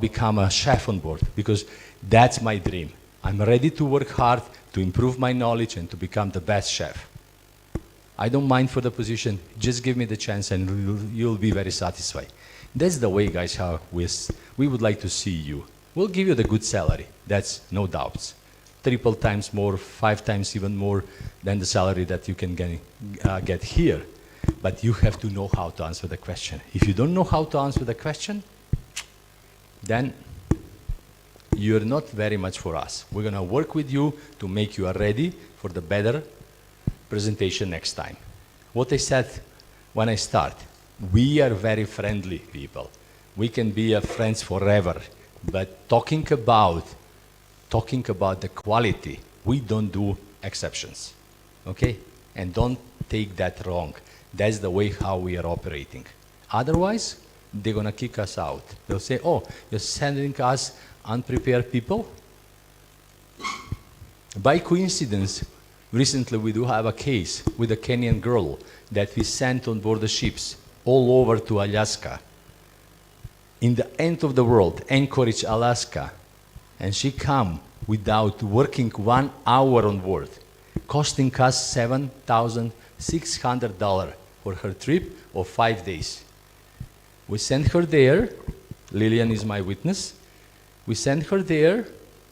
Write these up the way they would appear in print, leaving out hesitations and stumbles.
become a chef on board, because that's my dream. I'm ready to work hard to improve my knowledge and to become the best chef. I don't mind for the position, just give me the chance and you'll be very satisfied. That's the way, guys, how we would like to see you. We'll give you the good salary, that's no doubts. Triple times more, 5 times even more than the salary that you can get here. But you have to know how to answer the question. If you don't know how to answer the question, then you're not very much for us. We're going to work with you to make you ready for the better presentation next time. What I said when I start, we are very friendly people. We can be friends forever, but talking about the quality, we don't do exceptions, okay? And don't take that wrong. That's the way how we are operating. Otherwise, they're gonna kick us out. They'll say, oh, you're sending us unprepared people? By coincidence, recently we do have a case with a Kenyan girl that we sent on board the ships all over to Alaska. In the end of the world, Anchorage, Alaska. And she come without working 1 hour on board, costing us $7,600 for her trip of 5 days. We sent her there, Lillian is my witness, we sent her there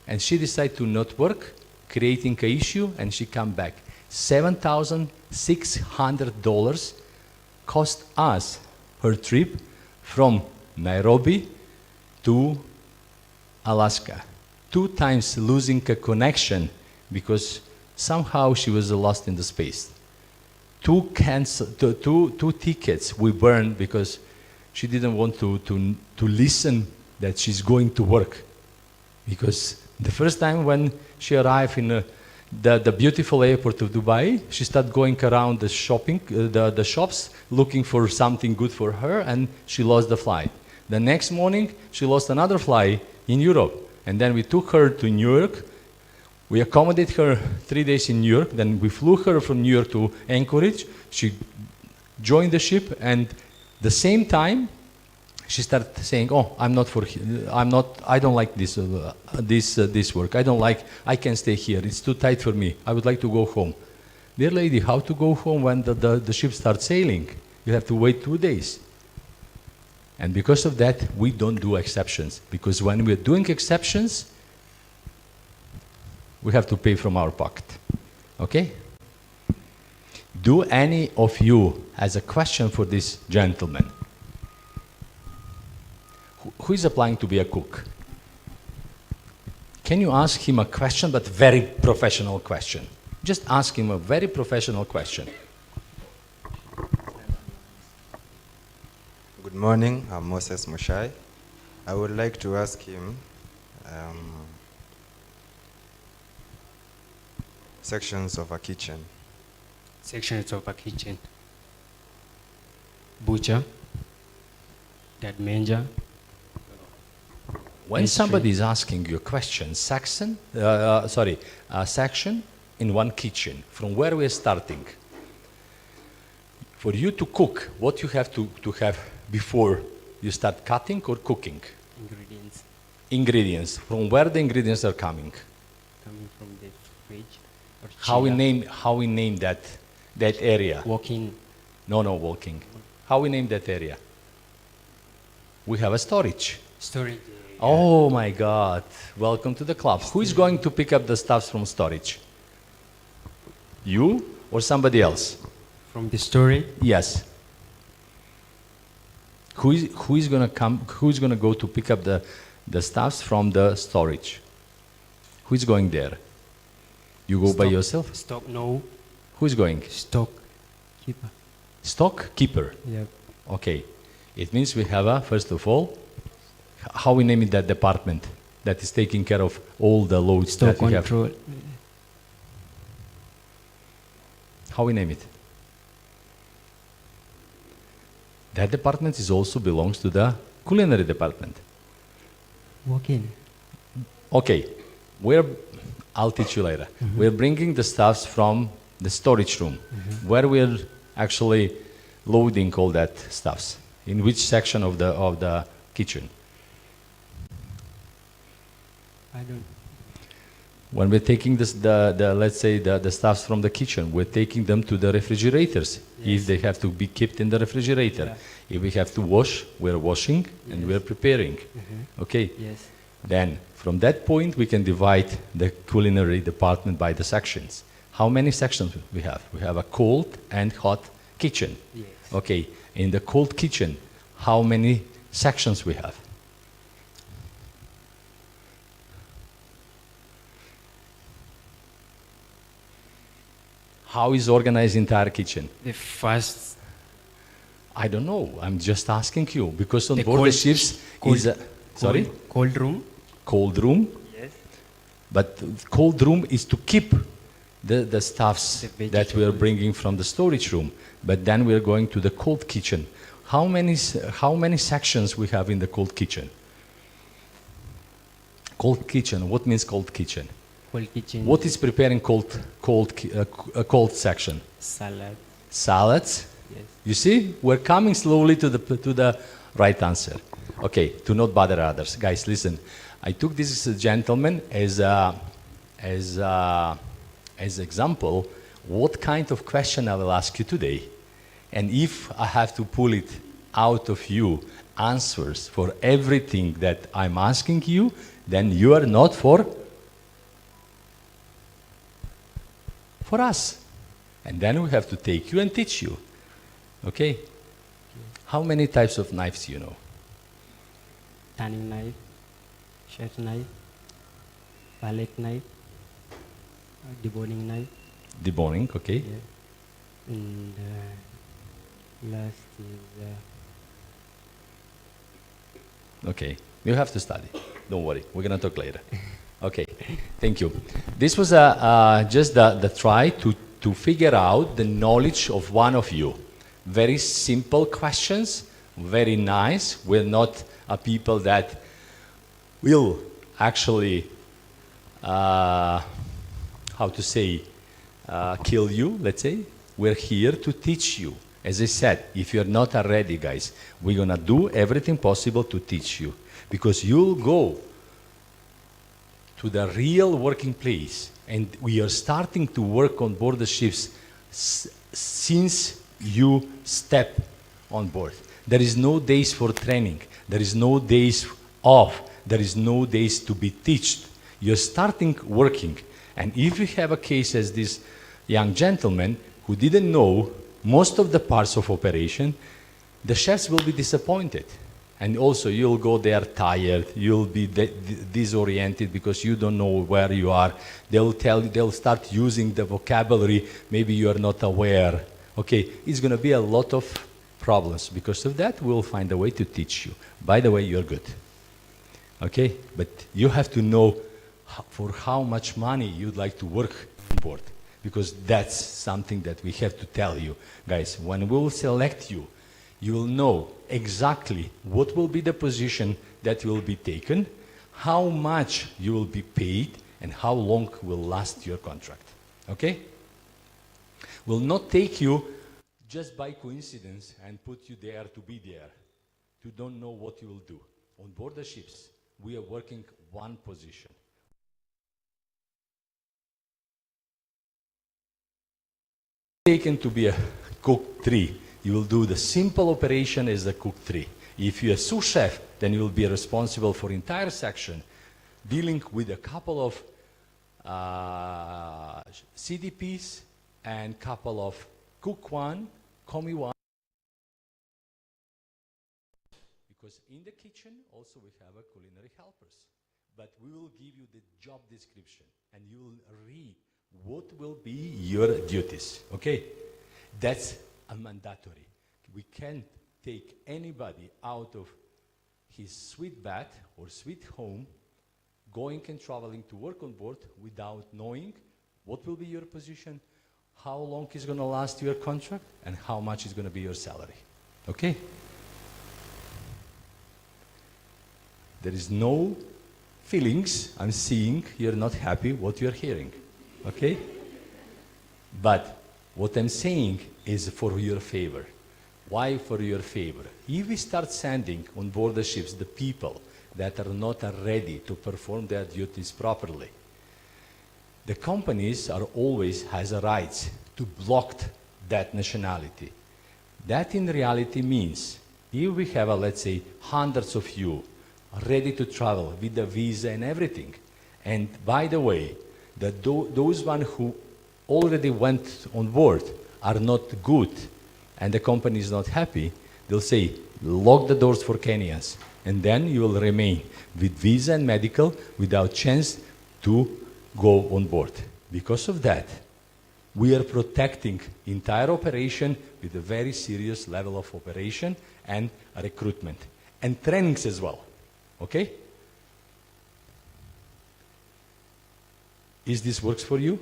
and she decided to not work, creating an issue, and she come back. $7,600 cost us her trip from Nairobi to Alaska. 2 times losing a connection because somehow she was lost in the space. 2 tickets we burned because she didn't want to listen that she's going to work. Because the first time when she arrived in the beautiful airport of Dubai, she started going around the shops, looking for something good for her, and she lost the flight. The next morning, she lost another flight in Europe. And then we took her to New York. We accommodated her 3 days in New York. Then we flew her from New York to Anchorage. She joined the ship, and the same time, she started saying, "Oh, I don't like this work. I can't stay here. It's too tight for me. I would like to go home." Dear lady, how to go home when the ship starts sailing? You have to wait 2 days. And because of that, we don't do exceptions. Because when we're doing exceptions, we have to pay from our pocket. Okay? Do any of you has a question for this gentleman? Who is applying to be a cook? Can you ask him a question, but very professional question? Just ask him a very professional question. Good morning, I'm Moses Mushai. I would like to ask him sections of a kitchen. Sections of a kitchen. Butcher, that manger. When somebody is asking you a question, section in one kitchen, from where we are starting, for you to cook, what you have to have before you start cutting or cooking? Ingredients. Ingredients. From where the ingredients are coming? Coming from the fridge. Or How we name that area? Walk-in. No, walking. How we name that area? We have a storage. Storage. Oh my God, welcome to the club. Who is going to pick up the stuff from storage? You or somebody else? From the storage? Yes. Who is going to come, who is going to go to pick up the stuffs from the storage? Who is going there? You go by yourself? Stock, no. Who is going? Stock keeper. Stock keeper? Yep. Okay. It means we have a, first of all, how we name it, that department that is taking care of all the loads Stock that we have? control. How we name it? That department is also belongs to the culinary department. Walk-in. Okay, I'll teach you later. We're bringing the stuffs from the storage room, where we're actually loading all that stuffs. In which section of the kitchen? I don't. When we're taking this, let's say the stuffs from the kitchen, we're taking them to the refrigerators if Yes. they have to be kept in the refrigerator. Yeah. If we have to wash, we're washing and Yes. we're preparing. Okay. Yes. Then from that point we can divide the culinary department by the sections. How many sections we have? We have a cold and hot kitchen. Yes. Okay. In the cold kitchen, how many sections we have? How is organized entire kitchen? The first. I don't know. I'm just asking you because on The board the cold- ships cold- is a sorry Cold room. cold room, Yes. but cold room is to keep the stuffs The that we are vegetables. bringing from the storage room. But then we are going to the cold kitchen. How many sections we have in the cold kitchen? Cold kitchen. What means cold kitchen? Cold kitchen. What is preparing cold section? Salad. Salads. Yes. You see, we're coming slowly to the right answer. Okay, to not bother others. Guys, listen. I took this gentleman as example. What kind of question I will ask you today? And if I have to pull it out of you, answers for everything that I'm asking you, then you are not for us. And then we have to take you and teach you. Okay? How many types of knives you know? Tanning knife. Chef knife. Palette knife. Deboning knife. Deboning, okay? Yeah. And last is Okay. You have to study. Don't worry. We're going to talk later. Okay. Thank you. This was just the try to figure out the knowledge of one of you. Very simple questions. Very nice. We're not people that will actually, how to say, kill you, let's say. We're here to teach you. As I said, if you're not ready, guys, we're going to do everything possible to teach you. Because you'll go to the real working place. And we are starting to work on board the ships since you step on board. There is no days for training. There is no days off. There is no days to be taught. You're starting working. And if you have a case as this young gentleman who didn't know most of the parts of operation, the chefs will be disappointed. And also you'll go there tired, you'll be disoriented because you don't know where you are. They'll start using the vocabulary, maybe you are not aware. Okay, it's gonna be a lot of problems. Because of that, we'll find a way to teach you. By the way, you're good. Okay, but you have to know for how much money you'd like to work on board. Because that's something that we have to tell you. Guys, when we will select you, you will know exactly what will be the position that will be taken, how much you will be paid, and how long will last your contract. Okay? We'll not take you just by coincidence and put you there to be there. You don't know what you will do. On board the ships, we are working one position. Taken to be a cook 3. You will do the simple operation as a cook 3. If you're a sous chef, then you will be responsible for entire section, dealing with a couple of CDPs and couple of cook 1, commis 1. Because in the kitchen also we have a culinary helpers. But we will give you the job description and you will read what will be your duties, okay? That's a mandatory. We can't take anybody out of his sweet bed or sweet home, going and traveling to work on board without knowing what will be your position, how long is going to last your contract, and how much is going to be your salary, okay? There is no feelings. I'm seeing you're not happy what you're hearing. Okay? But what I'm saying is for your favor. Why for your favor? If we start sending on board the ships the people that are not ready to perform their duties properly. The companies are always has a right to block that nationality. That in reality means if we have, let's say, hundreds of you ready to travel with the visa and everything, and by the way, those one who already went on board are not good, and the company is not happy, they'll say, lock the doors for Kenyans, and then you will remain with visa and medical without chance to go on board. Because of that, we are protecting entire operation with a very serious level of operation and recruitment, and trainings as well, okay? Is this works for you?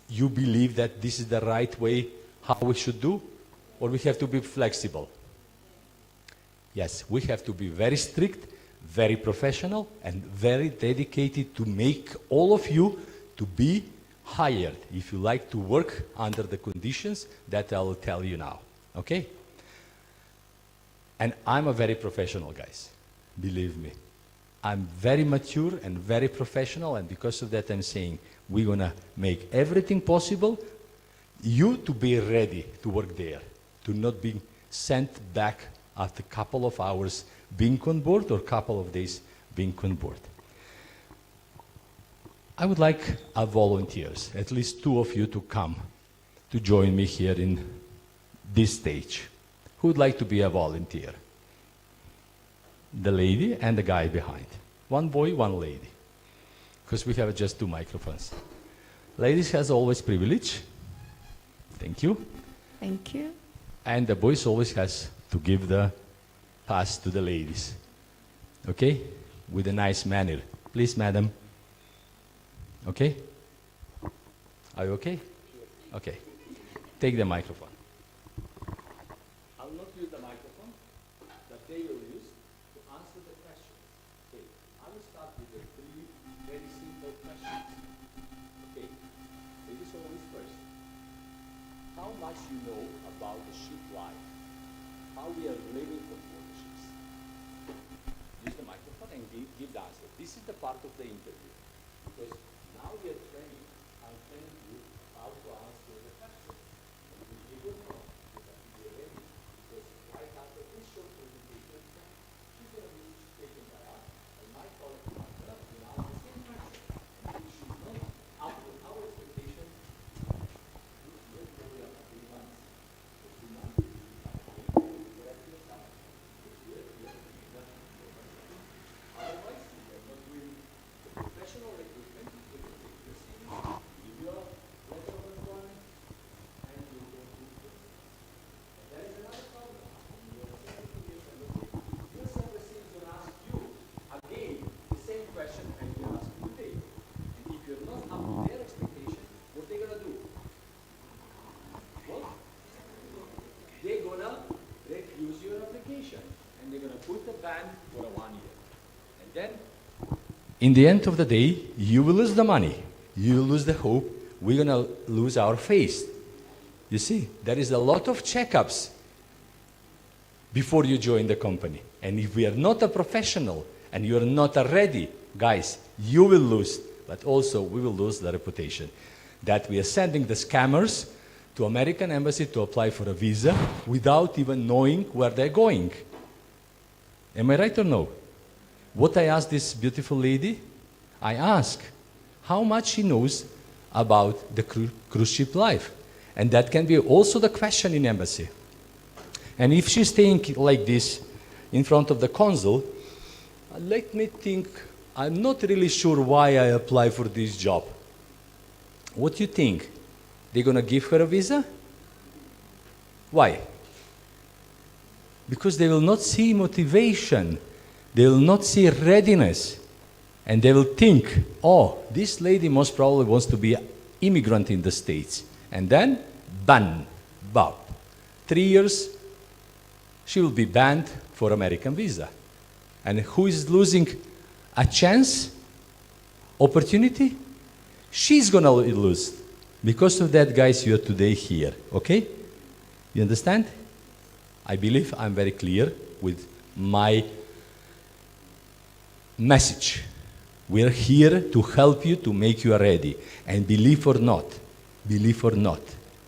You believe that this is the right way how we should do? Or we have to be flexible? Yes, we have to be very strict, very professional, and very dedicated to make all of you to be hired if you like to work under the conditions that I will tell you now, okay? And I'm a very professional, guys, believe me. I'm very mature and very professional, and because of that I'm saying we're gonna make everything possible you to be ready to work there, to not be sent back after a couple of hours being on board or a couple of days being on board. I would like our volunteers, at least 2 of you, to come to join me here in this stage. Who would like to be a volunteer? The lady and the guy behind. 1 boy, 1 lady. Because we have just 2 microphones. Ladies has always privilege. Thank you. Thank you. And the boys always has to give the pass to the ladies. Okay? With a nice manner. Please, madam. Okay? Are you okay? Okay. Take the microphone. I will not use the microphone, but they will use to answer the questions. Okay. I will start with the 3 very simple questions. Okay? Ladies always first. How much you know about the ship life? How we are living on board the ships? Use the microphone and give the answer. This is the part of the interview. Because now we are training. I'm training you how to answer the question. And you will know you have to be ready. Because right after this short presentation, she's going to be taken by us. And my colleague Martha will ask the same question. And if she's not up to our expectation, you will carry on 3 months. For 2 months, you have to correct yourself. Otherwise, if you're not doing professional recruitment, you can take your CV, give your letter of employment, and you go to the business. And there is another problem. When you are sending to your embassy, your embassy is going to ask you again the same question as you asked today. And if you're not up to their expectation, what are they going to do? Well, they're going to refuse your application, and they're going to put a ban for 1 year. And then, in the end of the day, you will lose the money. You will lose the hope. We're going to lose our faith. You see, there is a lot of checkups before you join the company. And if we are not a professional and you are not ready, guys, you will lose. But also, we will lose the reputation that we are sending the scammers to American embassy to apply for a visa without even knowing where they're going. Am I right or no? What I asked this beautiful lady, I asked how much she knows about the cruise ship life. And that can be also the question in embassy. And if she's staying like this in front of the consul, let me think, I'm not really sure why I apply for this job. What do you think? They're going to give her a visa? Why? Because they will not see motivation. They will not see readiness. And they will think, oh, this lady most probably wants to be an immigrant in the States. And then, ban, bop. 3 years, she will be banned for American visa. And who is losing a chance, opportunity? She's going to lose. Because of that, guys, you are today here, okay? You understand? I believe I'm very clear with my message. We're here to help you, to make you ready. And believe or not,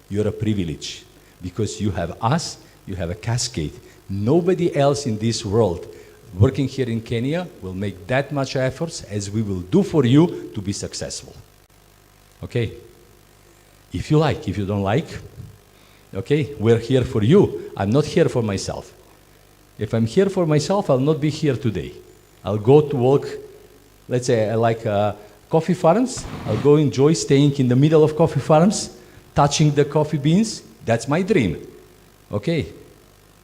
you're a privilege. Because you have us, you have a Cascade. Nobody else in this world working here in Kenya will make that much efforts as we will do for you to be successful. Okay? If you like, if you don't like, okay, we're here for you. I'm not here for myself. If I'm here for myself, I'll not be here today. I'll go to work, let's say I like coffee farms. I'll go enjoy staying in the middle of coffee farms, touching the coffee beans. That's my dream. Okay?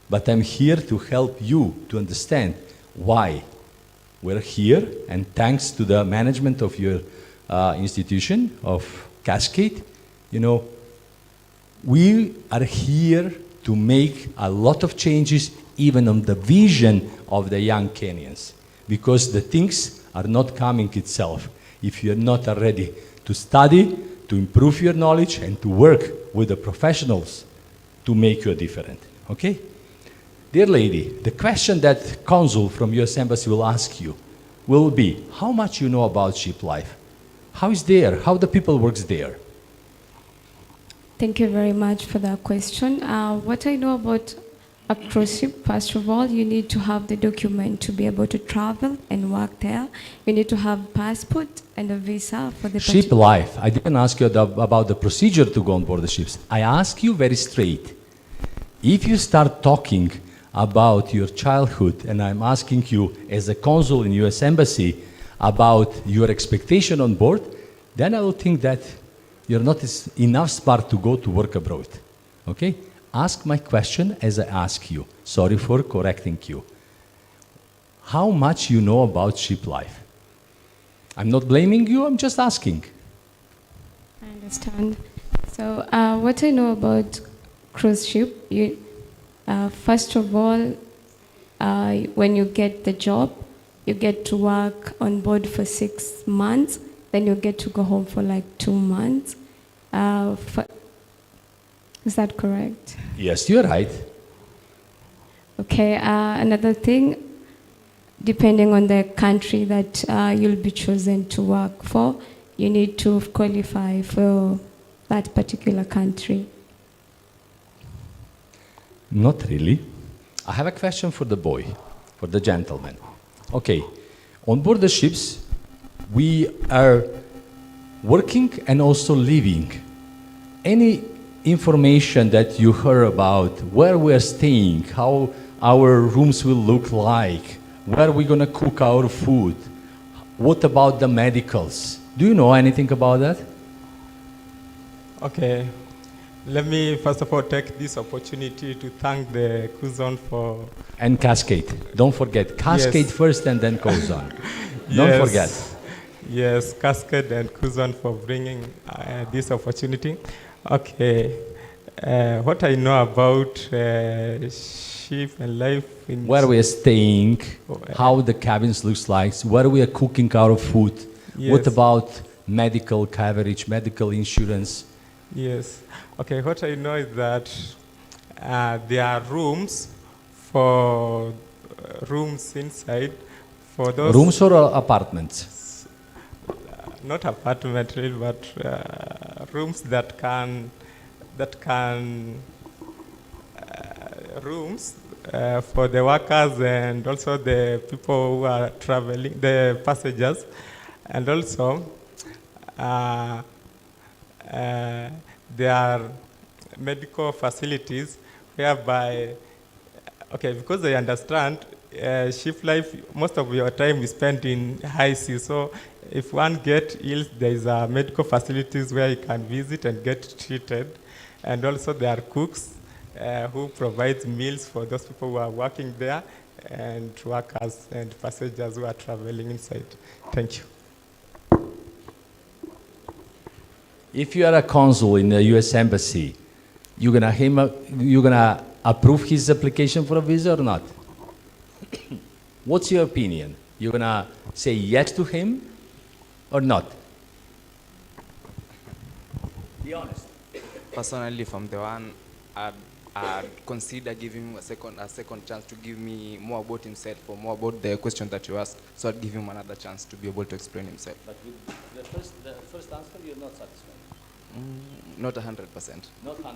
But I'm here to help you to understand why we're here, and thanks to the management of your institution, of Cascade, you know, we are here to make a lot of changes even on the vision of the young Kenyans, because the things are not coming itself if you're not ready to study, to improve your knowledge, and to work with the professionals to make you different. Okay? Dear lady, the question that consul from US Embassy will ask you will be, how much you know about ship life? How is there? How the people works there? Thank you very much for that question. What I know about a cruise ship, first of all, you need to have the document to be able to travel and work there. You need to have passport and a visa for the Ship life. I didn't ask you about the procedure to go on board the ships. I ask you very straight. If you start talking about your childhood, and I'm asking you as a consul in US Embassy about your expectation on board, then I will think that you're not enough smart to go to work abroad. Okay? Ask my question as I ask you. Sorry for correcting you. How much you know about ship life? I'm not blaming you, I'm just asking. I understand. So what I know about cruise ship, first of all, when you get the job, you get to work on board for 6 months, then you get to go home for like 2 months. Is that correct? Yes, you're right. Okay, another thing, depending on the country that you'll be chosen to work for, you need to qualify for that particular country. Not really. I have a question for the boy, for the gentleman. Okay, on board the ships, we are working and also living. Any information that you heard about where we're staying, how our rooms will look like, where we're gonna cook our food, what about the medicals? Do you know anything about that? Okay. Let me first of all take this opportunity to thank the Kouzon for... And Cascade. Don't forget. Cascade Yes. first and then Kouzon. Don't forget. Yes, Cascade and Kouzon for bringing this opportunity. Okay. What I know about ship and life in... Where we are staying, how the cabins looks like, where we are cooking our food. Yes. What about medical coverage, medical insurance? Yes. Okay, what I know is that there are rooms for rooms inside for those... Rooms or apartments? Not apartment really, but rooms that can rooms for the workers and also the people who are traveling, the passengers, and also there are medical facilities whereby, okay, because I understand ship life, most of your time is spent in high seas. So if one gets ill, there is medical facilities where you can visit and get treated. And also there are cooks who provide meals for those people who are working there, and workers and passengers who are traveling inside. Thank you. If you are a consul in the US Embassy, you gonna approve his application for a visa or not? What's your opinion? You gonna say yes to him or not? Be honest. Personally, from the one consider giving him a second chance to give me more about himself or more about the question that you asked. So I'd give him another chance to be able to explain himself. But with the first answer, you're not satisfied. Not 100%. Not 100%.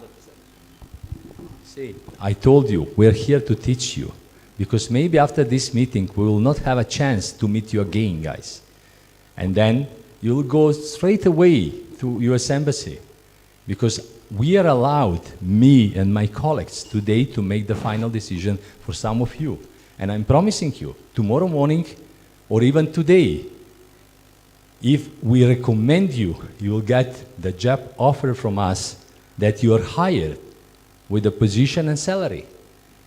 See, I told you, we're here to teach you. Because maybe after this meeting, we will not have a chance to meet you again, guys. And then you'll go straight away to US Embassy. Because we are allowed, me and my colleagues, today to make the final decision for some of you. And I'm promising you, tomorrow morning, or even today, if we recommend you, you will get the job offer from us that you are hired with the position and salary.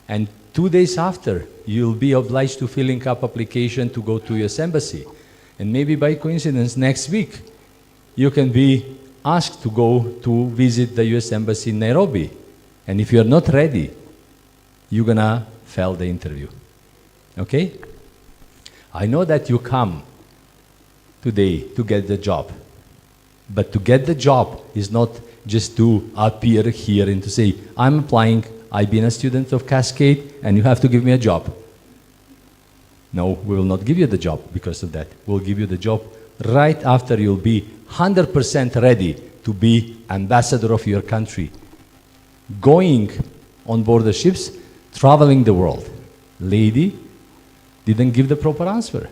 And 2 days after, you'll be obliged to filling up application to go to US Embassy. And maybe by coincidence, next week, you can be asked to go to visit the US Embassy in Nairobi. And if you're not ready, you're gonna fail the interview. Okay? I know that you come today to get the job. But to get the job is not just to appear here and to say, I'm applying, I've been a student of Cascade, and you have to give me a job. No, we will not give you the job because of that. We'll give you the job right after you'll be 100% ready to be ambassador of your country. Going on board the ships, traveling the world. Lady didn't give the proper answer.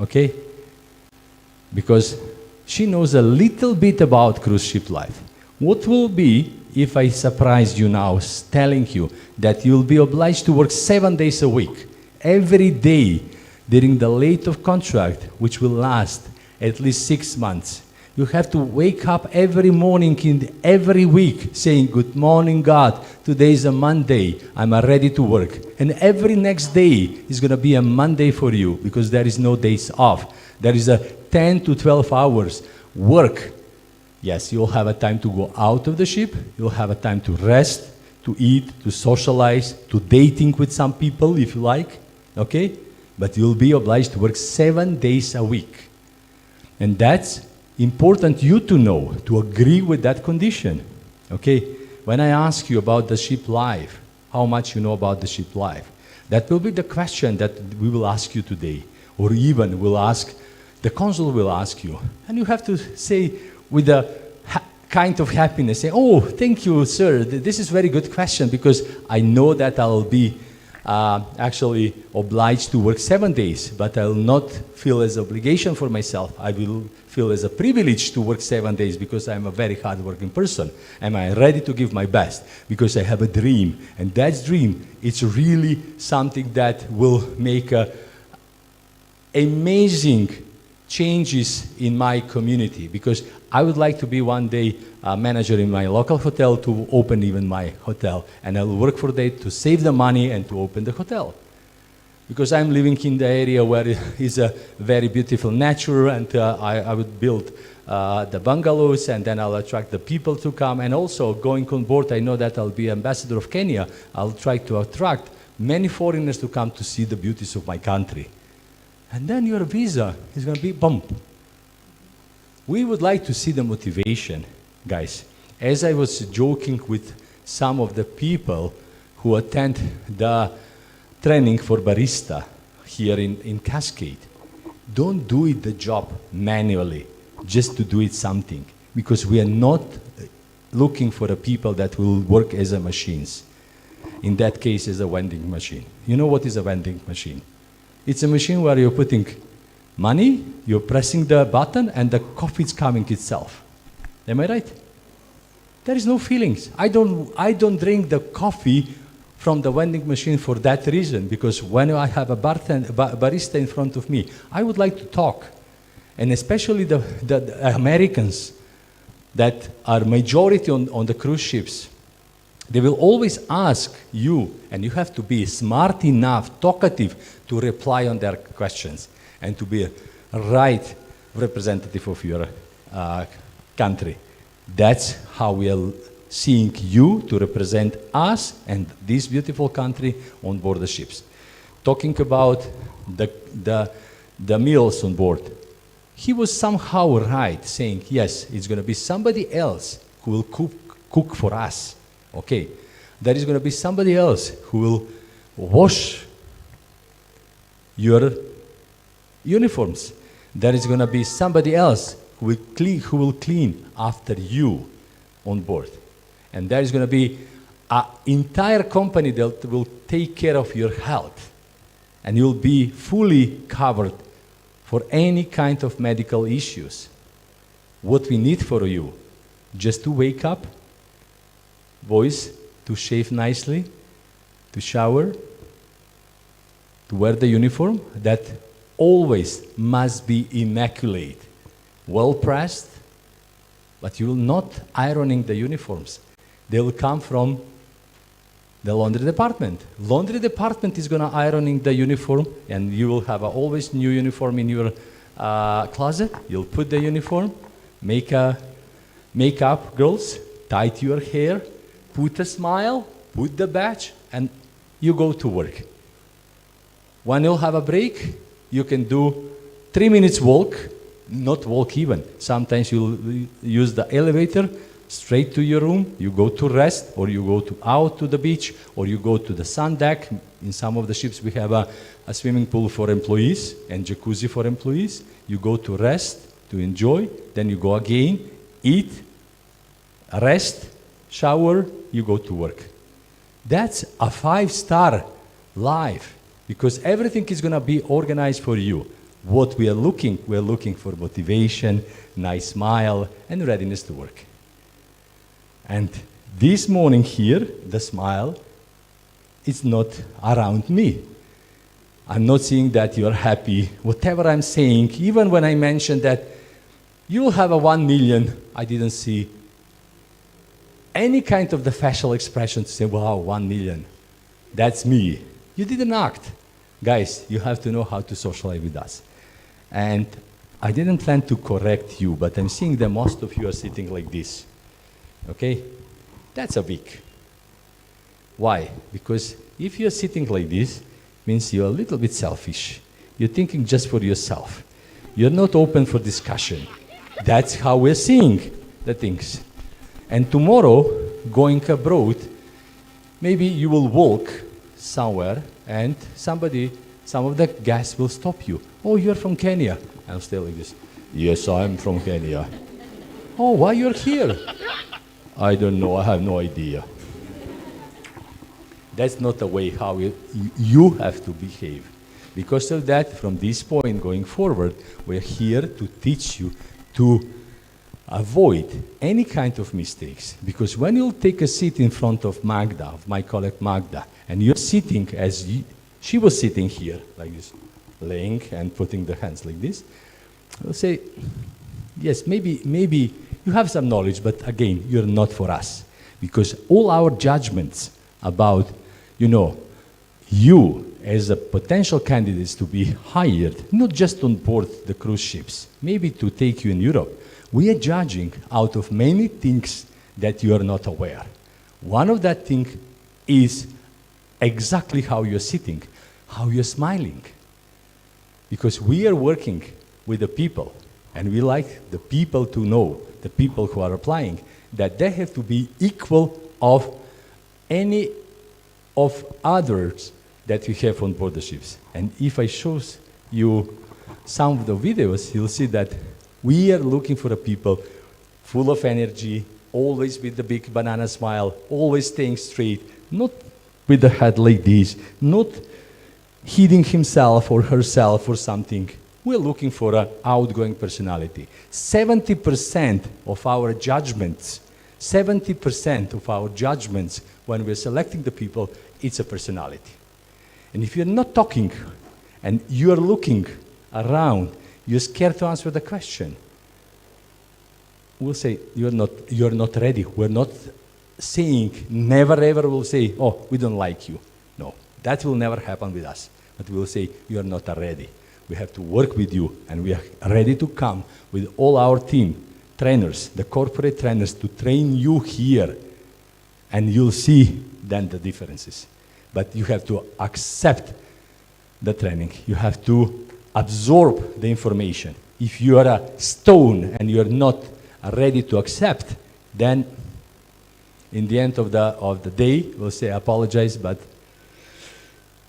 Okay? Because she knows a little bit about cruise ship life. What will be if I surprised you now telling you that you'll be obliged to work 7 days a week, every day during the length of contract, which will last at least 6 months. You have to wake up every morning in every week saying, good morning, God, today is a Monday, I'm ready to work. And every next day is going to be a Monday for you because there is no days off. There is a 10 to 12 hours work. Yes, you'll have a time to go out of the ship, you'll have a time to rest, to eat, to socialize, to dating with some people if you like, okay? But you'll be obliged to work 7 days a week. And that's important you to know, to agree with that condition, okay? When I ask you about the ship life, how much you know about the ship life, that will be the question that we will ask you today, or even we'll ask, the consul will ask you, and you have to say with a kind of happiness, say, oh, thank you, sir, this is a very good question because I know that I'll be actually obliged to work 7 days, but I will not feel as obligation for myself. I will feel as a privilege to work 7 days because I'm a very hard-working person. Am I ready to give my best? Because I have a dream, and that dream, it's really something that will make amazing changes in my community, because I would like to be one day a manager in my local hotel to open even my hotel, and I will work for that to save the money and to open the hotel. Because I'm living in the area where it is a very beautiful nature, and I would build the bungalows, and then I'll attract the people to come, and also going on board, I know that I'll be ambassador of Kenya. I'll try to attract many foreigners to come to see the beauties of my country. And then your visa is going to be bump. We would like to see the motivation, guys. As I was joking with some of the people who attend the training for barista here in Cascade, don't do it the job manually, just to do it something, because we are not looking for the people that will work as a machines. In that case, as a vending machine. You know what is a vending machine? It's a machine where you're putting money, you're pressing the button, and the coffee is coming itself. Am I right? There is no feelings. I don't drink the coffee from the vending machine for that reason, because when I have a barista in front of me, I would like to talk. And especially the Americans that are majority on the cruise ships, they will always ask you, and you have to be smart enough, talkative, to reply on their questions and to be a right representative of your country. That's how we are seeing you to represent us and this beautiful country on board the ships. Talking about the meals on board, he was somehow right, saying, yes, it's going to be somebody else who will cook for us. Okay, there is going to be somebody else who will wash your uniforms. There is going to be somebody else who will clean after you on board. And there is going to be an entire company that will take care of your health. And you'll be fully covered for any kind of medical issues. What we need for you, just to wake up, boys, to shave nicely, to shower, to wear the uniform, that always must be immaculate, well pressed, but you will not ironing the uniforms. They will come from the laundry department. Laundry department is going to ironing the uniform, and you will have a always new uniform in your closet. You'll put the uniform, make up, girls, tie your hair, put a smile, put the badge, and you go to work. When you'll have a break, you can do 3 minutes walk, not walk even. Sometimes you'll use the elevator straight to your room, you go to rest, or you go out to the beach, or you go to the sun deck. In some of the ships we have a swimming pool for employees and jacuzzi for employees. You go to rest, to enjoy, then you go again, eat, rest, shower, you go to work. That's a 5-star life, because everything is going to be organized for you. What we're looking for motivation, nice smile, and readiness to work. And this morning here, the smile is not around me. I'm not seeing that you're happy. Whatever I'm saying, even when I mentioned that you'll have a 1 million, I didn't see any kind of the facial expression to say, wow, 1 million, that's me. You didn't act. Guys, you have to know how to socialize with us. And I didn't plan to correct you, but I'm seeing that most of you are sitting like this. Okay? That's a weak. Why? Because if you're sitting like this, means you're a little bit selfish. You're thinking just for yourself. You're not open for discussion. That's how we're seeing the things. And tomorrow, going abroad, maybe you will walk somewhere and some of the guests will stop you. Oh, you're from Kenya. I'll stay like this. Yes, I'm from Kenya. Oh, why you're here? I don't know, I have no idea. That's not the way how you have to behave. Because of that, from this point going forward, we're here to teach you to avoid any kind of mistakes. Because when you'll take a seat in front of Magda, of my colleague Magda, and you're sitting as she was sitting here, like this, laying and putting the hands like this, I'll say, yes, maybe you have some knowledge, but again, you're not for us. Because all our judgments about, you as a potential candidates to be hired, not just on board the cruise ships, maybe to take you in Europe, we are judging out of many things that you are not aware. One of that things is exactly how you're sitting, how you're smiling. Because we are working with the people, and we like the people to know, the people who are applying, that they have to be equal of any of others that we have on board the ships. And if I show you some of the videos, you'll see that we are looking for a people full of energy, always with the big banana smile, always staying straight, not with the head like this, not hitting himself or herself or something. We're looking for an outgoing personality. 70% of our judgments, 70% of our judgments when we're selecting the people, it's a personality. And if you're not talking and you're looking around, you're scared to answer the question, we'll say, you're not ready. We're not saying, never ever will say, oh, we don't like you. No, that will never happen with us. But we'll say, you're not ready. We have to work with you, and we are ready to come with all our team, trainers, the corporate trainers, to train you here. And you'll see then the differences. But you have to accept the training. You have to absorb the information. If you are a stone and you're not ready to accept, then in the end of the day, we'll say, apologize, but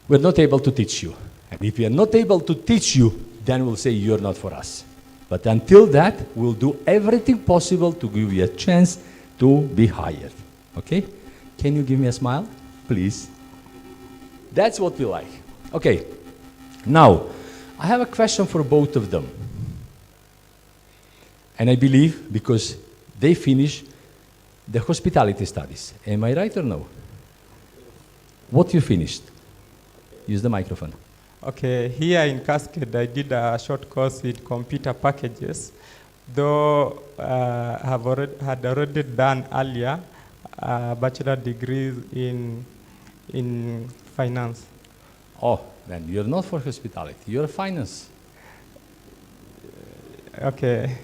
we're not able to teach you. And if we are not able to teach you, then we'll say you're not for us. But until that, we'll do everything possible to give you a chance to be hired. Okay? Can you give me a smile, please? That's what we like. Okay. Now, I have a question for both of them. And I believe because they finished the hospitality studies. Am I right or no? What you finished? Use the microphone. Okay, here in Cascade, I did a short course with computer packages, though I had already done earlier bachelor degrees in finance. Oh, then you're not for hospitality, you're finance. Okay.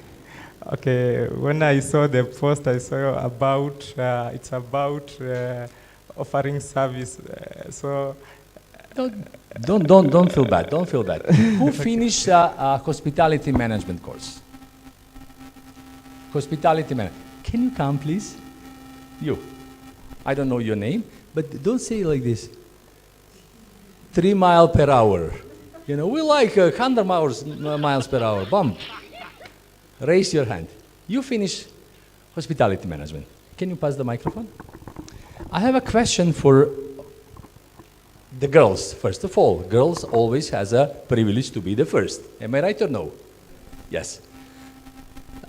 Okay, when I saw the post, I saw about, it's about offering service. So Don't feel bad, don't feel bad. Who finished a hospitality management course? Hospitality management. Can you come, please? You. I don't know your name, but don't say it like this. 3 miles per hour. You know, we like 100 miles per hour. Bump. Raise your hand. You finish hospitality management. Can you pass the microphone? I have a question for the girls. First of all, girls always has a privilege to be the first. Am I right or no? Yes.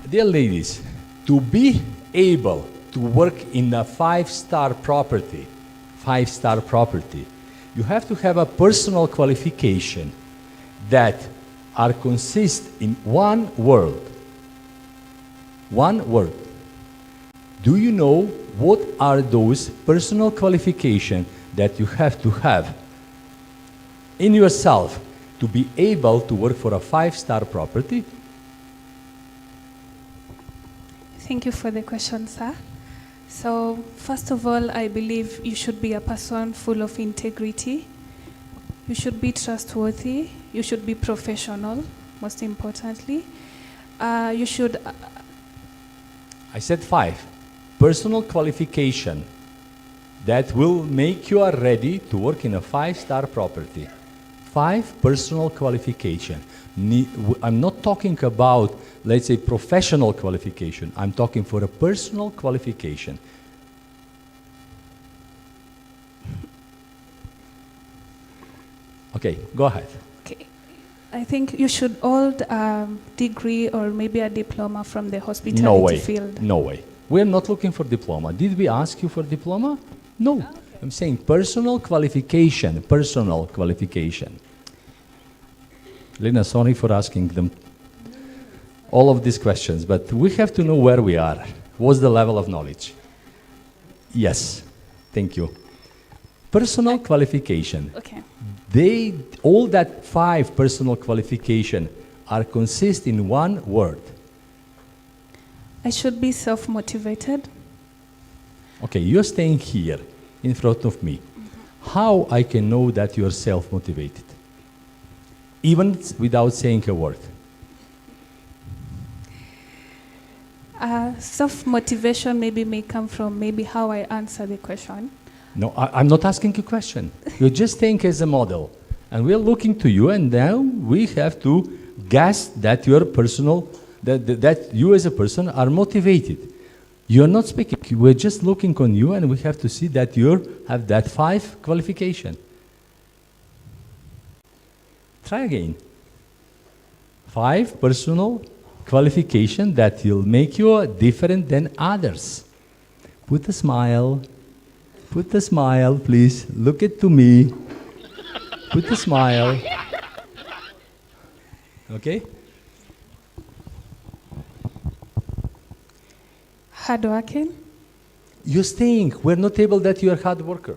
Dear ladies, to be able to work in a five-star property, you have to have a personal qualification that are consist in one word. One word. Do you know what are those personal qualifications that you have to have in yourself to be able to work for a five-star property? Thank you for the question, sir. So, first of all, I believe you should be a person full of integrity. You should be trustworthy. You should be professional, most importantly. You should... I said 5. Personal qualification that will make you ready to work in a five-star property. 5 personal qualification. I'm not talking about, let's say, professional qualification. I'm talking for a personal qualification. Okay, go ahead. Okay. I think you should hold a degree or maybe a diploma from the hospitality field. No way. We're not looking for diploma. Did we ask you for diploma? No. Okay. I'm saying personal qualification. Personal qualification. Lena, sorry for asking them all of these questions, but we have to know where we are. What's the level of knowledge? Yes. Thank you. Personal qualification. Okay. All that 5 personal qualification are consist in one word. I should be self-motivated. Okay, you're staying here in front of me. How I can know that you're self-motivated? Even without saying a word. Self-motivation maybe may come from maybe how I answer the question. No, I'm not asking you a question. You're just staying as a model. And we're looking to you, and now we have to guess that you're personal, that you as a person are motivated. You're not speaking. We're just looking on you, and we have to see that you have that 5 qualification. Try again. 5 personal qualification that will make you different than others. Put a smile. Put a smile, please. Look it to me. Put a smile. Okay? Hardworking. You're staying. We're not able that you're a hard worker.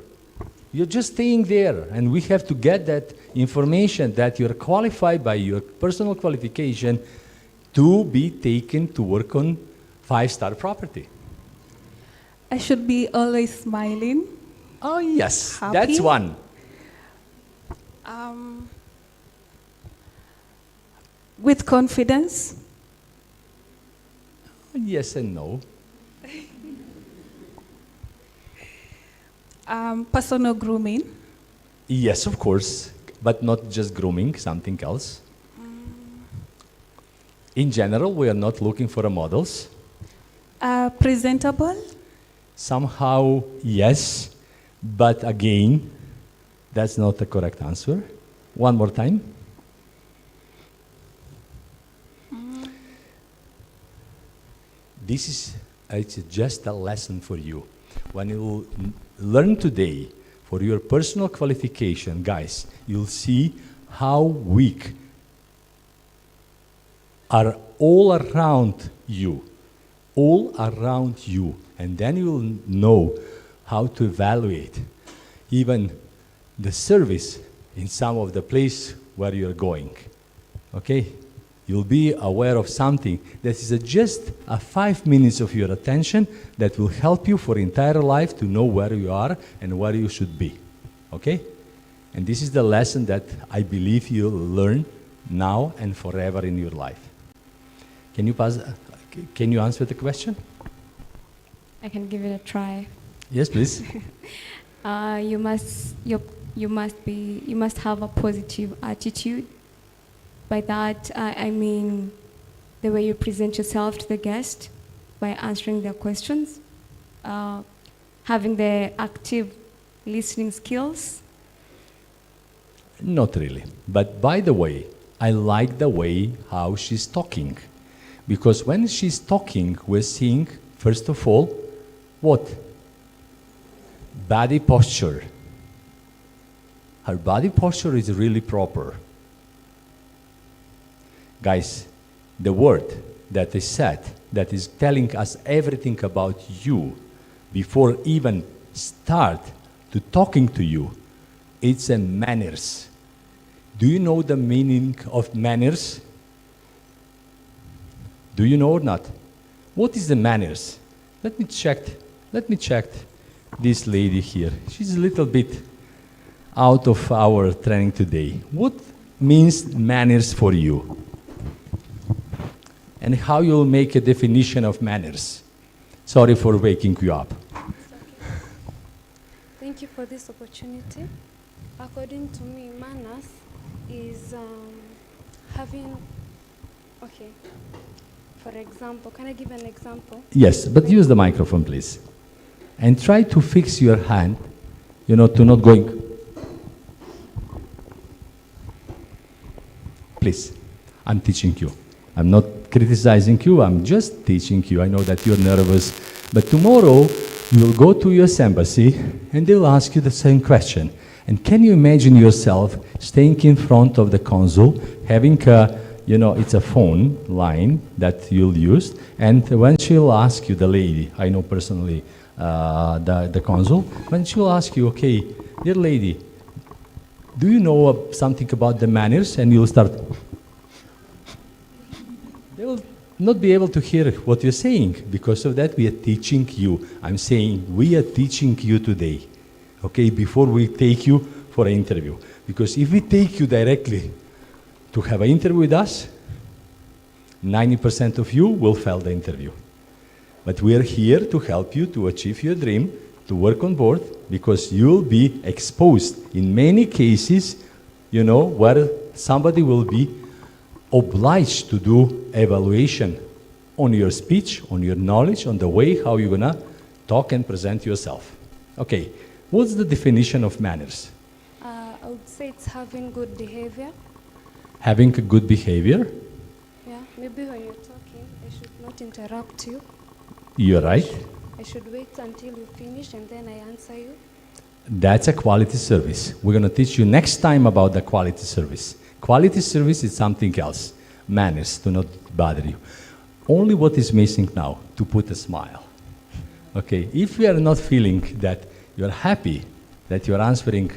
You're just staying there, and we have to get that information that you're qualified by your personal qualification to be taken to work on 5-star property. I should be always smiling. Oh, yes. Happy. That's one. With confidence. Yes and no. Personal grooming. Yes, of course, but not just grooming, something else. In general, we are not looking for models. Presentable. Somehow, yes, but again, that's not the correct answer. One more time. This is it's just a lesson for you. When you learn today for your personal qualification, guys, you'll see how weak are all around you. All around you. And then you'll know how to evaluate even the service in some of the place where you're going. Okay? You'll be aware of something that is just 5 minutes of your attention that will help you for entire life to know where you are and where you should be. Okay? And this is the lesson that I believe you'll learn now and forever in your life. Can you answer the question? I can give it a try. Yes, please. You must have a positive attitude. By that, I mean the way you present yourself to the guest by answering their questions, having the active listening skills. Not really. But by the way, I like the way how she's talking. Because when she's talking, we're seeing, first of all, what? Body posture. Her body posture is really proper. Guys, the word that is said, that is telling us everything about you before even start to talking to you, it's a manners. Do you know the meaning of manners? Do you know or not? What is the manners? Let me check this lady here. She's a little bit out of our training today. What means manners for you? And how you'll make a definition of manners? Sorry for waking you up. Thank you for this opportunity. According to me, manners is having, okay, for example, can I give an example? Yes, but use the microphone, please. And try to fix your hand, to not going. Please, I'm teaching you. I'm not criticizing you, I'm just teaching you. I know that you're nervous, but tomorrow you will go to US embassy and they'll ask you the same question. And can you imagine yourself staying in front of the consul, having it's a phone line that you'll use, and when she'll ask you, the lady, I know personally the consul, when she'll ask you, okay, dear lady, do you know something about the manners? And you'll start. They will not be able to hear what you're saying. Because of that, we are teaching you. I'm saying we are teaching you today, okay, before we take you for an interview. Because if we take you directly to have an interview with us, 90% of you will fail the interview. But we are here to help you to achieve your dream, to work on board, because you'll be exposed in many cases, where somebody will be obliged to do evaluation on your speech, on your knowledge, on the way how you're gonna talk and present yourself. Okay, what's the definition of manners? I would say it's having good behavior. Having a good behavior? Yeah, maybe when you're talking, I should not interrupt you. You're right. I should wait until you finish and then I answer you. That's a quality service. We're gonna teach you next time about the quality service. Quality service is something else. Manners do not bother you. Only what is missing now, to put a smile. Okay, if you are not feeling that you're happy, that you're answering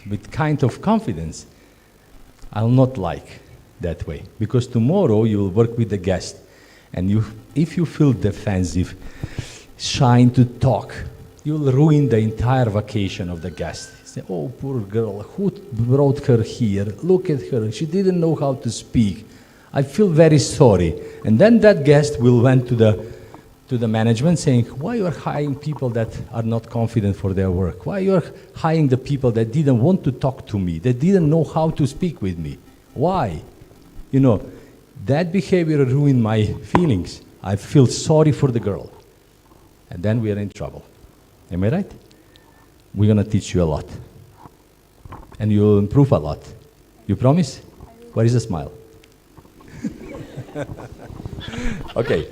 with kind of confidence, I'll not like that way. Because tomorrow you will work with the guest, and if you feel defensive, shy to talk, you'll ruin the entire vacation of the guest. Say, oh, poor girl, who brought her here? Look at her, she didn't know how to speak. I feel very sorry. And then that guest will went to the to the management saying, why you are hiring people that are not confident for their work? Why you are hiring the people that didn't want to talk to me, that didn't know how to speak with me? Why? You know, that behavior ruined my feelings. I feel sorry for the girl. And then we are in trouble. Am I right? We're gonna teach you a lot. And you'll improve a lot. You promise? Where is the smile? Okay.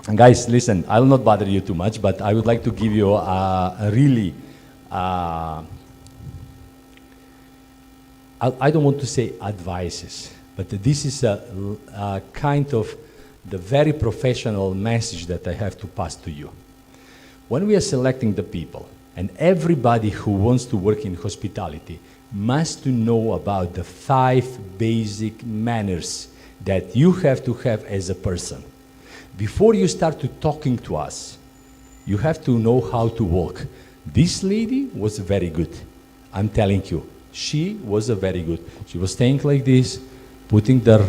And guys, listen, I will not bother you too much, but I would like to give you a really, I don't want to say advices, but this is a kind of the very professional message that I have to pass to you. When we are selecting the people, and everybody who wants to work in hospitality must to know about the 5 basic manners that you have to have as a person. Before you start to talking to us, you have to know how to walk. This lady was very good. I'm telling you, she was a very good. She was staying like this, putting the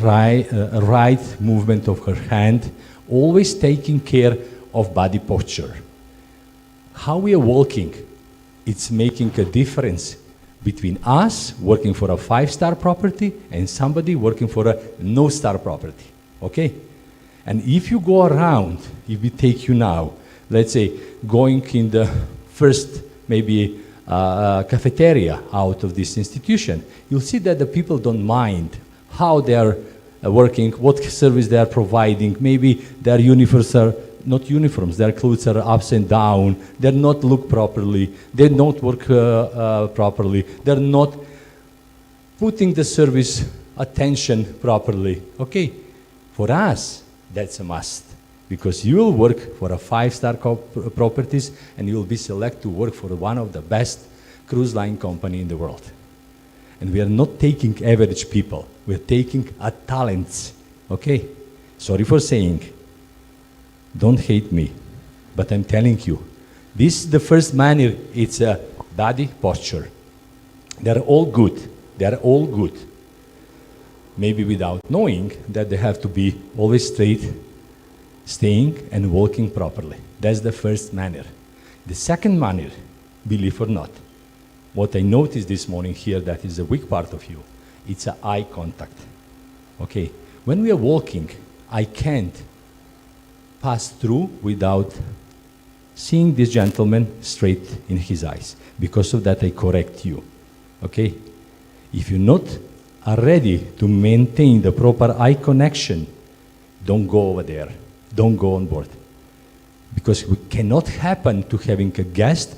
right movement of her hand, always taking care of body posture. How we are walking, it's making a difference between us working for a 5-star property and somebody working for a no-star property, okay? And if you go around, if we take you now, let's say going in the first maybe cafeteria out of this institution, you'll see that the people don't mind how they are working, what service they are providing. Maybe their uniforms are not uniforms, their clothes are ups and down, they're not look properly, they don't work properly, they're not putting the service attention properly. Okay, for us, that's a must, because you will work for a 5-star properties and you will be selected to work for one of the best cruise line company in the world. And we are not taking average people, we're taking talents, okay? Sorry for saying, don't hate me, but I'm telling you, this is the first manner, it's a body posture. They're all good, they're all good. Maybe without knowing that they have to be always straight, staying and walking properly. That's the first manner. The second manner, believe or not, what I noticed this morning here that is a weak part of you, it's an eye contact. Okay, when we are walking, I can't pass through without seeing this gentleman straight in his eyes. Because of that, I correct you. Okay? If you're not ready to maintain the proper eye connection, don't go over there. Don't go on board. Because we cannot happen to having a guest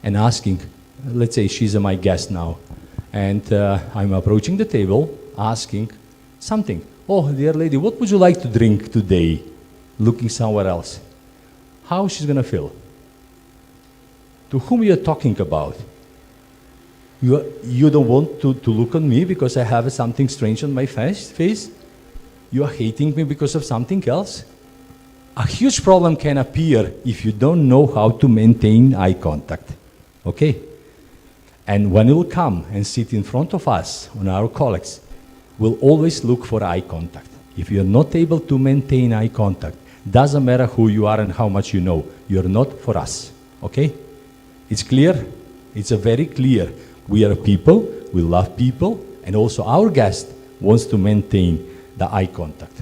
and asking, let's say she's my guest now, and I'm approaching the table, asking something. Oh, dear lady, what would you like to drink today? Looking somewhere else. How she's gonna feel? To whom you're talking about? You don't want to look on me because I have something strange on my face? You are hating me because of something else? A huge problem can appear if you don't know how to maintain eye contact, okay? And when you'll come and sit in front of us, on our colleagues, we'll always look for eye contact. If you're not able to maintain eye contact, doesn't matter who you are and how much you know, you're not for us, okay? It's clear? It's a very clear. We are people, we love people, and also our guest wants to maintain the eye contact.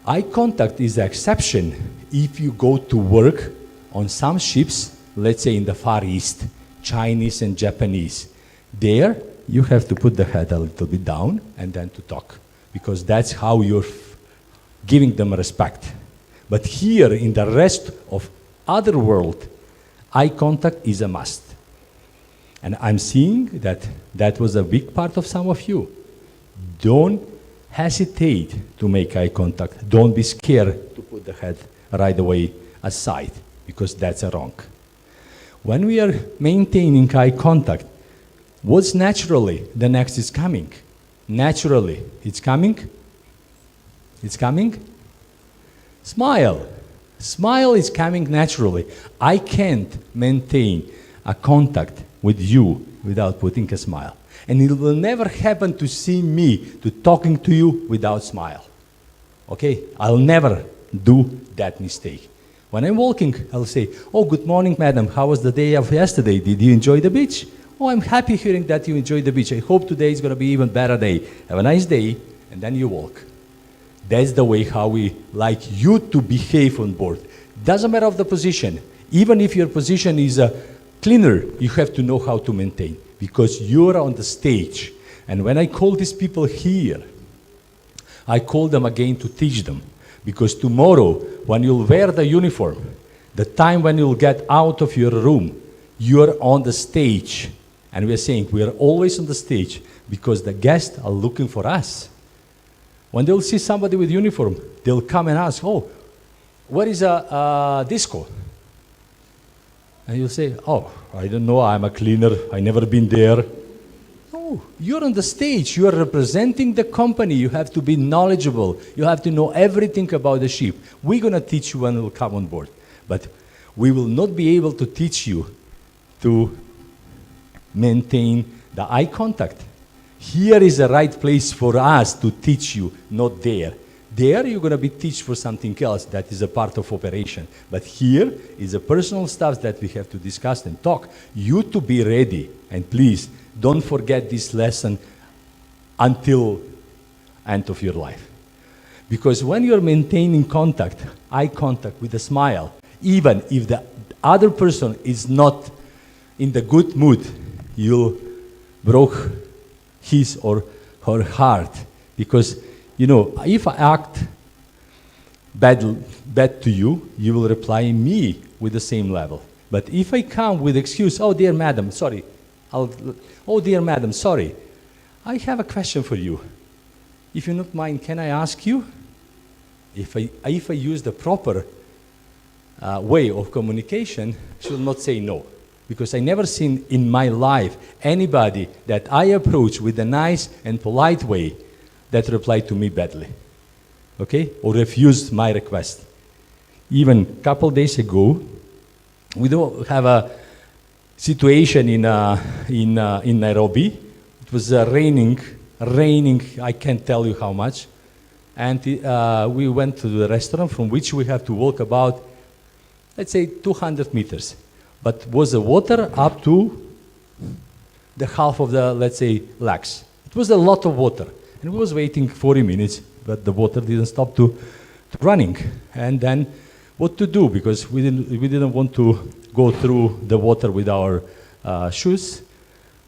Eye contact is the exception if you go to work on some ships, let's say in the Far East, Chinese and Japanese. There, you have to put the head a little bit down and then to talk, because that's how you're giving them respect. But here, in the rest of other world, eye contact is a must. And I'm seeing that that was a big part of some of you. Don't hesitate to make eye contact. Don't be scared to put the head right away aside, because that's wrong. When we are maintaining eye contact, what's naturally the next is coming? Naturally, it's coming? It's coming? Smile. Smile is coming naturally. I can't maintain a contact with you without putting a smile. And it will never happen to see me to talking to you without smile. Okay? I'll never do that mistake. When I'm walking, I'll say, oh, good morning, madam. How was the day of yesterday? Did you enjoy the beach? Oh, I'm happy hearing that you enjoyed the beach. I hope today is going to be even better day. Have a nice day, and then you walk. That's the way how we like you to behave on board. Doesn't matter of the position. Even if your position is a cleaner, you have to know how to maintain because you're on the stage. And when I call these people here, I call them again to teach them. Because tomorrow, when you'll wear the uniform, the time when you'll get out of your room, you're on the stage. And we're saying we are always on the stage because the guests are looking for us. When they'll see somebody with uniform, they'll come and ask, oh, where is a disco? And you'll say, oh, I don't know, I'm a cleaner, I never been there. No, you're on the stage, you're representing the company, you have to be knowledgeable, you have to know everything about the ship. We're gonna teach you when you'll come on board, but we will not be able to teach you to maintain the eye contact. Here is the right place for us to teach you, not there. There you're going to be teach for something else that is a part of operation. But here is the personal stuff that we have to discuss and talk. You to be ready. And please, don't forget this lesson until end of your life. Because when you're maintaining contact, eye contact with a smile, even if the other person is not in the good mood, you'll broke his or her heart. Because, you know, if I act bad to you, you will reply me with the same level. But if I come with excuse, oh dear madam, sorry, oh dear madam, sorry, I have a question for you. If you don't mind, can I ask you? If I use the proper way of communication, she will not say no. Because I never seen in my life anybody that I approach with a nice and polite way that replied to me badly, okay? Or refused my request. Even a couple days ago, we do have a situation in Nairobi. It was raining, I can't tell you how much. And we went to the restaurant from which we have to walk about, let's say 200 meters. But was the water up to the half of the, let's say, legs. It was a lot of water. And we was waiting 40 minutes, but the water didn't stop to running. And then what to do? Because we didn't want to go through the water with our shoes.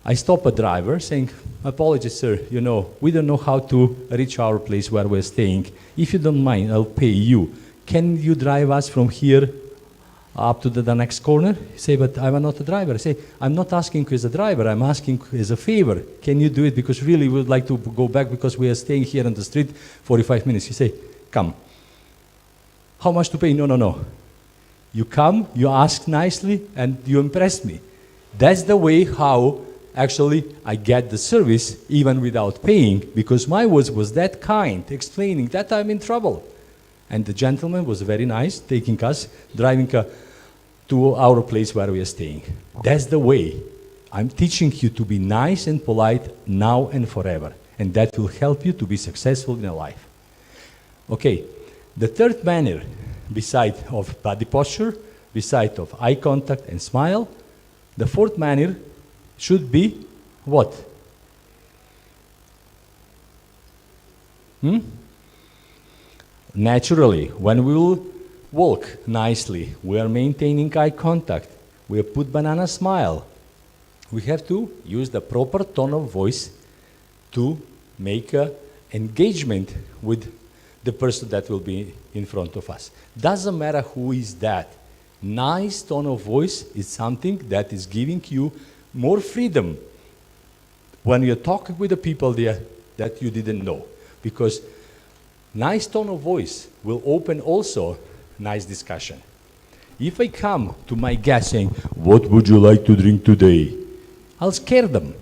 I stopped a driver saying, apologies, sir, you know, we don't know how to reach our place where we're staying. If you don't mind, I'll pay you. Can you drive us from here up to the next corner? He say, but I'm not a driver. I say, I'm not asking you as a driver, I'm asking as a favor. Can you do it? Because really we would like to go back because we are staying here on the street 45 minutes. He say, come. How much to pay? No. You come, you ask nicely, and you impress me. That's the way how actually I get the service even without paying, because my words was that kind, explaining that I'm in trouble. And the gentleman was very nice, taking us, driving to our place where we are staying. That's the way. I'm teaching you to be nice and polite now and forever. And that will help you to be successful in life. Okay, the third manner, beside of body posture, beside of eye contact and smile, the fourth manner should be what? Naturally, when we will walk nicely, we are maintaining eye contact, we put banana smile, we have to use the proper tone of voice to make an engagement with the person that will be in front of us. Doesn't matter who is that. Nice tone of voice is something that is giving you more freedom when you're talking with the people there that you didn't know. Because nice tone of voice will open also nice discussion. If I come to my guest saying, what would you like to drink today? I'll scare them.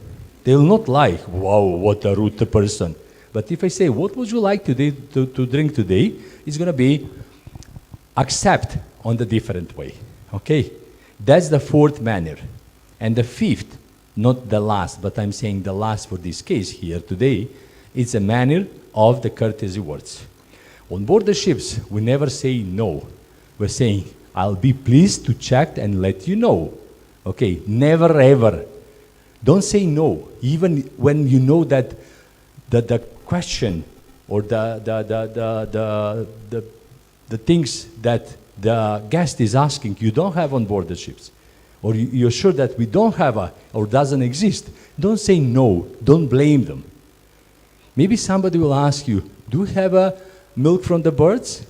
They'll not like, wow, what a rude person. But if I say, what would you like today to drink today? It's going to be accept on the different way. Okay? That's the fourth manner. And the fifth, not the last, but I'm saying the last for this case here today, it's a manner of the courtesy words. On board the ships, we never say no. We're saying, I'll be pleased to check and let you know. Okay, never ever. Don't say no, even when you know that the question or the things that the guest is asking you don't have on board the ships, or you're sure that we don't have or doesn't exist. Don't say no, don't blame them. Maybe somebody will ask you, do you have milk from the birds?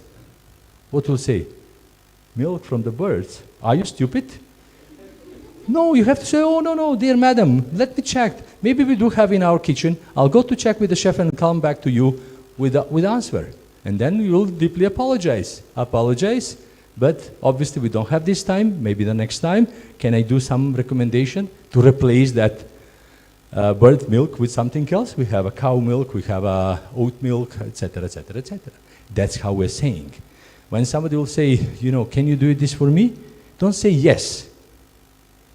What will say? Milk from the birds? Are you stupid? No, you have to say, oh, no, dear madam, let me check. Maybe we do have in our kitchen. I'll go to check with the chef and come back to you with answer. And then you'll deeply apologize. Apologize, but obviously we don't have this time. Maybe the next time. Can I do some recommendation to replace that bird milk with something else? We have a cow milk, we have oat milk, etc., etc., etc. That's how we're saying. When somebody will say, can you do this for me? Don't say yes.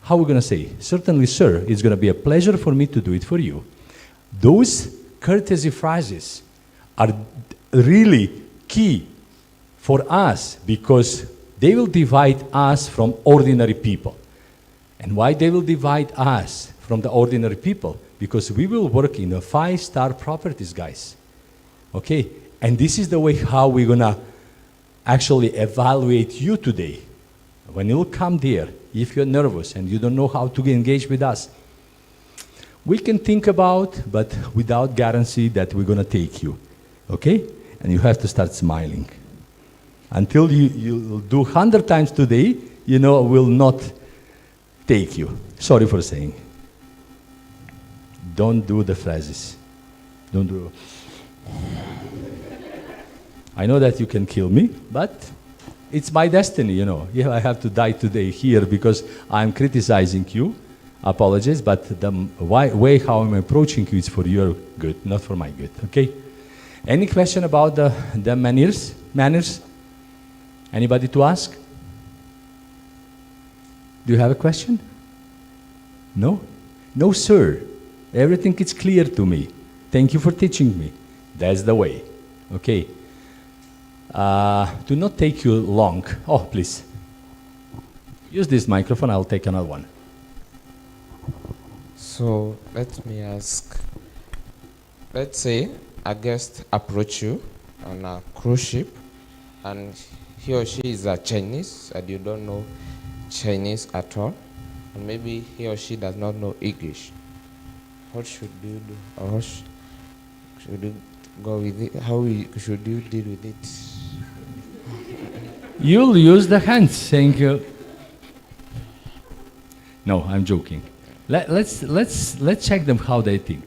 How are we going to say? Certainly, sir, it's going to be a pleasure for me to do it for you. Those courtesy phrases are really key for us because they will divide us from ordinary people. And why they will divide us from the ordinary people? Because we will work in a 5-star properties, guys. Okay? And this is the way how we're going to actually evaluate you today. When you'll come there, if you're nervous and you don't know how to engage with us, we can think about, but without guarantee that we're going to take you. Okay? And you have to start smiling. Until you'll do 100 times today, we'll not take you. Sorry for saying. Don't do the phrases. Don't do. I know that you can kill me, but it's my destiny, Yeah, I have to die today here because I'm criticizing you. Apologies, but the way how I'm approaching you is for your good, not for my good, okay? Any question about the manners? Anybody to ask? Do you have a question? No? No, sir. Everything is clear to me. Thank you for teaching me. That's the way, okay? To not take you long. Oh, please. Use this microphone, I'll take another one. So let me ask, let's say a guest approach you on a cruise ship and he or she is a Chinese and you don't know Chinese at all, and maybe he or she does not know English. What should you do? Or how should you go with it? How should you deal with it? You'll use the hands saying, no, I'm joking. Let's check them how they think.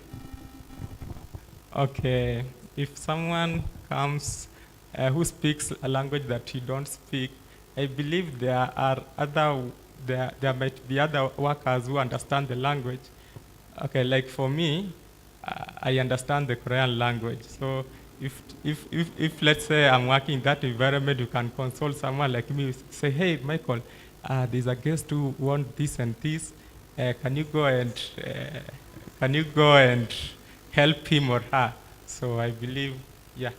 Okay, if someone comes who speaks a language that you don't speak, I believe there might be other workers who understand the language. Okay, like for me, I understand the Korean language. So if let's say I'm working in that environment, you can console someone like me, say, hey, Michael, there's a guest who wants this and this. Can you go and help him or her? So I believe, yeah,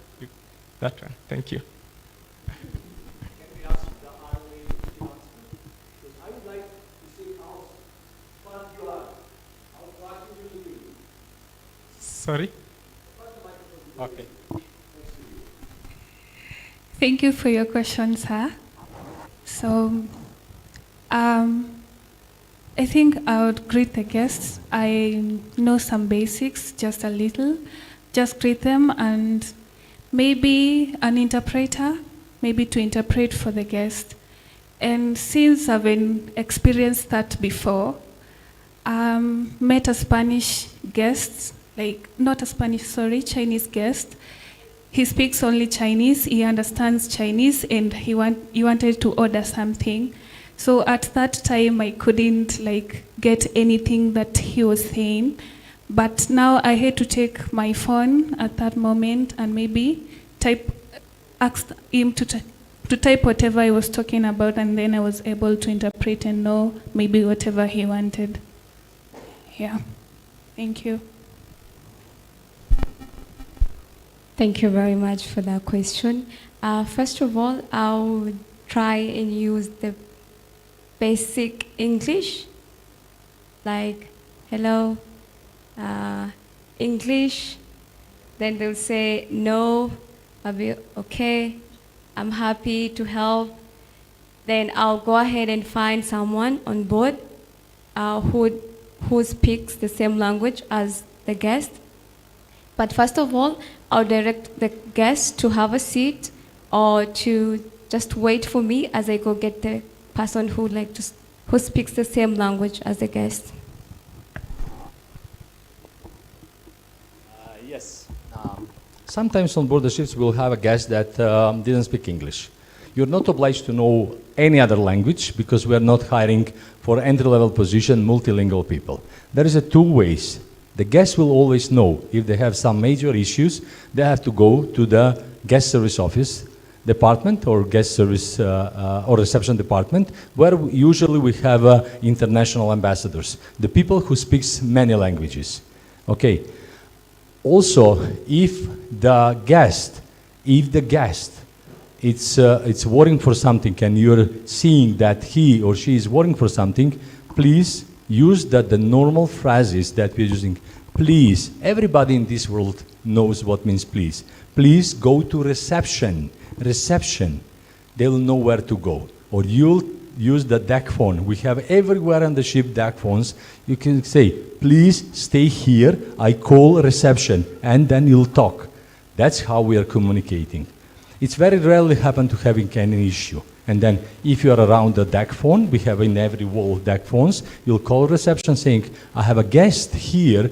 that one. Thank you. Can we ask the RLA to answer? Because I would like to see how smart you are, how smart you will be. Sorry? Okay. Thank you for your question, sir. So, I think I would greet the guests. I know some basics, just a little. Just greet them and maybe an interpreter, maybe to interpret for the guest. And since I've experienced that before, met a Spanish guest, Chinese guest. He speaks only Chinese, he understands Chinese, and he wanted to order something. So at that time, I couldn't get anything that he was saying. But now I had to take my phone at that moment and maybe ask him to type whatever I was talking about, and then I was able to interpret and know maybe whatever he wanted. Yeah. Thank you. Thank you very much for that question. First of all, I would try and use the basic English, like hello, English. Then they'll say no, I'll be okay, I'm happy to help. Then I'll go ahead and find someone on board who speaks the same language as the guest. But first of all, I'll direct the guest to have a seat or to just wait for me as I go get the person who speaks the same language as the guest. Yes. Sometimes on board the ships we'll have a guest that didn't speak English. You're not obliged to know any other language because we're not hiring for entry-level position multilingual people. There is two ways. The guest will always know if they have some major issues, they have to go to the guest service office department or guest service or reception department, where usually we have international ambassadors, the people who speaks many languages. Okay. Also, if the guest it's worrying for something and you're seeing that he or she is worrying for something, please use the normal phrases that we're using. Please, everybody in this world knows what means please. Please go to reception. Reception. They'll know where to go. Or you'll use the DAC phone. We have everywhere on the ship DAC phones. You can say, please stay here, I call reception, and then you'll talk. That's how we are communicating. It's very rarely happen to having any issue. And then if you're around the DAC phone, we have in every wall DAC phones, you'll call reception saying, I have a guest here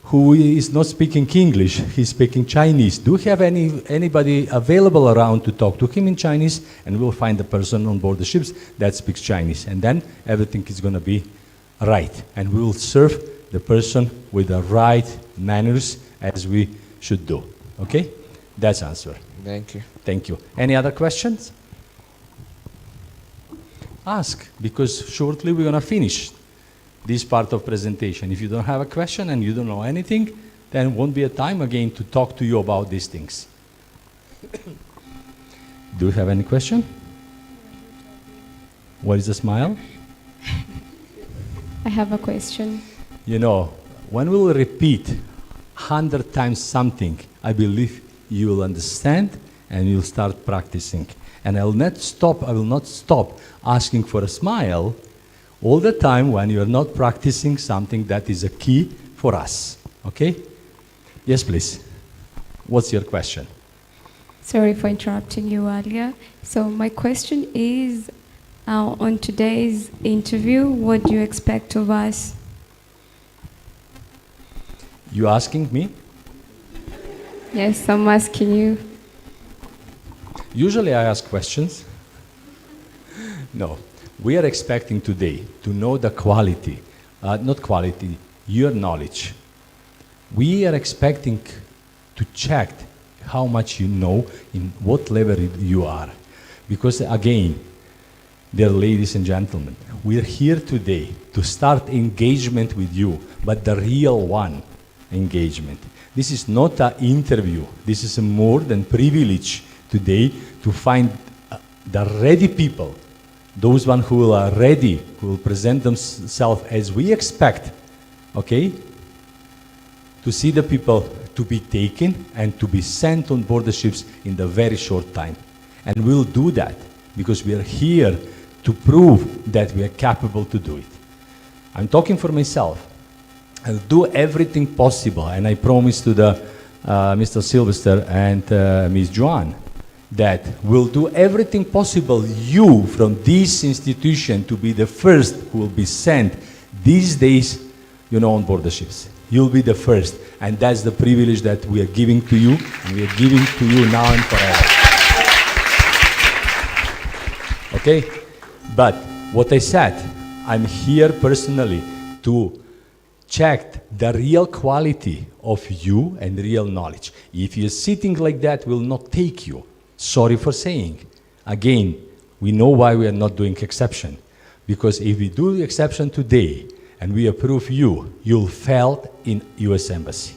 who is not speaking English, he's speaking Chinese. Do you have anybody available around to talk to him in Chinese? And we'll find the person on board the ships that speaks Chinese. And then everything is going to be right. And we will serve the person with the right manners as we should do. Okay? That's answer. Thank you. Thank you. Any other questions? Ask, because shortly we're going to finish this part of presentation. If you don't have a question and you don't know anything, then won't be a time again to talk to you about these things. Do you have any question? What is the smile? I have a question. You know, when we'll repeat 100 times something, I believe you will understand and you'll start practicing. And I will not stop asking for a smile all the time when you're not practicing something that is a key for us. Okay? Yes, please. What's your question? Sorry for interrupting you earlier. So my question is, on today's interview, what do you expect of us? You asking me? Yes, I'm asking you. Usually I ask questions. No. We are expecting today to know the quality, not quality, your knowledge. We are expecting to check how much you know, in what level you are. Because again, dear ladies and gentlemen, we are here today to start engagement with you, but the real one, engagement. This is not an interview. This is a more than privilege today to find the ready people, those one who are ready, who will present themselves as we expect, okay? To see the people to be taken and to be sent on board the ships in the very short time. And we'll do that because we are here to prove that we are capable to do it. I'm talking for myself. I'll do everything possible, and I promise to the Mr. Sylvester and Ms. Joanne that we'll do everything possible, you from this institution, to be the first who will be sent these days, you know, on board the ships. You'll be the first, and that's the privilege that we are giving to you, and we are giving to you now and forever. Okay? But what I said, I'm here personally to check the real quality of you and real knowledge. If you're sitting like that, we'll not take you. Sorry for saying. Again, we know why we are not doing exception. Because if we do the exception today and we approve you, you'll fail in US Embassy.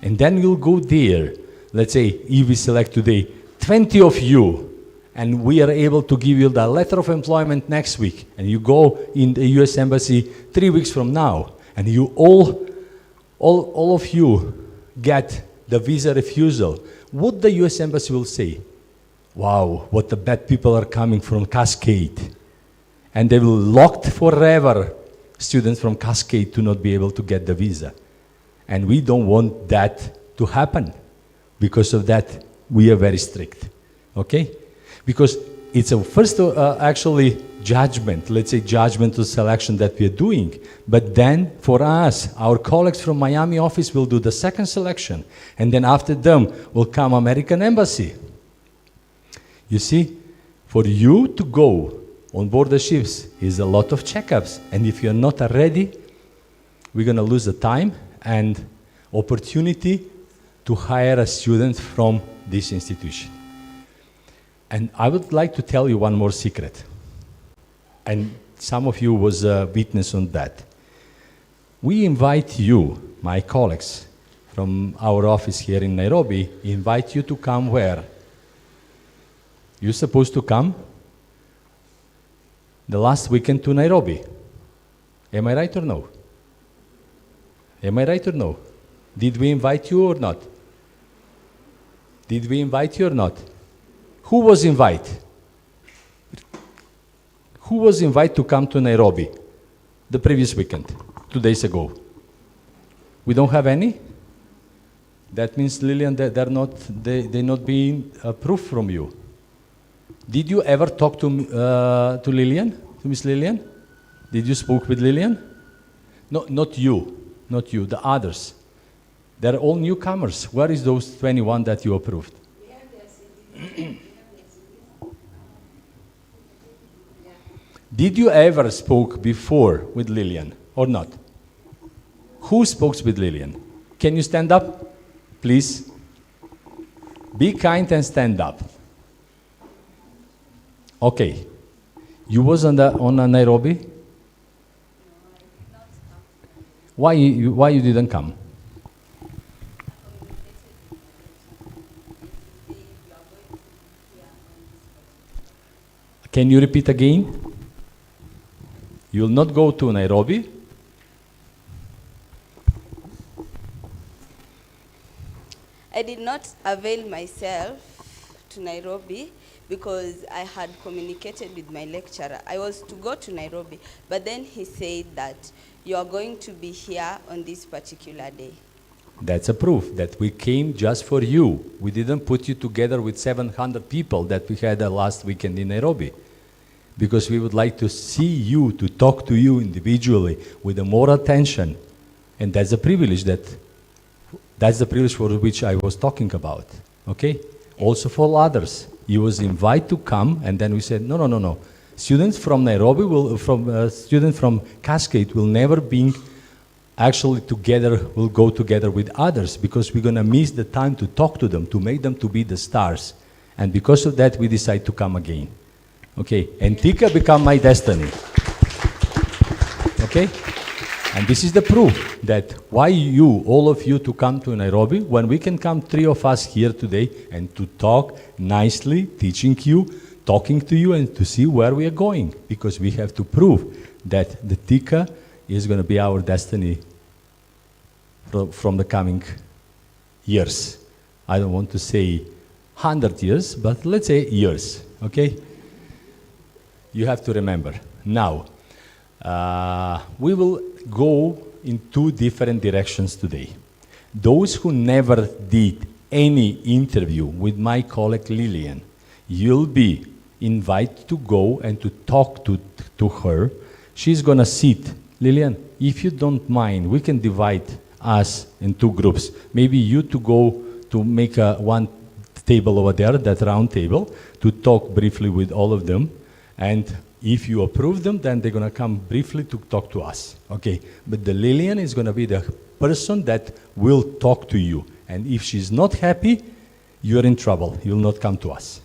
And then you'll go there. Let's say if we select today 20 of you and we are able to give you the letter of employment next week, and you go in the US Embassy 3 weeks from now, and you all of you get the visa refusal, what the US Embassy will say? Wow, what the bad people are coming from Cascade. And they will lock forever students from Cascade to not be able to get the visa. And we don't want that to happen. Because of that, we are very strict, okay? Because it's a first actually judgment, let's say judgmental selection that we are doing. But then for us, our colleagues from Miami office will do the second selection. And then after them will come American Embassy. You see, for you to go on board the ships is a lot of checkups. And if you're not ready, we're going to lose the time and opportunity to hire a student from this institution. And I would like to tell you one more secret. And some of you was a witness on that. We invite you, my colleagues from our office here in Nairobi, invite you to come where? You're supposed to come the last weekend to Nairobi. Am I right or no? Am I right or no? Did we invite you or not? Did we invite you or not? Who was invited? Who was invited to come to Nairobi the previous weekend, 2 days ago? We don't have any? That means, Lillian, that they're not being approved from you. Did you ever talk to Lillian, to Miss Lillian? Did you speak with Lillian? No, not you, the others. They're all newcomers. Where is those 21 that you approved? Did you ever spoke before with Lillian or not? Who spoke with Lillian? Can you stand up, please? Be kind and stand up. Okay. You was on Nairobi? Why you didn't come? Can you repeat again? You will not go to Nairobi. I did not avail myself to Nairobi because I had communicated with my lecturer. I was to go to Nairobi, but then he said that you are going to be here on this particular day. That's a proof that we came just for you. We didn't put you together with 700 people that we had last weekend in Nairobi. Because we would like to see you, to talk to you individually with more attention. And that's a privilege for which I was talking about, okay? Also for others. You was invited to come, and then we said, no. Students from Nairobi, students from Cascade will never be actually together, will go together with others, because we're gonna miss the time to talk to them, to make them to be the stars. And because of that, we decide to come again. Okay, and Tika become my destiny. Okay? And this is the proof that why you, all of you, to come to Nairobi, when we can come 3 of us here today and to talk nicely, teaching you, talking to you, and to see where we are going. Because we have to prove that the Tika is going to be our destiny from the coming years. I don't want to say 100 years, but let's say years, okay? You have to remember. Now, we will go in 2 different directions today. Those who never did any interview with my colleague Lillian, you'll be invited to go and to talk to her. She's gonna sit. Lillian, if you don't mind, we can divide us in 2 groups. Maybe you to go to make one table over there, that round table, to talk briefly with all of them. And if you approve them, then they're going to come briefly to talk to us. Okay, but the Lillian is going to be the person that will talk to you. And if she's not happy, you're in trouble. You'll not come to us.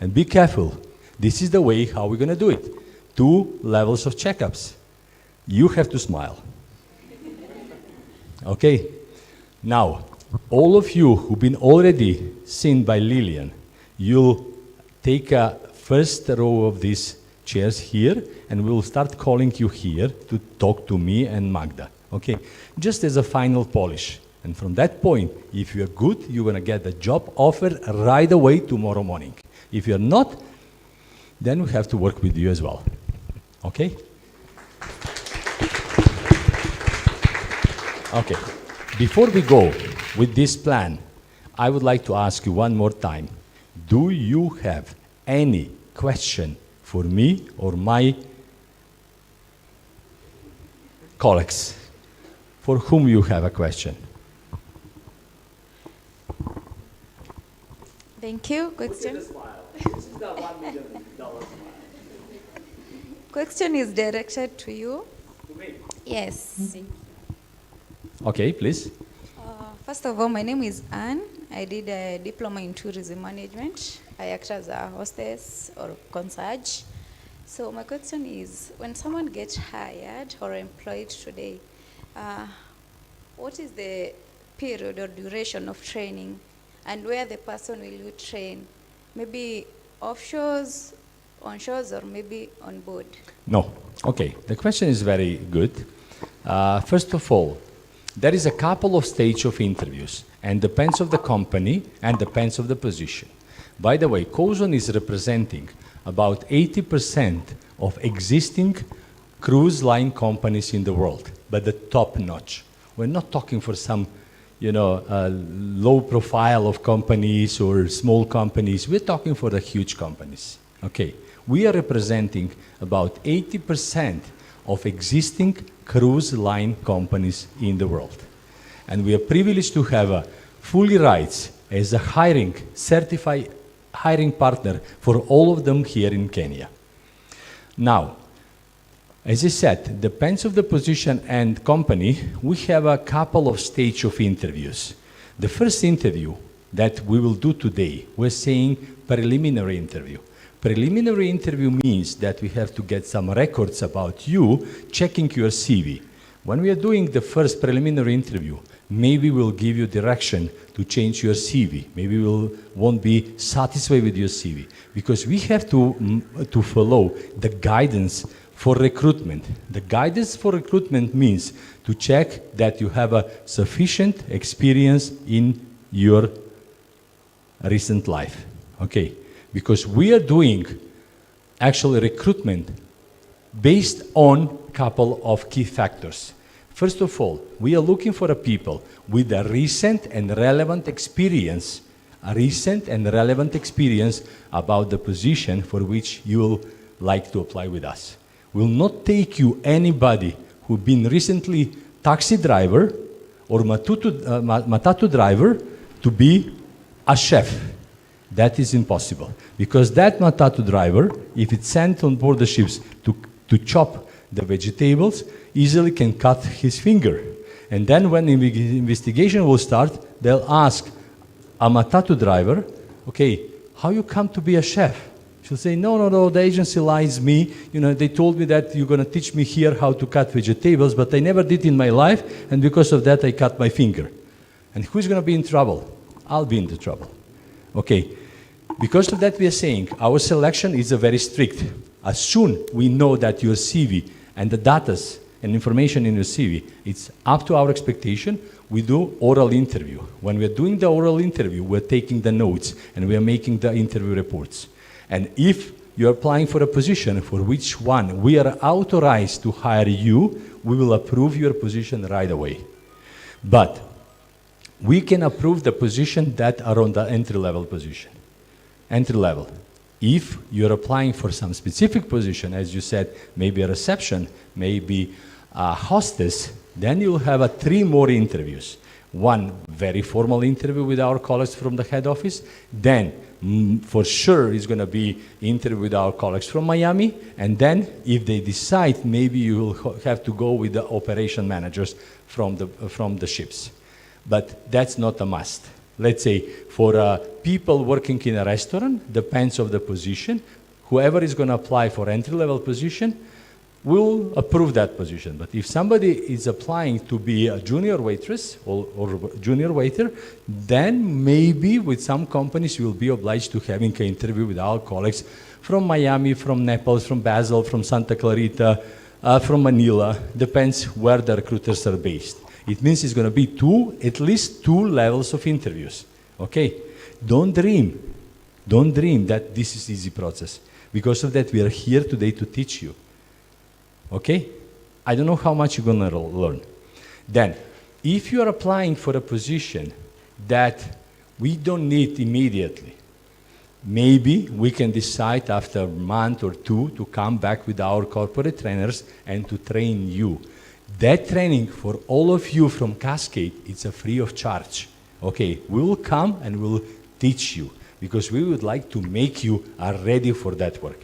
And be careful. This is the way how we're going to do it. 2 levels of checkups. You have to smile. Okay? Now, all of you who've been already seen by Lillian, you'll take a first row of these chairs here, and we'll start calling you here to talk to me and Magda, okay? Just as a final polish. And from that point, if you're good, you're gonna get the job offer right away tomorrow morning. If you're not, then we have to work with you as well, okay? Okay, before we go with this plan, I would like to ask you one more time, do you have any question for me or my colleagues? For whom you have a question? Thank you. Question. Question is directed to you. To me? Yes. Okay, please. First of all, my name is Anne. I did a diploma in tourism management. I act as a hostess or concierge. So my question is, when someone gets hired or employed today, what is the period or duration of training, and where the person will you train? Maybe offshores, onshores, or maybe on board? No. Okay, the question is very good. First of all, there is a couple of stages of interviews, and depends of the company and depends of the position. By the way, Kouzon is representing about 80% of existing cruise line companies in the world, but the top notch. We're not talking for some, low profile of companies or small companies. We're talking for the huge companies. Okay, we are representing about 80% of existing cruise line companies in the world. And we are privileged to have a fully rights as a certified hiring partner for all of them here in Kenya. Now, as I said, depends of the position and company, we have a couple of stages of interviews. The first interview that we will do today, we're saying preliminary interview. Preliminary interview means that we have to get some records about you, checking your CV. When we are doing the first preliminary interview, maybe we'll give you direction to change your CV. Maybe we won't be satisfied with your CV, because we have to follow the guidance for recruitment. The guidance for recruitment means to check that you have a sufficient experience in your recent life, okay? Because we are doing actually recruitment based on a couple of key factors. First of all, we are looking for a people with a recent and relevant experience, about the position for which you will like to apply with us. We'll not take you anybody who's been recently taxi driver or matatu driver to be a chef. That is impossible, because that matatu driver, if it's sent on board the ships to chop the vegetables, easily can cut his finger. And then when the investigation will start, they'll ask a matatu driver, okay, how you come to be a chef? She'll say, no, the agency lies me. They told me that you're going to teach me here how to cut vegetables, but I never did in my life, and because of that, I cut my finger. And who's going to be in trouble? I'll be in the trouble. Okay, because of that, we are saying our selection is very strict. As soon we know that your CV and the data and information in your CV, it's up to our expectation, we do oral interview. When we're doing the oral interview, we're taking the notes and we're making the interview reports. And if you're applying for a position for which one we are authorized to hire you, we will approve your position right away. But we can approve the position that are on the entry-level position. Entry-level. If you're applying for some specific position, as you said, maybe a reception, maybe a hostess, then you'll have 3 more interviews. One very formal interview with our colleagues from the head office, then for sure is going to be interview with our colleagues from Miami, and then if they decide, maybe you will have to go with the operation managers from the ships. But that's not a must. Let's say for people working in a restaurant, depends on the position, whoever is going to apply for entry-level position, we'll approve that position. But if somebody is applying to be a junior waitress or junior waiter, then maybe with some companies you will be obliged to having an interview with our colleagues from Miami, from Naples, from Basel, from Santa Clarita, from Manila. Depends where the recruiters are based. It means it's going to be at least two levels of interviews. Okay? Don't dream that this is easy process. Because of that, we are here today to teach you. Okay? I don't know how much you're going to learn. Then, if you are applying for a position that we don't need immediately, maybe we can decide after a month or two to come back with our corporate trainers and to train you. That training for all of you from Cascade, it's a free of charge. Okay, we will come and we'll teach you because we would like to make you ready for that work.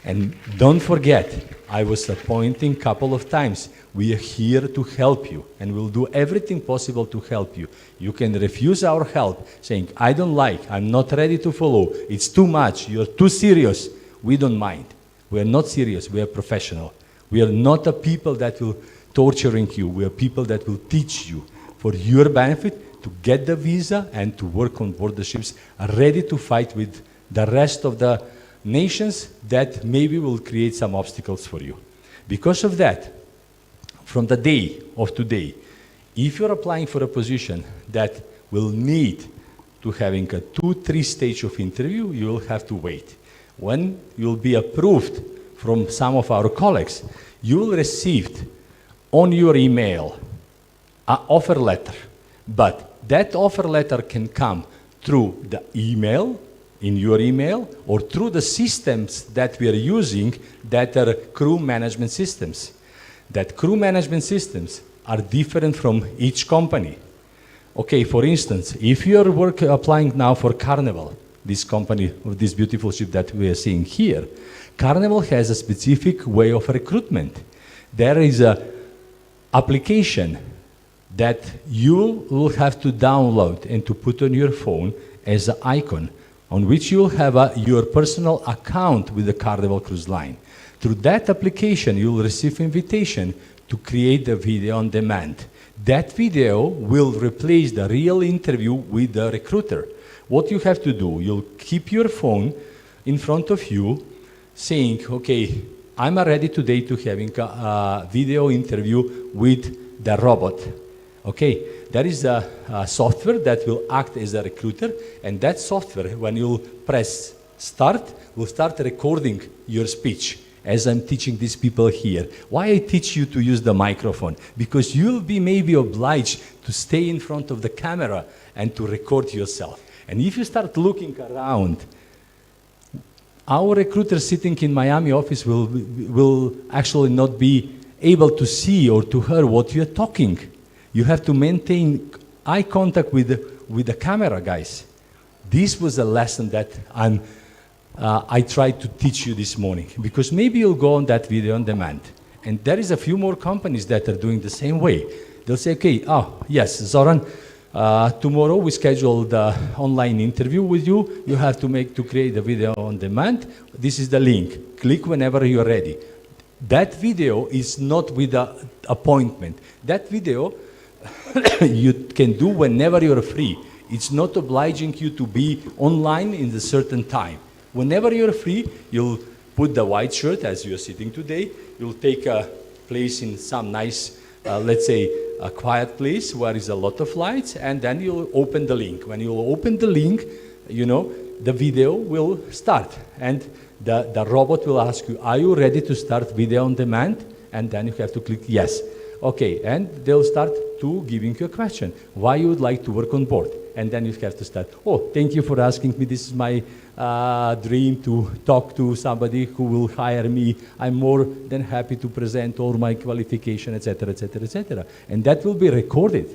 And don't forget, I was appointing a couple of times, we are here to help you and we'll do everything possible to help you. You can refuse our help saying, I don't like, I'm not ready to follow, it's too much, you're too serious. We don't mind. We are not serious, we are professional. We are not a people that will torturing you, we are people that will teach you for your benefit to get the visa and to work on board the ships, ready to fight with the rest of the nations that maybe will create some obstacles for you. Because of that, from the day of today, if you're applying for a position that will need to having a 2-3 stage of interview, you will have to wait. When you'll be approved from some of our colleagues, you will receive on your email an offer letter. But that offer letter can come through the email, in your email, or through the systems that we are using that are crew management systems. That crew management systems are different from each company. Okay, for instance, if you are applying now for Carnival, this company of this beautiful ship that we are seeing here, Carnival has a specific way of recruitment. There is an application that you will have to download and to put on your phone as an icon, on which you will have your personal account with the Carnival Cruise Line. Through that application, you will receive invitation to create a video on demand. That video will replace the real interview with the recruiter. What you have to do, you'll keep your phone in front of you, saying, okay, I'm ready today to having a video interview with the robot. Okay, there is a software that will act as a recruiter, and that software, when you press start, will start recording your speech, as I'm teaching these people here. Why I teach you to use the microphone? Because you'll be maybe obliged to stay in front of the camera and to record yourself. And if you start looking around, our recruiter sitting in Miami office will actually not be able to see or to hear what you're talking. You have to maintain eye contact with the camera, guys. This was a lesson that I tried to teach you this morning, because maybe you'll go on that video on demand. And there is a few more companies that are doing the same way. They'll say, okay, oh, yes, Zoran, tomorrow we schedule the online interview with you. You have to create a video on demand. This is the link. Click whenever you're ready. That video is not with the appointment. That video you can do whenever you're free. It's not obliging you to be online in a certain time. Whenever you're free, you'll put the white shirt as you're sitting today. You'll take a place in some nice, let's say, a quiet place where there's a lot of lights, and then you'll open the link. When you open the link, you know, the video will start. And the robot will ask you, are you ready to start video on demand? And then you have to click yes. Okay, and they'll start to giving you a question. Why you would like to work on board? And then you have to start, oh, thank you for asking me. This is my dream to talk to somebody who will hire me. I'm more than happy to present all my qualification, etc., etc., etc. And that will be recorded.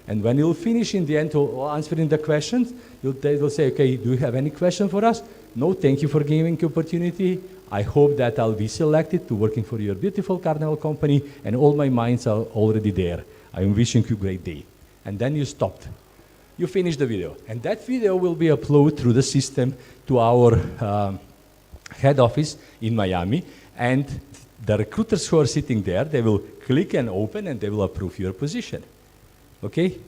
And when you'll finish in the end answering the questions, they'll say, okay, do you have any question for us? No, thank you for giving the opportunity. I hope that I'll be selected to working for your beautiful Carnival company, and all my minds are already there. I'm wishing you a great day. And then you stopped. You finish the video. And that video will be uploaded through the system to our head office in Miami. And the recruiters who are sitting there, they will click and open and they will approve your position. Okay?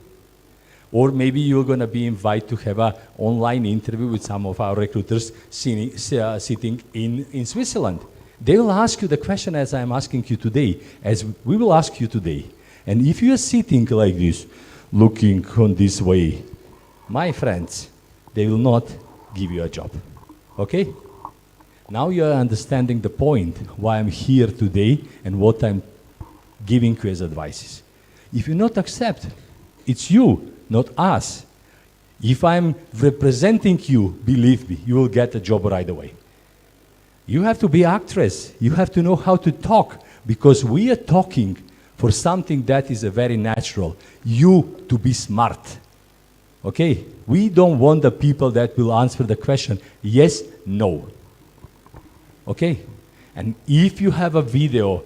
Or maybe you're going to be invited to have an online interview with some of our recruiters sitting in Switzerland. They will ask you the question as I'm asking you today, as we will ask you today. And if you are sitting like this, looking on this way, my friends, they will not give you a job. Okay? Now you are understanding the point why I'm here today and what I'm giving you as advices. If you not accept, it's you, not us. If I'm representing you, believe me, you will get a job right away. You have to be actress. You have to know how to talk, because we are talking for something that is a very natural. You to be smart. Okay? We don't want the people that will answer the question yes, no. Okay? And if you have a video,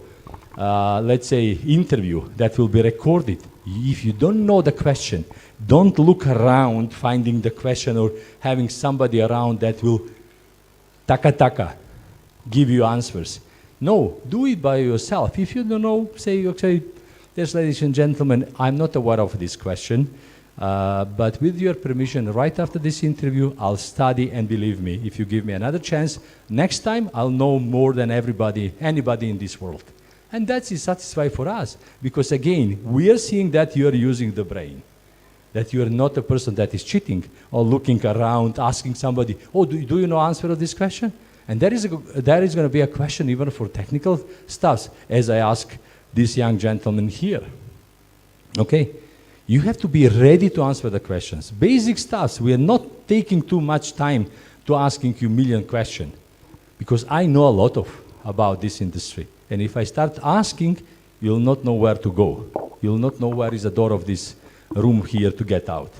let's say interview that will be recorded, if you don't know the question, don't look around finding the question or having somebody around that will taka give you answers. No, do it by yourself. If you don't know, say, okay, yes, ladies and gentlemen, I'm not aware of this question, but with your permission, right after this interview, I'll study, and believe me, if you give me another chance, next time I'll know more than anybody in this world. And that is satisfying for us, because again, we are seeing that you are using the brain, that you are not a person that is cheating or looking around, asking somebody, oh, do you know answer of this question? And that is going to be a question even for technical stuff, as I ask this young gentleman here. Okay? You have to be ready to answer the questions. Basic stuff, we are not taking too much time to asking you million questions, because I know a lot about this industry. And if I start asking, you'll not know where to go. You'll not know where is the door of this room here to get out.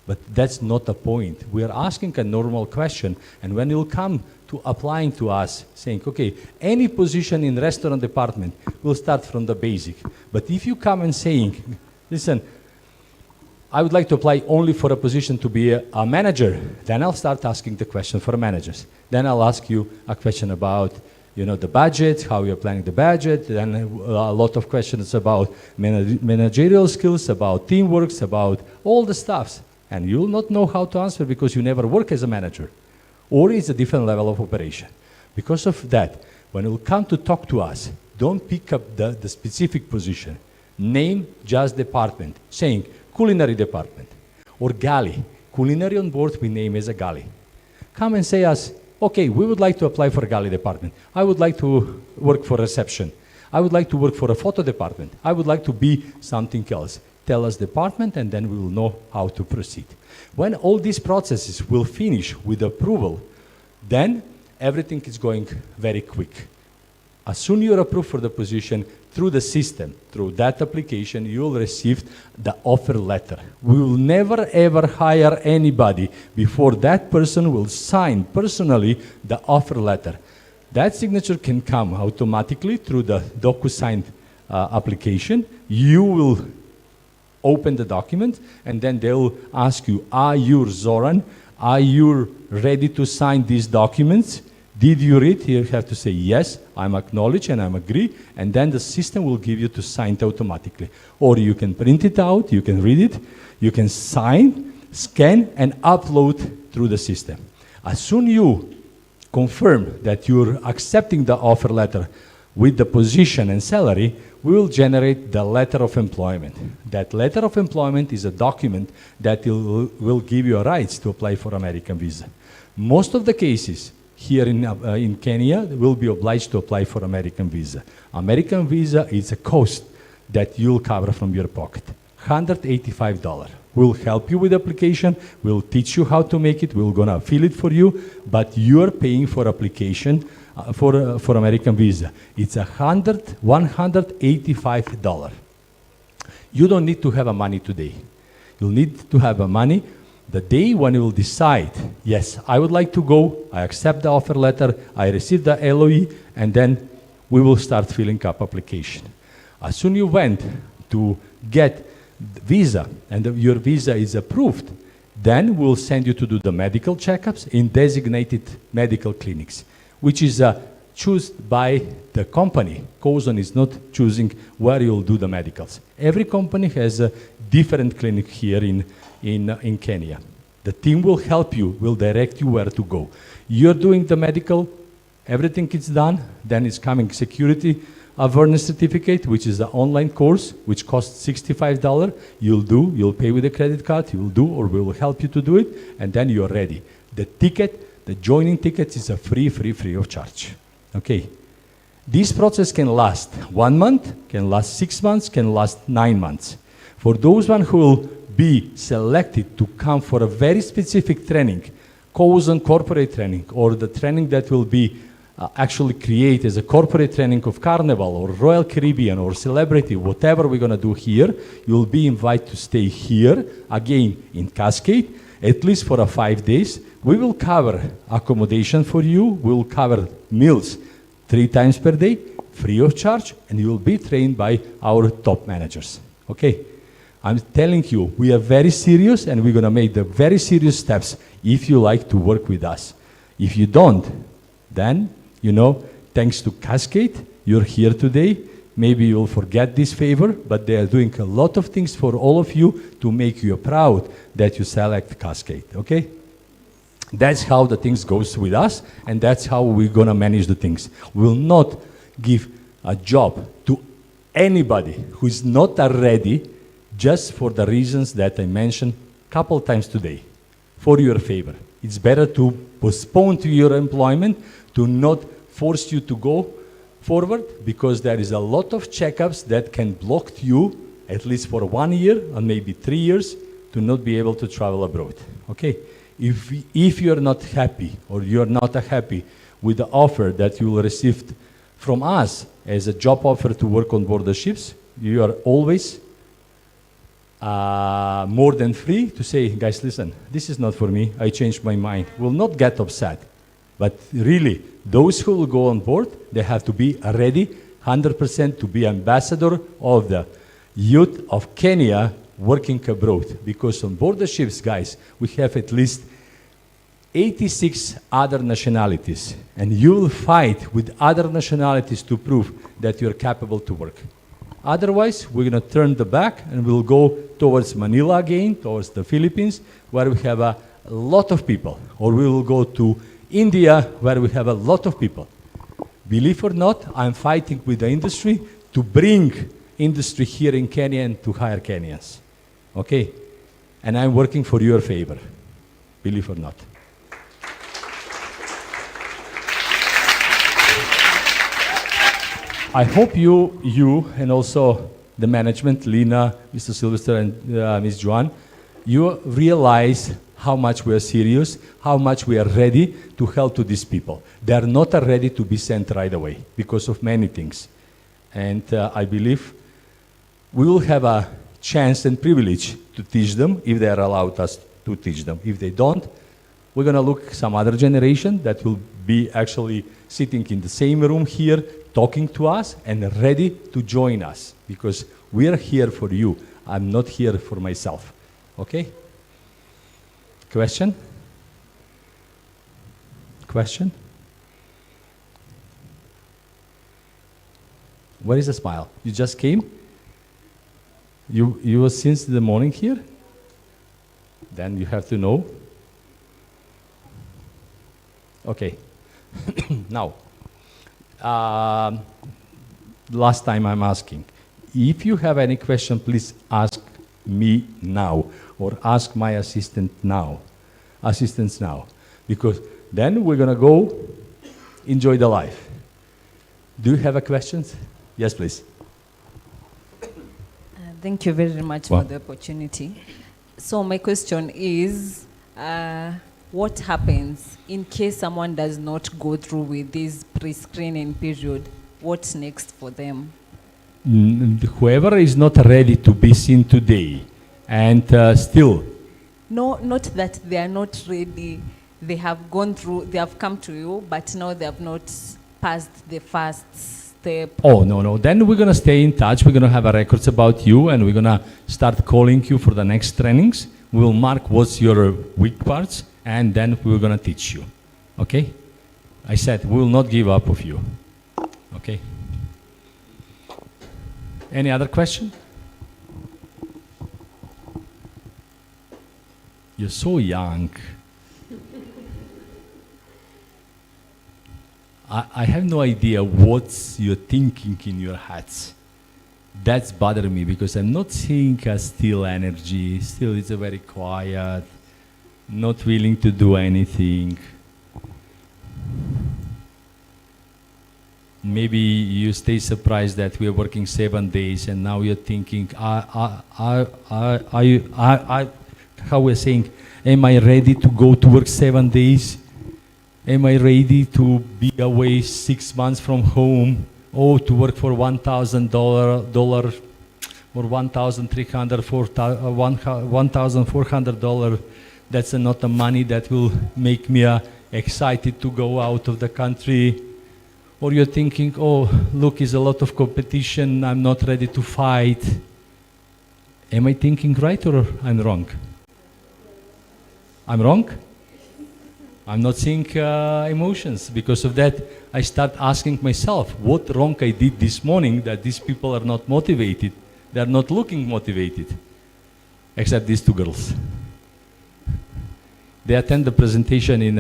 But that's not the point. We are asking a normal question, and when you'll come to applying to us, saying, okay, any position in restaurant department, we'll start from the basic. But if you come and saying, listen, I would like to apply only for a position to be a manager, then I'll start asking the question for managers. Then I'll ask you a question about, you know, the budget, how you're planning the budget, then a lot of questions about managerial skills, about teamwork, about all the stuffs. And you'll not know how to answer because you never work as a manager, or it's a different level of operation. Because of that, when you come to talk to us, don't pick up the specific position. Name just department, saying culinary department, or galley. Culinary on board we name as a galley. Come and say us, okay, we would like to apply for a galley department. I would like to work for reception. I would like to work for a photo department. I would like to be something else. Tell us department, and then we will know how to proceed. When all these processes will finish with approval, then everything is going very quick. As soon as you're approved for the position, through the system, through that application, you'll receive the offer letter. We will never ever hire anybody before that person will sign personally the offer letter. That signature can come automatically through the DocuSign application. You will open the document, and then they'll ask you, are you Zoran? Are you ready to sign these documents? Did you read? You have to say, yes, I'm acknowledge and I'm agree, and then the system will give you to sign it automatically. Or you can print it out, you can read it, you can sign, scan, and upload through the system. As soon you confirm that you're accepting the offer letter with the position and salary, we will generate the letter of employment. That letter of employment is a document that will give you a rights to apply for American visa. Most of the cases here in Kenya will be obliged to apply for American visa. American visa is a cost that you'll cover from your pocket. $185. We'll help you with the application, we'll teach you how to make it, we're gonna fill it for you, but you're paying for application for American visa. It's $185. You don't need to have a money today. You'll need to have a money the day when you will decide, yes, I would like to go, I accept the offer letter, I receive the LOE, and then we will start filling up application. As soon as you went to get the visa and your visa is approved, then we'll send you to do the medical checkups in designated medical clinics, which is chosen by the company. Kouzon is not choosing where you'll do the medicals. Every company has a different clinic here in Kenya. The team will help you, will direct you where to go. You're doing the medical, everything is done, then it's coming security awareness certificate, which is an online course, which costs $65. You'll pay with a credit card, you'll do, or we will help you to do it, and then you're ready. The ticket, the joining ticket is a free of charge. Okay. This process can last 1 month, can last 6 months, can last 9 months. For those one who will be selected to come for a very specific training, Kouzon corporate training, or the training that will be actually create as a corporate training of Carnival or Royal Caribbean or Celebrity, whatever we're going to do here, you'll be invited to stay here, again in Cascade, at least for 5 days. We will cover accommodation for you, we will cover meals 3 times per day, free of charge, and you will be trained by our top managers. Okay? I'm telling you, we are very serious, and we're going to make the very serious steps if you like to work with us. If you don't, then, you know, thanks to Cascade, you're here today. Maybe you'll forget this favor, but they are doing a lot of things for all of you to make you proud that you select Cascade, okay? That's how the things goes with us, and that's how we're going to manage the things. We'll not give a job to anybody who is not ready just for the reasons that I mentioned a couple times today, for your favor. It's better to postpone to your employment, to not force you to go forward, because there is a lot of checkups that can block you, at least for 1 year or maybe 3 years, to not be able to travel abroad, okay? If you're not happy, or you're not happy with the offer that you will receive from us as a job offer to work on board the ships, you are always more than free to say, guys, listen, this is not for me, I changed my mind. Will not get upset. But really, those who will go on board, they have to be ready 100% to be ambassador of the youth of Kenya working abroad. Because on board the ships, guys, we have at least 86 other nationalities. And you will fight with other nationalities to prove that you're capable to work. Otherwise, we're going to turn the back and we'll go towards Manila again, towards the Philippines, where we have a lot of people. Or we will go to India, where we have a lot of people. Believe or not, I'm fighting with the industry to bring industry here in Kenya and to hire Kenyans. Okay? And I'm working for your favor. Believe or not. I hope you and also the management, Lina, Mr. Sylvester, and Ms. Joan, you realize how much we are serious, how much we are ready to help to these people. They are not ready to be sent right away because of many things. And I believe we will have a chance and privilege to teach them if they are allowed us to teach them. If they don't, we're going to look some other generation that will be actually sitting in the same room here, talking to us and ready to join us, because we are here for you. I'm not here for myself. Okay? Question? Question? Where is the smile? You just came? You were since the morning here? Then you have to know. Okay. Now, last time I'm asking. If you have any question, please ask me now, or ask my assistants now, because then we're gonna go enjoy the life. Do you have a questions? Yes, please. Thank you very much for the opportunity. So my question is, what happens in case someone does not go through with this pre-screening period? What's next for them? Whoever is not ready to be seen today, and still. No, not that they are not ready. They have gone through, they have come to you, but now they have not passed the first step. Oh, no. Then we're going to stay in touch. We're going to have a records about you, and we're going to start calling you for the next trainings. We'll mark what's your weak parts, and then we're going to teach you. Okay? I said, we will not give up of you. Okay? Any other question? You're so young. I have no idea what you're thinking in your heads. That's bothering me because I'm not seeing a still energy. Still, it's a very quiet, not willing to do anything. Maybe you stay surprised that we're working 7 days and now you're thinking, how we're saying, am I ready to go to work 7 days? Am I ready to be away 6 months from home? Oh, to work for $1,000 or $1,300, $1,400. That's not the money that will make me excited to go out of the country. Or you're thinking, oh, look, it's a lot of competition. I'm not ready to fight. Am I thinking right or I'm wrong? I'm wrong? I'm not seeing emotions. Because of that, I start asking myself, what wrong I did this morning that these people are not motivated? They're not looking motivated, except these two girls. They attend the presentation in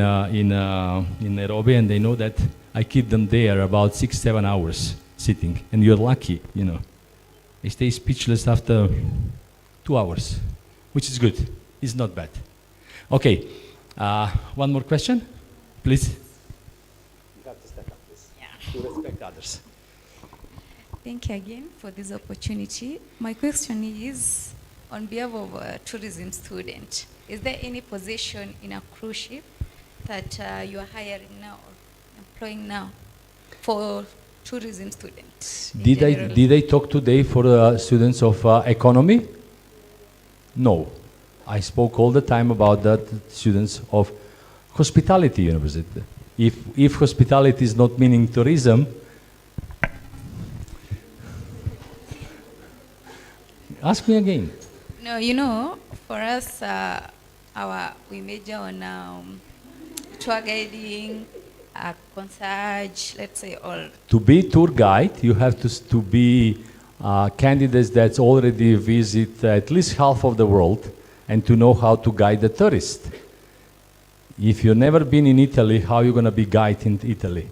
Nairobi, and they know that I keep them there about 6-7 hours sitting, and you're lucky, you know. They stay speechless after 2 hours, which is good. It's not bad. Okay, one more question, please. You have to step up, please, to respect others. Thank you again for this opportunity. My question is, on behalf of a tourism student, is there any position in a cruise ship that you are hiring now or employing now for tourism students? Did I talk today for the students of economy? No. I spoke all the time about the students of hospitality university. If hospitality is not meaning tourism, ask me again. No, you know, for us, we major on tour guiding, concierge, let's say all. To be tour guide, you have to be candidates that already visit at least half of the world and to know how to guide the tourist. If you've never been in Italy, how are you going to be guide in Italy?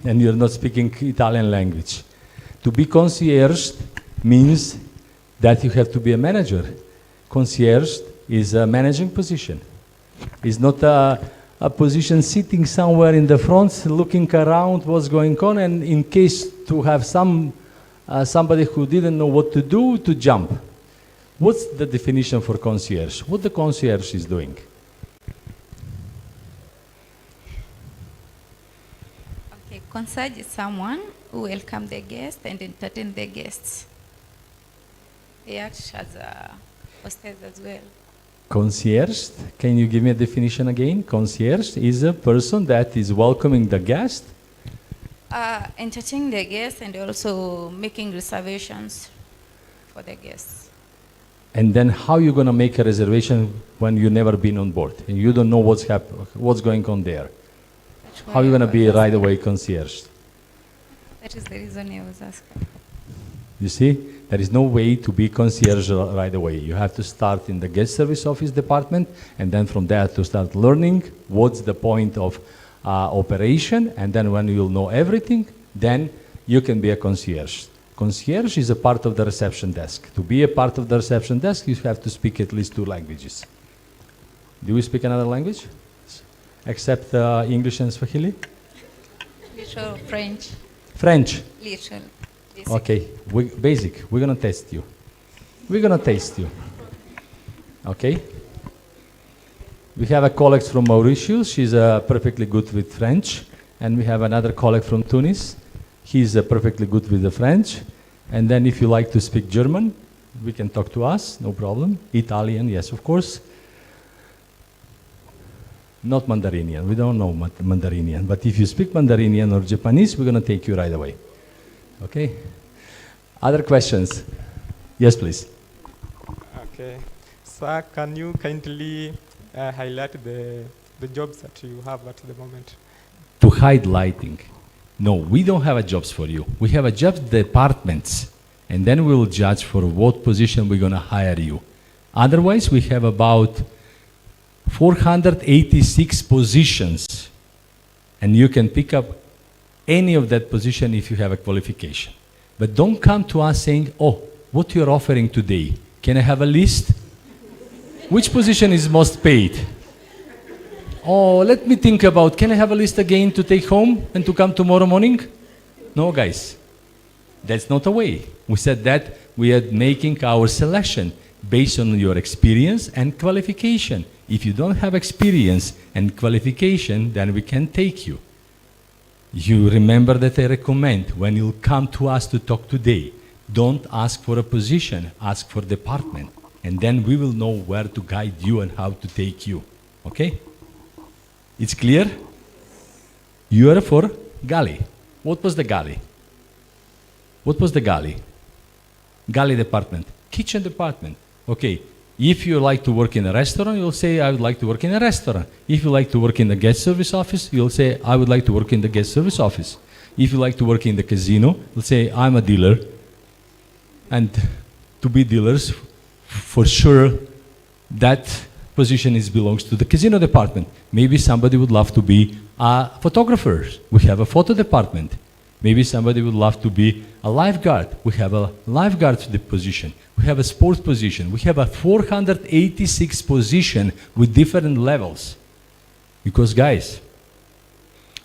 And you're not speaking Italian language. To be concierge means that you have to be a manager. Concierge is a managing position. It's not a position sitting somewhere in the front, looking around what's going on, and in case to have somebody who didn't know what to do, to jump. What's the definition for concierge? What the concierge is doing? Okay, concierge is someone who welcome the guests and entertain the guests. They act as a hostess as well. Concierge, can you give me a definition again? Concierge is a person that is welcoming the guest. Entertaining the guests and also making reservations for the guests. And then how are you going to make a reservation when you've never been on board and you don't know what's going on there? How are you going to be right away concierge? That is the reason I was asking. You see, there is no way to be concierge right away. You have to start in the guest service office department, and then from there to start learning what's the point of operation, and then when you'll know everything, then you can be a concierge. Concierge is a part of the reception desk. To be a part of the reception desk, you have to speak at least 2 languages. Do you speak another language? Except English and Swahili? Little French. French? Little. Basic. Okay, basic. We're going to test you. We're going to taste you. Okay? We have a colleague from Mauritius. She's perfectly good with French. And we have another colleague from Tunis. He's perfectly good with the French. And then if you like to speak German, we can talk to us, no problem. Italian, yes, of course. Not Mandarinian. We don't know Mandarinian. But if you speak Mandarinian or Japanese, we're going to take you right away. Okay? Other questions? Yes, please. Okay. Sir, can you kindly highlight the jobs that you have at the moment? to hide lighting. No, we don't have a jobs for you. We have a jobs departments, and then we will judge for what position we're going to hire you. Otherwise, we have about 486 positions, and you can pick up any of that position if you have a qualification. But don't come to us saying, oh, what you're offering today, can I have a list? Which position is most paid? Oh, let me think about, can I have a list again to take home and to come tomorrow morning? No, guys, that's not a way. We said that we are making our selection based on your experience and qualification. If you don't have experience and qualification, then we can take you. You remember that I recommend when you come to us to talk today, don't ask for a position, ask for department. And then we will know where to guide you and how to take you. Okay? It's clear? You are for galley. What was the galley? What was the galley? Galley department. Kitchen department. Okay. If you like to work in a restaurant, you'll say, I would like to work in a restaurant. If you like to work in the guest service office, you'll say, I would like to work in the guest service office. If you like to work in the casino, you'll say, I'm a dealer. And to be dealers, for sure, that position belongs to the casino department. Maybe somebody would love to be a photographer. We have a photo department. Maybe somebody would love to be a lifeguard. We have a lifeguard position. We have a sports position. We have a 486 position with different levels. Because guys,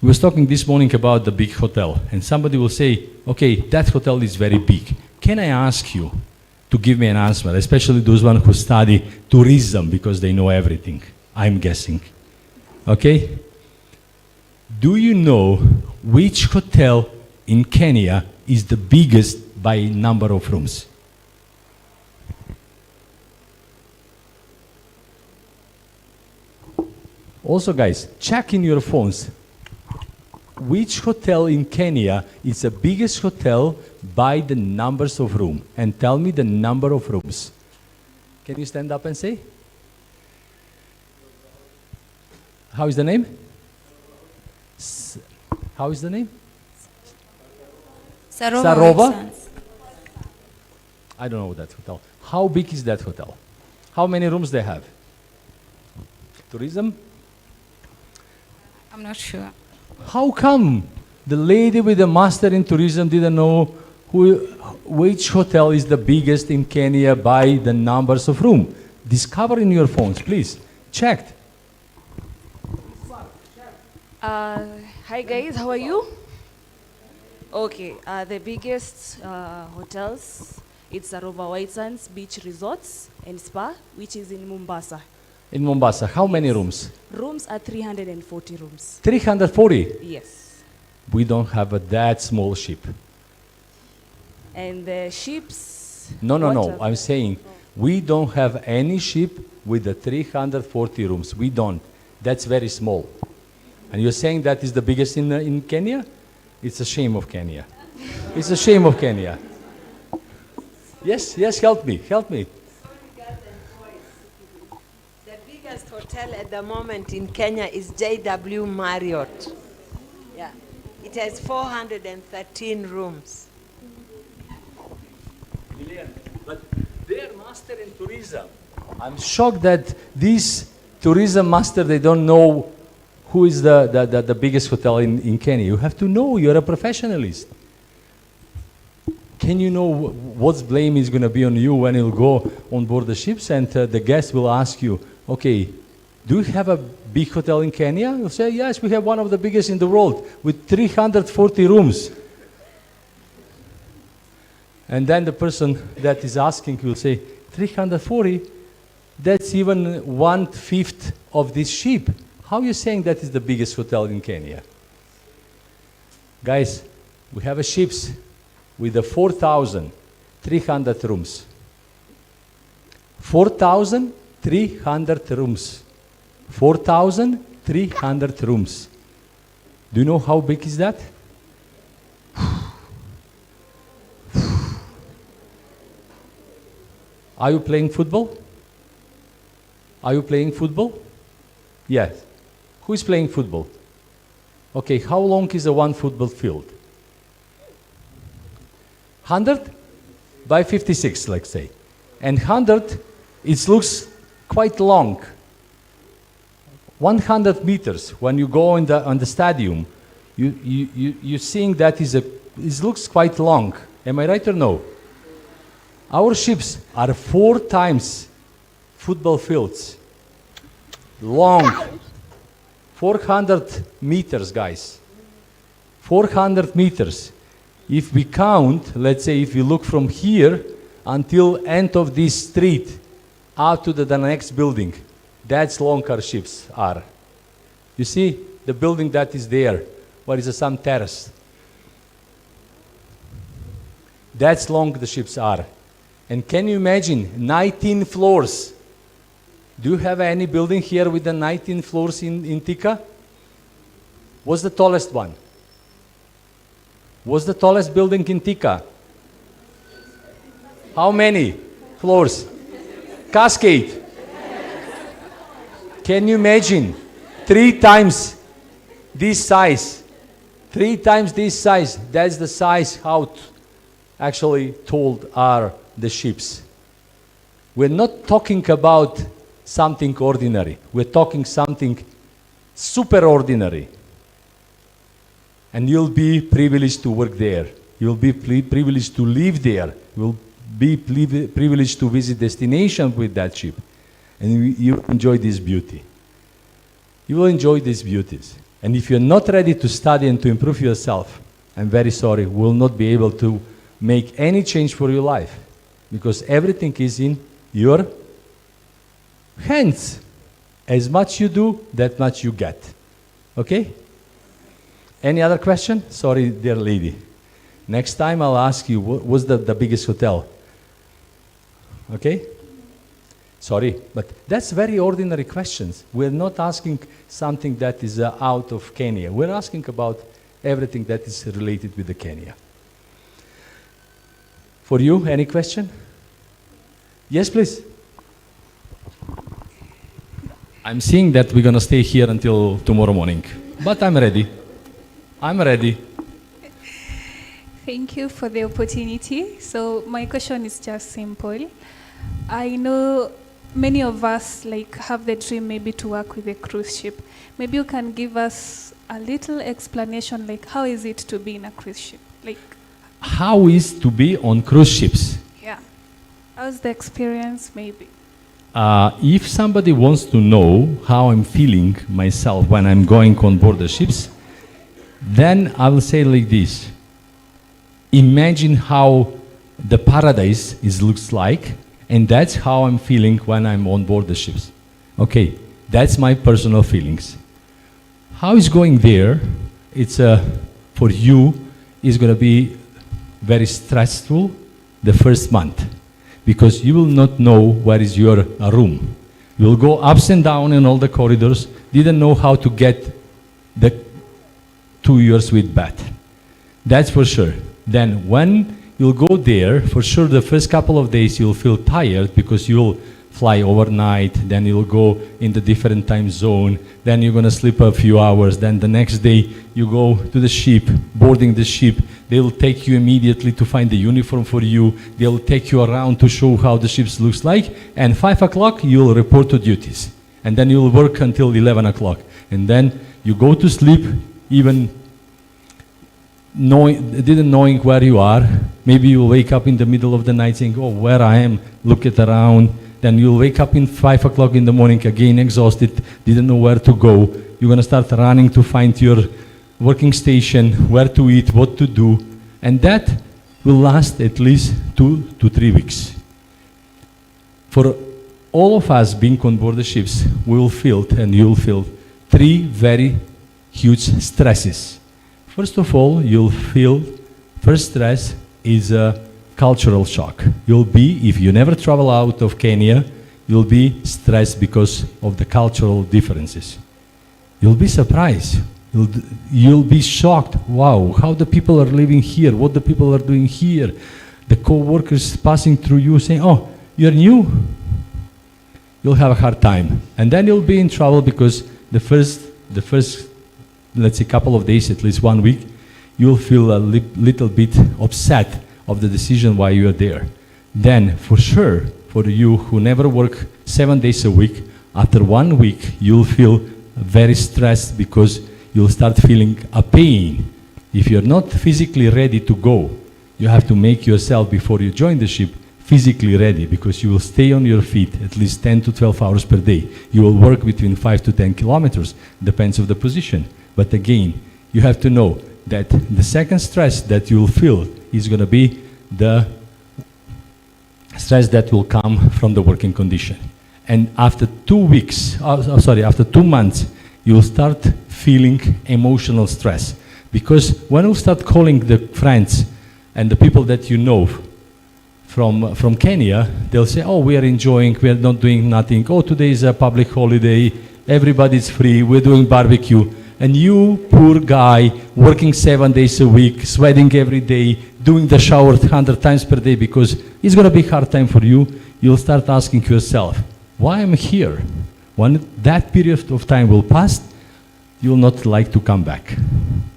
we was talking this morning about the big hotel, and somebody will say, okay, that hotel is very big. Can I ask you to give me an answer, especially those ones who study tourism because they know everything, I'm guessing. Okay? Do you know which hotel in Kenya is the biggest by number of rooms? Also, guys, check in your phones. Which hotel in Kenya is the biggest hotel by the numbers of rooms? And tell me the number of rooms. Can you stand up and say? How is the name? How is the name? Sarova? I don't know that hotel. How big is that hotel? How many rooms they have? Tourism? I'm not sure. How come the lady with the master in tourism didn't know which hotel is the biggest in Kenya by the numbers of room? Discover in your phones, please. Checked. Hi guys, how are you? Okay, the biggest hotels, it's Sarova White Sands Beach Resorts and Spa, which is in Mombasa. In Mombasa, how many rooms? Rooms are 340 rooms. 340? Yes. We don't have that small ship. And the ships? No. I'm saying we don't have any ship with the 340 rooms. We don't. That's very small. And you're saying that is the biggest in Kenya? It's a shame of Kenya. It's a shame of Kenya. Yes, help me. The biggest hotel at the moment in Kenya is JW Marriott. Yeah. It has 413 rooms. But they're master in tourism. I'm shocked that these tourism master, they don't know who is the biggest hotel in Kenya. You have to know, you're a professionalist. Can you know what's blame is going to be on you when you'll go on board the ships and the guest will ask you, okay, do you have a big hotel in Kenya? You'll say, yes, we have one of the biggest in the world with 340 rooms. And then the person that is asking will say, 340? That's even 1/5 of this ship. How are you saying that is the biggest hotel in Kenya? Guys, we have a ships with the 4,300 rooms. 4,300 rooms. 4,300 rooms. Do you know how big is that? Are you playing football? Are you playing football? Yes. Who is playing football? Okay, how long is a one football field? 100 by 56, let's say. And 100, it looks quite long. 100 meters, when you go on the stadium, you're seeing that it looks quite long. Am I right or no? Our ships are 4 times football fields. Long. 400 meters, guys. 400 meters. If we count, let's say if you look from here until end of this street, out to the next building, that's long our ships are. You see the building that is there, where is some terrace. That's long the ships are. And can you imagine 19 floors? Do you have any building here with the 19 floors in Tika? What's the tallest one? What's the tallest building in Tika? How many floors? Cascade. Can you imagine? 3 times this size. 3 times this size. That's the size how actually tall are the ships. We're not talking about something ordinary. We're talking something super ordinary. And you'll be privileged to work there. You'll be privileged to live there. You'll be privileged to visit destination with that ship. And you enjoy this beauty. You will enjoy these beauties. And if you're not ready to study and to improve yourself, I'm very sorry, we'll not be able to make any change for your life. Because everything is in your hands. As much you do, that much you get. Okay? Any other question? Sorry, dear lady. Next time I'll ask you, what's the biggest hotel? Okay? Sorry, but that's very ordinary questions. We're not asking something that is out of Kenya. We're asking about everything that is related with the Kenya. For you, any question? Yes, please. I'm seeing that we're going to stay here until tomorrow morning, but I'm ready. I'm ready. Thank you for the opportunity. So my question is just simple. I know many of us have the dream maybe to work with a cruise ship. Maybe you can give us a little explanation, how is it to be in a cruise ship? How is to be on cruise ships? Yeah. How's the experience maybe? If somebody wants to know how I'm feeling myself when I'm going on board the ships, then I will say like this. Imagine how the paradise looks like, and that's how I'm feeling when I'm on board the ships. Okay, that's my personal feelings. How is going there? It's for you, it's going to be very stressful the first month, because you will not know where is your room. You will go ups and down in all the corridors, didn't know how to get the 2 years with bed. That's for sure. Then when you'll go there, for sure the first couple of days you'll feel tired because you'll fly overnight, then you'll go in the different time zone, then you're gonna sleep a few hours, then the next day you go to the ship, boarding the ship, they'll take you immediately to find the uniform for you, they'll take you around to show how the ship looks like, and 5 o'clock you'll report to duties. And then you'll work until 11 o'clock. And then you go to sleep even didn't knowing where you are. Maybe you'll wake up in the middle of the night saying, oh, where I am, look it around. Then you'll wake up in 5 o'clock in the morning, again exhausted, didn't know where to go. You're gonna start running to find your working station, where to eat, what to do. And that will last at least 2 to 3 weeks. For all of us being on board the ships, we will feel, and you'll feel, 3 very huge stresses. First of all, you'll feel, first stress is a cultural shock. You'll be, if you never travel out of Kenya, you'll be stressed because of the cultural differences. You'll be surprised. You'll be shocked. Wow, how the people are living here, what the people are doing here. The co-workers passing through you saying, oh, you're new. You'll have a hard time. And then you'll be in trouble because the first let's say, couple of days, at least 1 week, you'll feel a little bit upset of the decision why you are there. Then, for sure, for you who never work 7 days a week, after 1 week, you'll feel very stressed because you'll start feeling a pain. If you're not physically ready to go, you have to make yourself, before you join the ship, physically ready, because you will stay on your feet at least 10 to 12 hours per day. You will work between 5 to 10 kilometers, depends on the position. But again, you have to know that the second stress that you will feel is going to be the stress that will come from the working condition. And after 2 weeks, after 2 months, you'll start feeling emotional stress. Because when you start calling the friends and the people that you know from Kenya, they'll say, oh, we are enjoying, we are not doing nothing. Oh, today is a public holiday, everybody's free, we're doing barbecue. And you, poor guy, working 7 days a week, sweating every day, doing the shower 100 times per day because it's going to be a hard time for you, you'll start asking yourself, why am I here? When that period of time will pass, you'll not like to come back.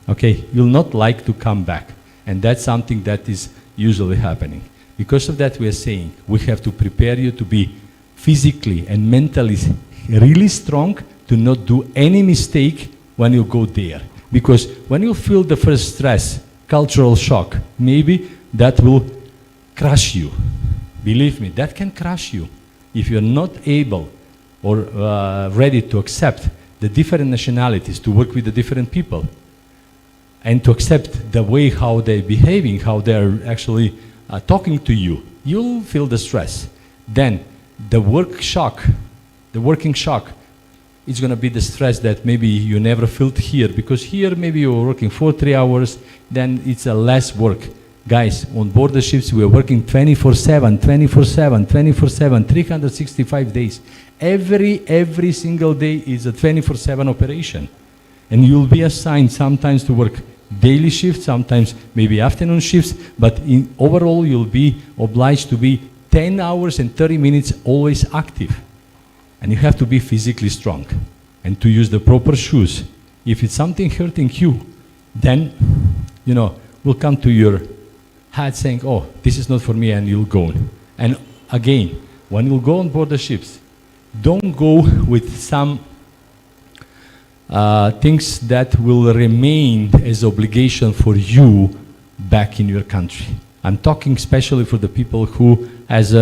Okay? You'll not like to come back. And that's something that is usually happening. Because of that, we are saying we have to prepare you to be physically and mentally really strong to not do any mistake when you go there. Because when you feel the first stress, cultural shock, maybe that will crush you. Believe me, that can crush you. If you're not able or ready to accept the different nationalities, to work with the different people, and to accept the way how they're behaving, how they're actually talking to you, you'll feel the stress. Then the working shock, it's going to be the stress that maybe you never felt here, because here maybe you're working for 3 hours, then it's a less work. Guys, on board the ships, we are working 24/7, 24/7, 24/7, 365 days. Every single day is a 24/7 operation. And you'll be assigned sometimes to work daily shifts, sometimes maybe afternoon shifts, but overall you'll be obliged to be 10 hours and 30 minutes always active. And you have to be physically strong and to use the proper shoes. If it's something hurting you, then, you know, we'll come to your head saying, oh, this is not for me, and you'll go. And again, when you'll go on board the ships, don't go with some things that will remain as obligation for you back in your country. I'm talking especially for the people who has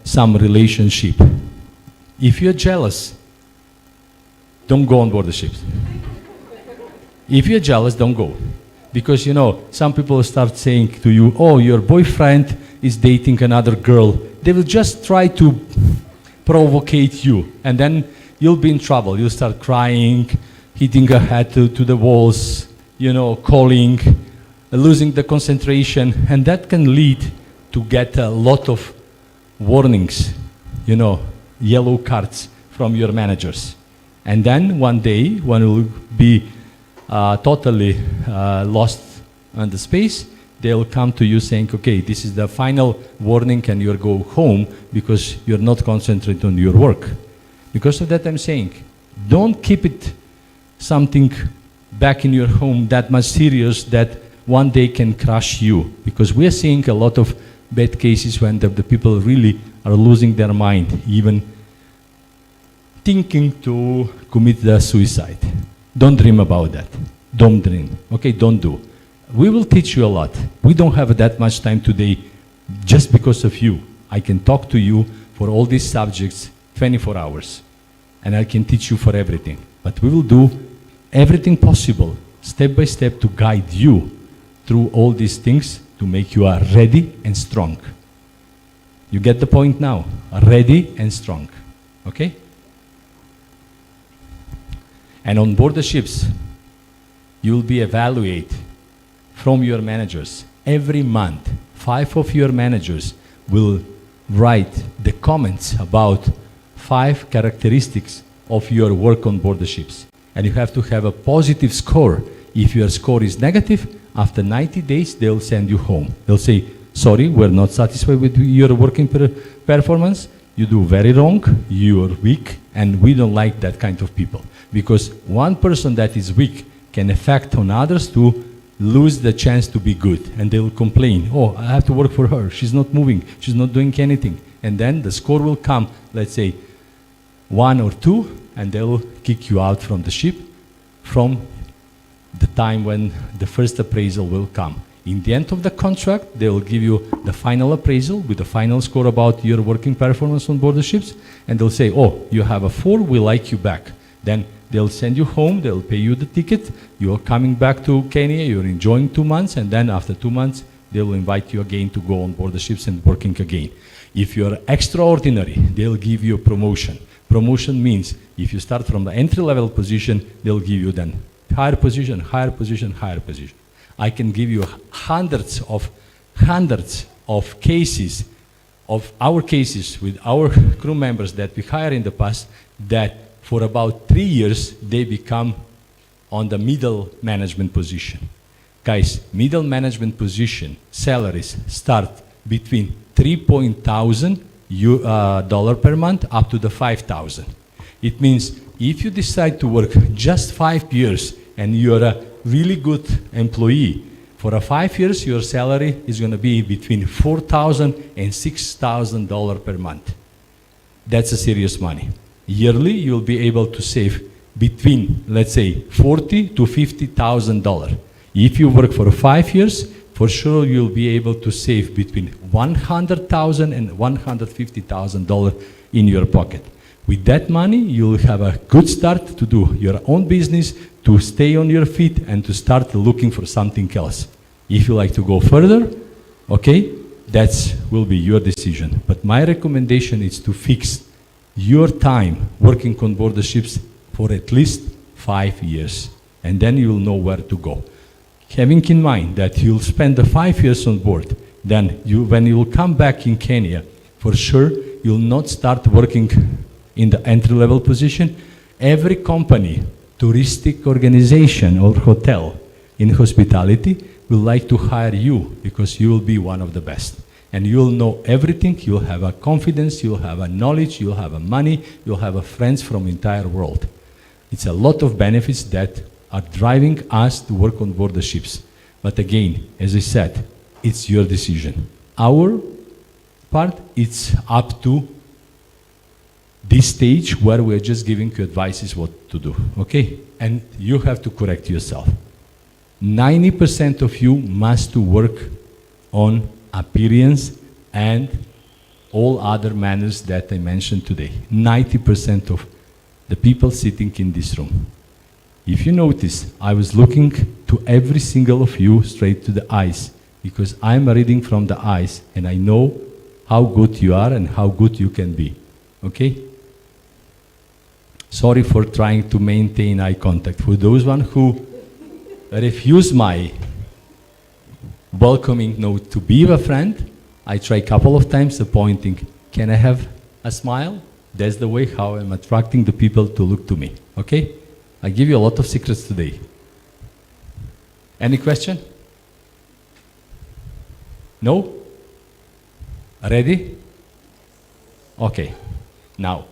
some relationship. If you're jealous, don't go on board the ships. If you're jealous, don't go. Because, you know, some people start saying to you, oh, your boyfriend is dating another girl. They will just try to provocate you. And then you'll be in trouble. You'll start crying, hitting your head to the walls, you know, calling, losing the concentration. And that can lead to get a lot of warnings, you know, yellow cards from your managers. And then one day, when you'll be totally lost on the space, they'll come to you saying, okay, this is the final warning and you'll go home because you're not concentrating on your work. Because of that, I'm saying, don't keep it something back in your home that much serious that one day can crush you. Because we're seeing a lot of bad cases when the people really are losing their mind, even thinking to commit the suicide. Don't dream about that. Don't dream. Okay, don't do. We will teach you a lot. We don't have that much time today just because of you. I can talk to you for all these subjects 24 hours. And I can teach you for everything. But we will do everything possible, step by step, to guide you through all these things to make you ready and strong. You get the point now? Ready and strong. Okay? And on board the ships, you'll be evaluated from your managers. Every month, 5 of your managers will write the comments about 5 characteristics of your work on board the ships. And you have to have a positive score. If your score is negative, after 90 days, they'll send you home. They'll say, sorry, we're not satisfied with your working performance. You do very wrong, you're weak, and we don't like that kind of people. Because one person that is weak can affect on others to lose the chance to be good. And they'll complain, oh, I have to work for her. She's not moving. She's not doing anything. And then the score will come, let's say, 1 or 2, and they'll kick you out from the ship from the time when the first appraisal will come. In the end of the contract, they will give you the final appraisal with the final score about your working performance on board the ships, and they'll say, oh, you have a 4, we like you back. Then they'll send you home, they'll pay you the ticket, you're coming back to Kenya, you're enjoying 2 months, and then after 2 months, they will invite you again to go on board the ships and working again. If you're extraordinary, they'll give you a promotion. Promotion means if you start from the entry-level position, they'll give you then higher position, higher position, higher position. I can give you hundreds of cases, of our cases with our crew members that we hired in the past, that for about 3 years, they become on the middle management position. Guys, middle management position salaries start between $3,000 per month up to the 5,000. It means if you decide to work just 5 years and you're a really good employee, for 5 years your salary is going to be between $4,000 and $6,000 per month. That's a serious money. Yearly, you'll be able to save between, let's say, $40,000 to $50,000. If you work for 5 years, for sure you'll be able to save between $100,000 and $150,000 in your pocket. With that money, you'll have a good start to do your own business, to stay on your feet, and to start looking for something else. If you like to go further, okay, that will be your decision. But my recommendation is to fix your time working on board the ships for at least 5 years, and then you'll know where to go. Having in mind that you'll spend the 5 years on board, then when you will come back in Kenya, for sure you'll not start working in the entry-level position. Every company, touristic organization or hotel in hospitality will like to hire you because you will be one of the best. And you'll know everything, you'll have a confidence, you'll have a knowledge, you'll have a money, you'll have a friends from the entire world. It's a lot of benefits that are driving us to work on board the ships. But again, as I said, it's your decision. Our part, it's up to this stage where we're just giving you advices what to do, okay? And you have to correct yourself. 90% of you must work on appearance and all other manners that I mentioned today. 90% of the people sitting in this room. If you notice, I was looking to every single of you straight to the eyes, because I'm reading from the eyes and I know how good you are and how good you can be, okay? Sorry for trying to maintain eye contact. For those one who refuse my welcoming note to be a friend, I try a couple of times pointing, can I have a smile? That's the way how I'm attracting the people to look to me, okay? I give you a lot of secrets today. Any question? No? Ready? Okay. Now,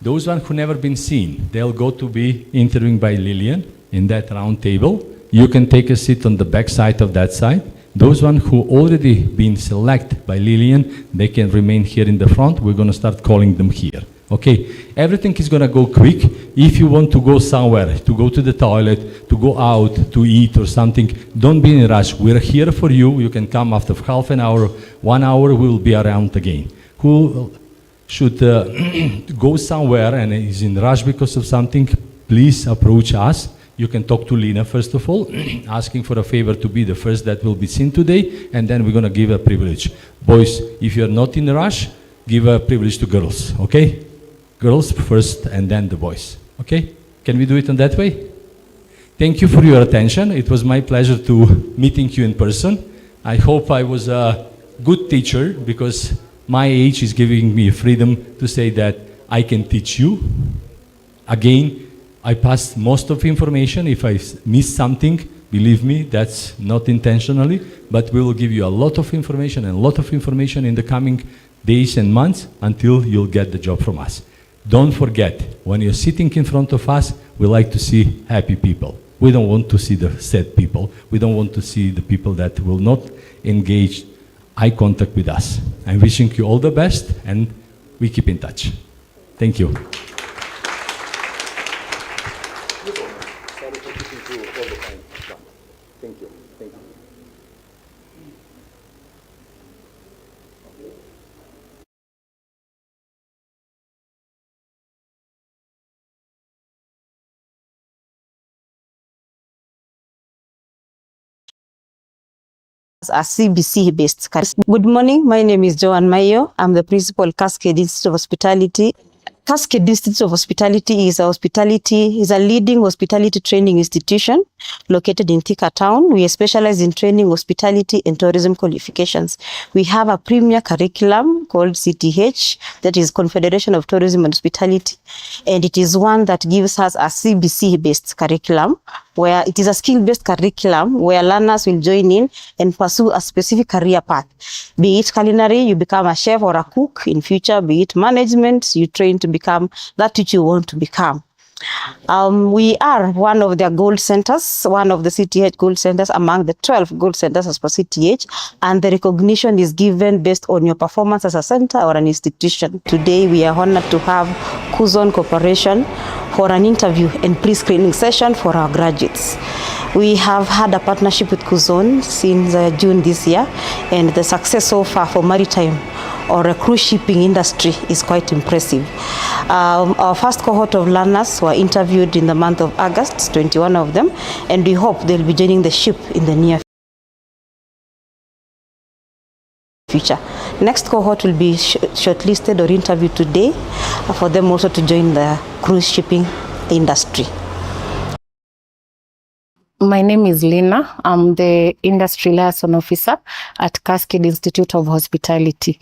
those one who never been seen, they'll go to be interviewing by Lillian in that round table. You can take a seat on the back side of that side. Those one who already been selected by Lillian, they can remain here in the front. We're going to start calling them here. Okay, everything is going to go quick. If you want to go somewhere, to go to the toilet, to go out, to eat or something, don't be in a rush. We're here for you. You can come after half an hour, 1 hour, we will be around again. Who should go somewhere and is in a rush because of something, please approach us. You can talk to Lina first of all, asking for a favor to be the first that will be seen today, and then we're going to give a privilege. Boys, if you're not in a rush, give a privilege to girls, okay? Girls first and then the boys, okay? Can we do it in that way? Thank you for your attention. It was my pleasure to meeting you in person. I hope I was a good teacher because my age is giving me freedom to say that I can teach you. Again, I passed most of information. If I miss something, believe me, that's not intentionally, but we will give you a lot of information and a lot of information in the coming days and months until you'll get the job from us. Don't forget, when you're sitting in front of us, we like to see happy people. We don't want to see the sad people. We don't want to see the people that will not engage eye contact with us. I'm wishing you all the best, and we keep in touch. Thank you. A CBC-based. Good morning, my name is Joan Mayo. I'm the principal Cascade Institute of Hospitality. Cascade Institute of Hospitality is a leading hospitality training institution located in Thika Town. We specialize in training hospitality and tourism qualifications. We have a premier curriculum called CTH, that is Confederation of Tourism and Hospitality, and it is one that gives us a CBC-based curriculum, where it is a skill-based curriculum where learners will join in and pursue a specific career path. Be it culinary, you become a chef or a cook in future. Be it management, you train to become that which you want to become. We are one of their gold centers, one of the CTH gold centers among the 12 gold centers as per CTH, and the recognition is given based on your performance as a center or an institution. Today, we are honored to have Kouzon Corporation for an interview and pre-screening session for our graduates. We have had a partnership with Kouzon since June this year, and the success so far for maritime or a cruise shipping industry is quite impressive. Our first cohort of learners were interviewed in the month of August, 21 of them, and we hope they'll be joining the ship in the near future. Next cohort will be shortlisted or interviewed today for them also to join the cruise shipping industry. My name is Lina. I'm the Industry Liaison Officer at Cascade Institute of Hospitality.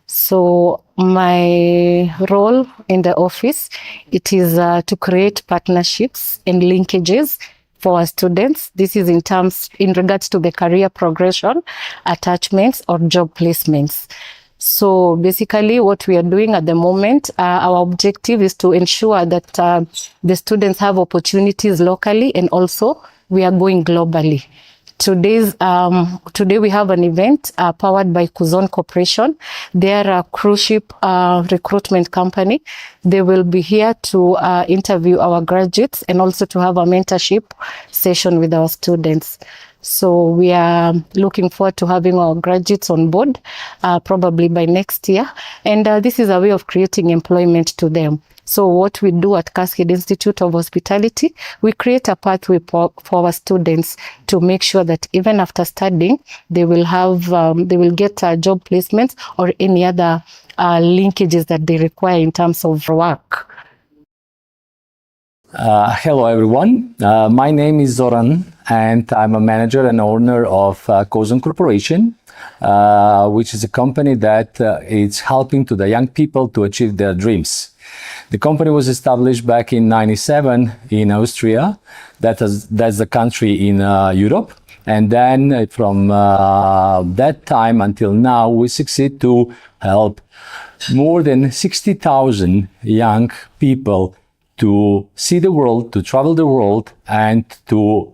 So my role in the office, it is to create partnerships and linkages for our students. This is in regards to the career progression, attachments, or job placements. So basically what we are doing at the moment, our objective is to ensure that the students have opportunities locally, and also we are going globally. Today we have an event powered by Kouzon Corporation. They are a cruise ship recruitment company. They will be here to interview our graduates and also to have a mentorship session with our students. So we are looking forward to having our graduates on board probably by next year. And this is a way of creating employment to them. So what we do at Cascade Institute of Hospitality, we create a pathway for our students to make sure that even after studying, they will get job placements or any other linkages that they require in terms of work. Hello everyone, my name is Zoran and I'm a manager and owner of Kouzon Corporation, which is a company that is helping to the young people to achieve their dreams. The company was established back in '97 in Austria. That's the country in Europe. And then from that time until now, we succeed to help more than 60,000 young people to see the world, to travel the world, and to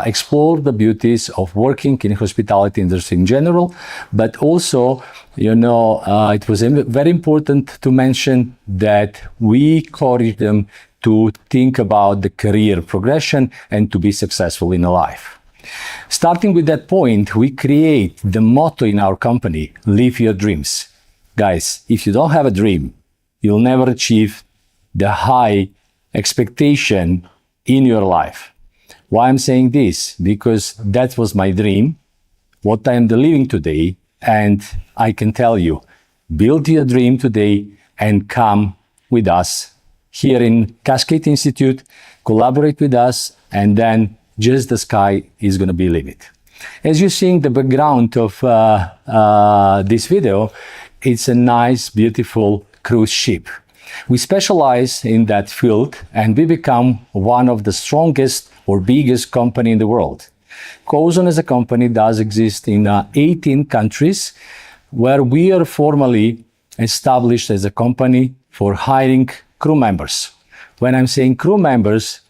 explore the beauties of working in hospitality industry in general. But also, it was very important to mention that we encourage them to think about the career progression and to be successful in life. Starting with that point, we create the motto in our company, live your dreams. Guys, if you don't have a dream, you'll never achieve the high expectation in your life. Why I'm saying this? Because that was my dream, what I am living today, and I can tell you, build your dream today and come with us here in Cascade Institute, collaborate with us, and then just the sky is going to be limit. As you see in the background of this video, it's a nice, beautiful cruise ship. We specialize in that field and we become one of the strongest or biggest company in the world. Kouzon as a company does exist in 18 countries where we are formally established as a company for hiring crew members. When I'm saying crew members,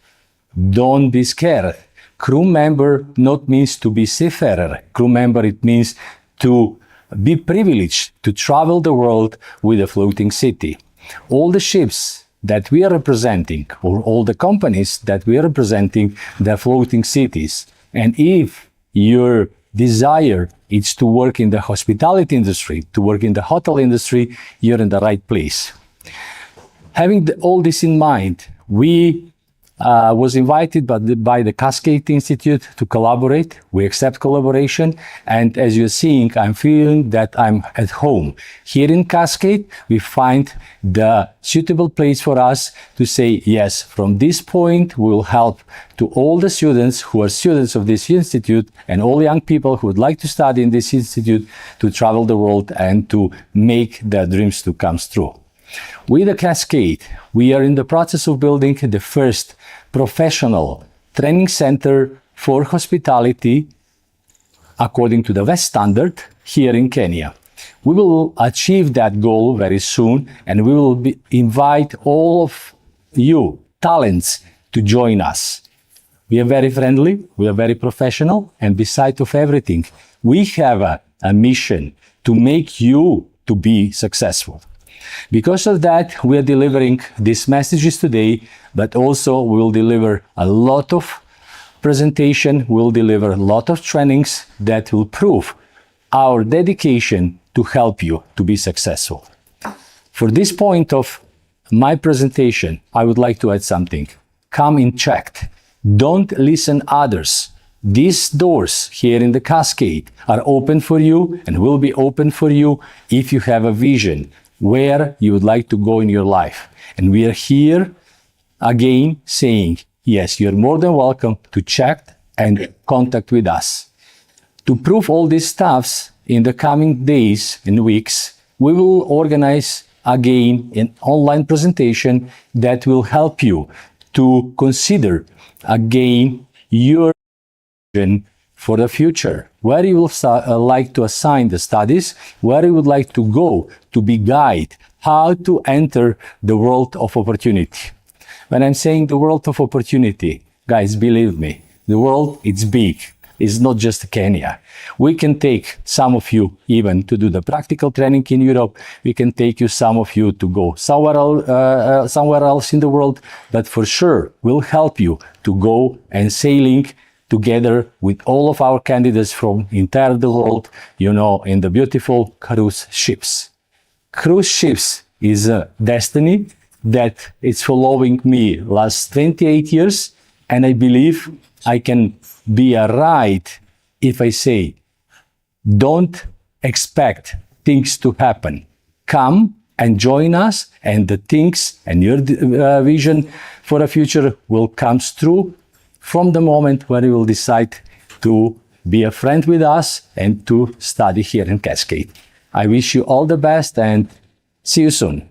Don't be scared. Crew member not means to be seafarer. Crew member, it means to be privileged to travel the world with a floating city. All the ships that we are representing, or all the companies that we are representing, they're floating cities. And if your desire is to work in the hospitality industry, to work in the hotel industry, you're in the right place. Having all this in mind, we was invited by the Cascade Institute to collaborate. We accept collaboration, and as you're seeing, I'm feeling that I'm at home. Here in Cascade, we find the suitable place for us to say, yes, from this point, we will help to all the students who are students of this institute and all young people who would like to study in this institute to travel the world and to make their dreams to come true. With the Cascade, we are in the process of building the first professional training center for hospitality according to the West Standard here in Kenya. We will achieve that goal very soon, and we will invite all of you, talents, to join us. We are very friendly, we are very professional, and beside of everything, we have a mission to make you to be successful. Because of that, we are delivering these messages today, but also we will deliver a lot of presentation, we'll deliver a lot of trainings that will prove our dedication to help you to be successful. For this point of my presentation, I would like to add something. Come in checked. Don't listen others. These doors here in the Cascade are open for you and will be open for you if you have a vision where you would like to go in your life. And we are here again saying, yes, you're more than welcome to check and contact with us. To prove all these stuffs in the coming days and weeks, we will organize again an online presentation that will help you to consider again your vision for the future, where you will like to assign the studies, where you would like to go to be guided, how to enter the world of opportunity. When I'm saying the world of opportunity, guys, believe me, the world is big. It's not just Kenya. We can take some of you even to do the practical training in Europe. We can take you, some of you, to go somewhere else in the world. But for sure, we'll help you to go and sailing together with all of our candidates from entire the world, you know, in the beautiful cruise ships. Cruise ships is a destiny that is following me last 28 years, and I believe I can be right if I say, don't expect things to happen. Come and join us, and the things and your vision for the future will come true from the moment when you will decide to be a friend with us and to study here in Cascade. I wish you all the best and see you soon.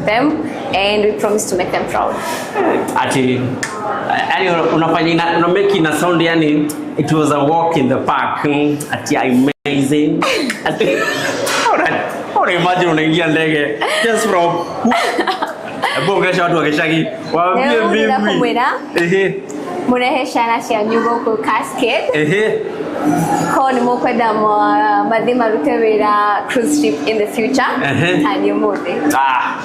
with them, and we promise to make them proud. Ati, yani una make ina sound yani it was a walk in the park. Ati amazing. Ati, ora imagine unaingia ndege just from bongesha watu wakishaki waambie mimi. Munaheshana cia nyugo ku Cascade. Ko ni mukwenda mathi marute wira cruise ship in the future. And you move it.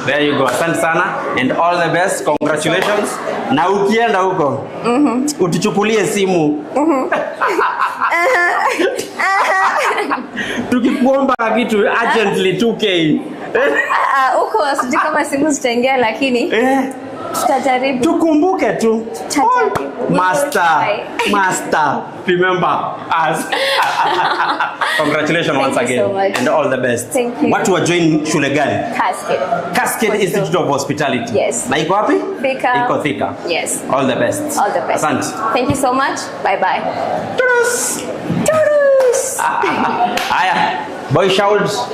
There you go. Asante sana and all the best. Congratulations. Na ukienda huko utuchukulie simu. Tukikuomba kitu urgently 2K. Uko sijui kama simu zitaingia lakini tutajaribu. Tukumbuke tu. Master. Remember us. Congratulations once again so much. and all the best. Thank you. Watu wa join shule gani? Cascade Institute of Hospitality. Yes. Na iko wapi? Thika. Iko Thika. Yes. All the best. All the best. Asante. Thank you so much. Bye bye. Toodles. Aya. Boy shouts.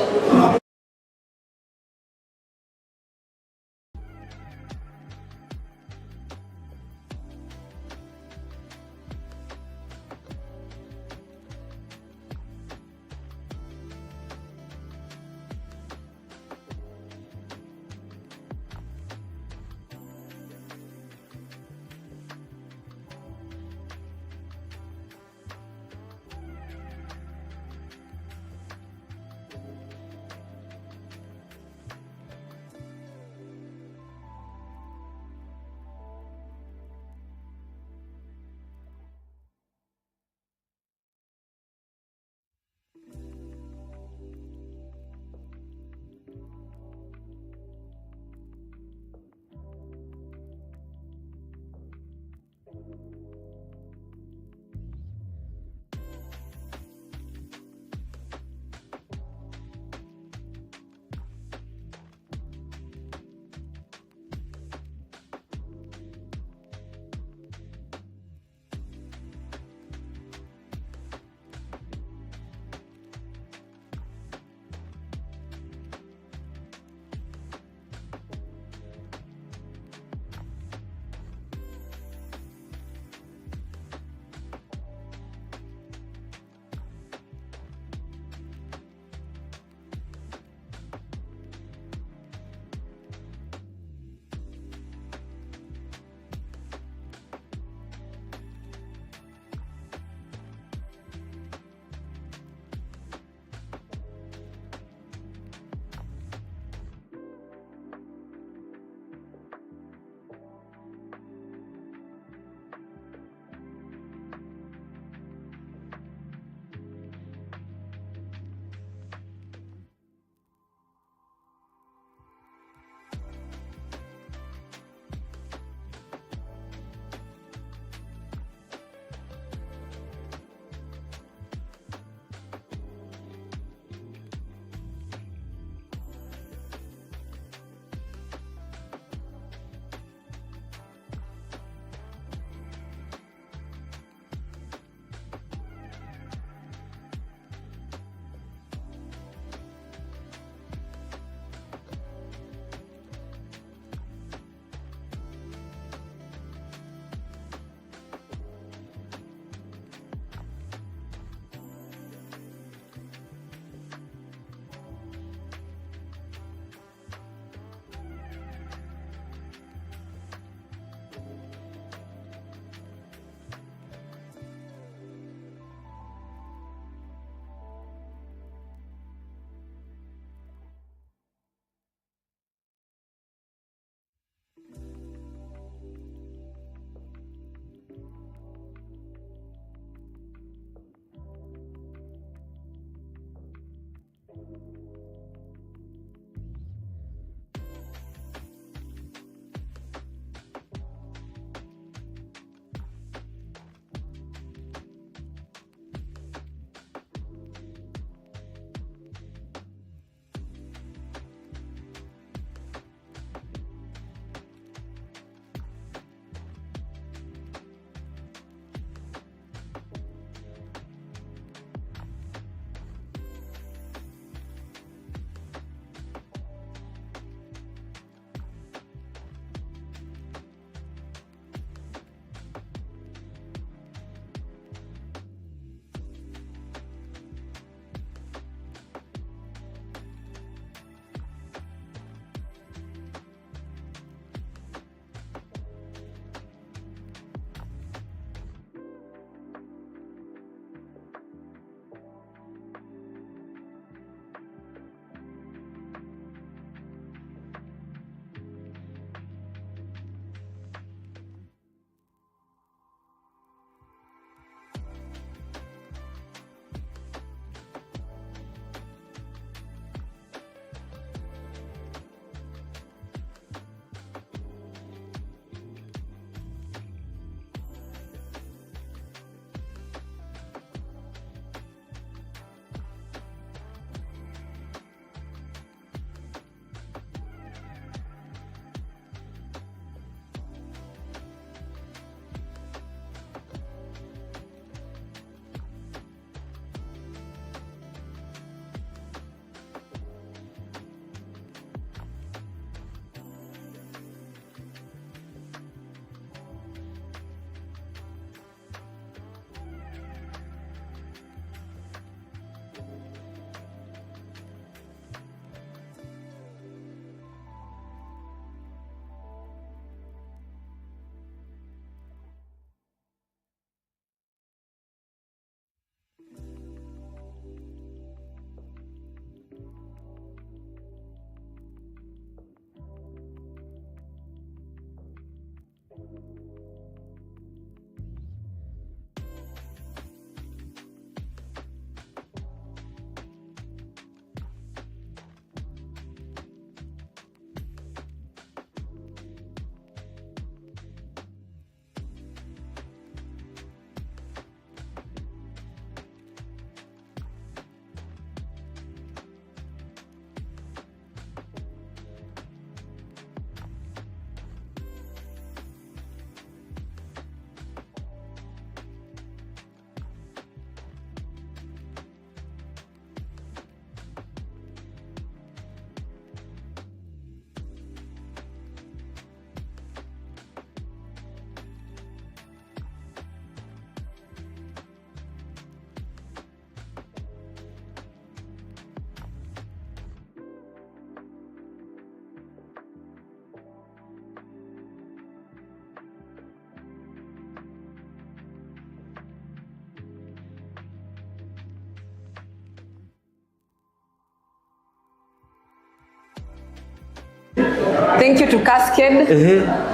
Thank you to Cascade,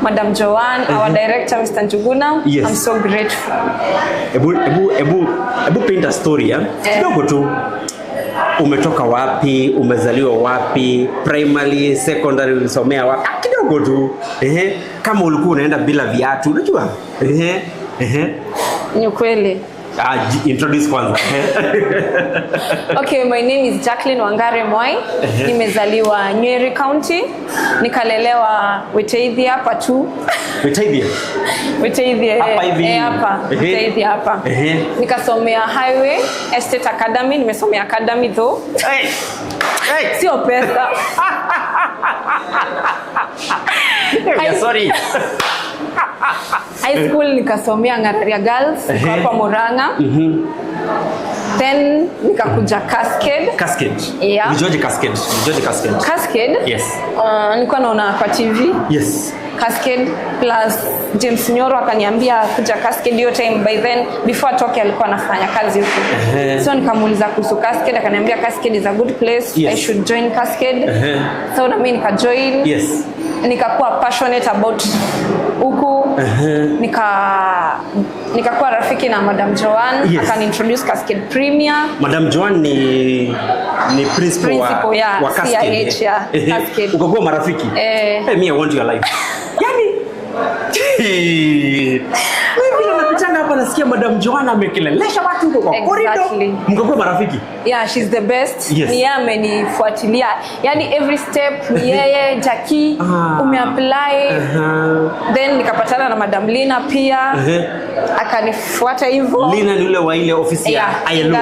Madam Joanne, our director, Mr. Njuguna. Yes. I'm so grateful. Ebu paint a story, ya? Kidogo tu. Umetoka wapi, umezaliwa wapi, primary, secondary ulisomea wapi? Kidogo tu. Kama ulikuwa unaenda bila viatu, unajua? Ni kweli. Introduce kwanza. Okay, my name is Jacqueline Wangare Moi. Nimezaliwa Nyeri County. Nikalelewa Witeithia hapa tu. Witeithia? Witeithia. Hapa hivi. Hapa. Witeithia hapa. Nikasomea Highway Estate Academy. Nimesomea Academy though. Sio pesa. Sorry. High school nikasomea Ngararia Girls hapa Murang'a. Then nikakuja Cascade. Cascade. Yeah. Nijoje Cascade? Nijoje Cascade? Cascade? Yes. Nilikuwa naona kwa TV. Yes. Cascade plus James Nyoro akaniambia kuja Cascade hiyo time. By then before atoke alikuwa anafanya kazi huko. So nikamuuliza kuhusu Cascade, akaniambia Cascade is a good place. Yes. I should join Cascade. So na mimi nikajoin. Yes. Nikakuwa passionate about huku. Nikakuwa rafiki na Madam Joanne. Yes. Akaniintroduce Cascade Premier. Madam Joanne ni principal wa Cascade. CIH ya Cascade. Ukakuwa marafiki? Hey, me I want your life. Yani mimi napitanga hapa nasikia Madam Joanne amekelelesha watu huko kwa corridor. Mkakuwa marafiki? Yeah, she's the best. Yes. Ni yeye amenifuatilia. Yani every step ni yeye. Jackie umeapply. Then nikapatana na Madam Lina pia. Akanifuata hivyo. Lina ni yule wa ile ofisi ya ILO.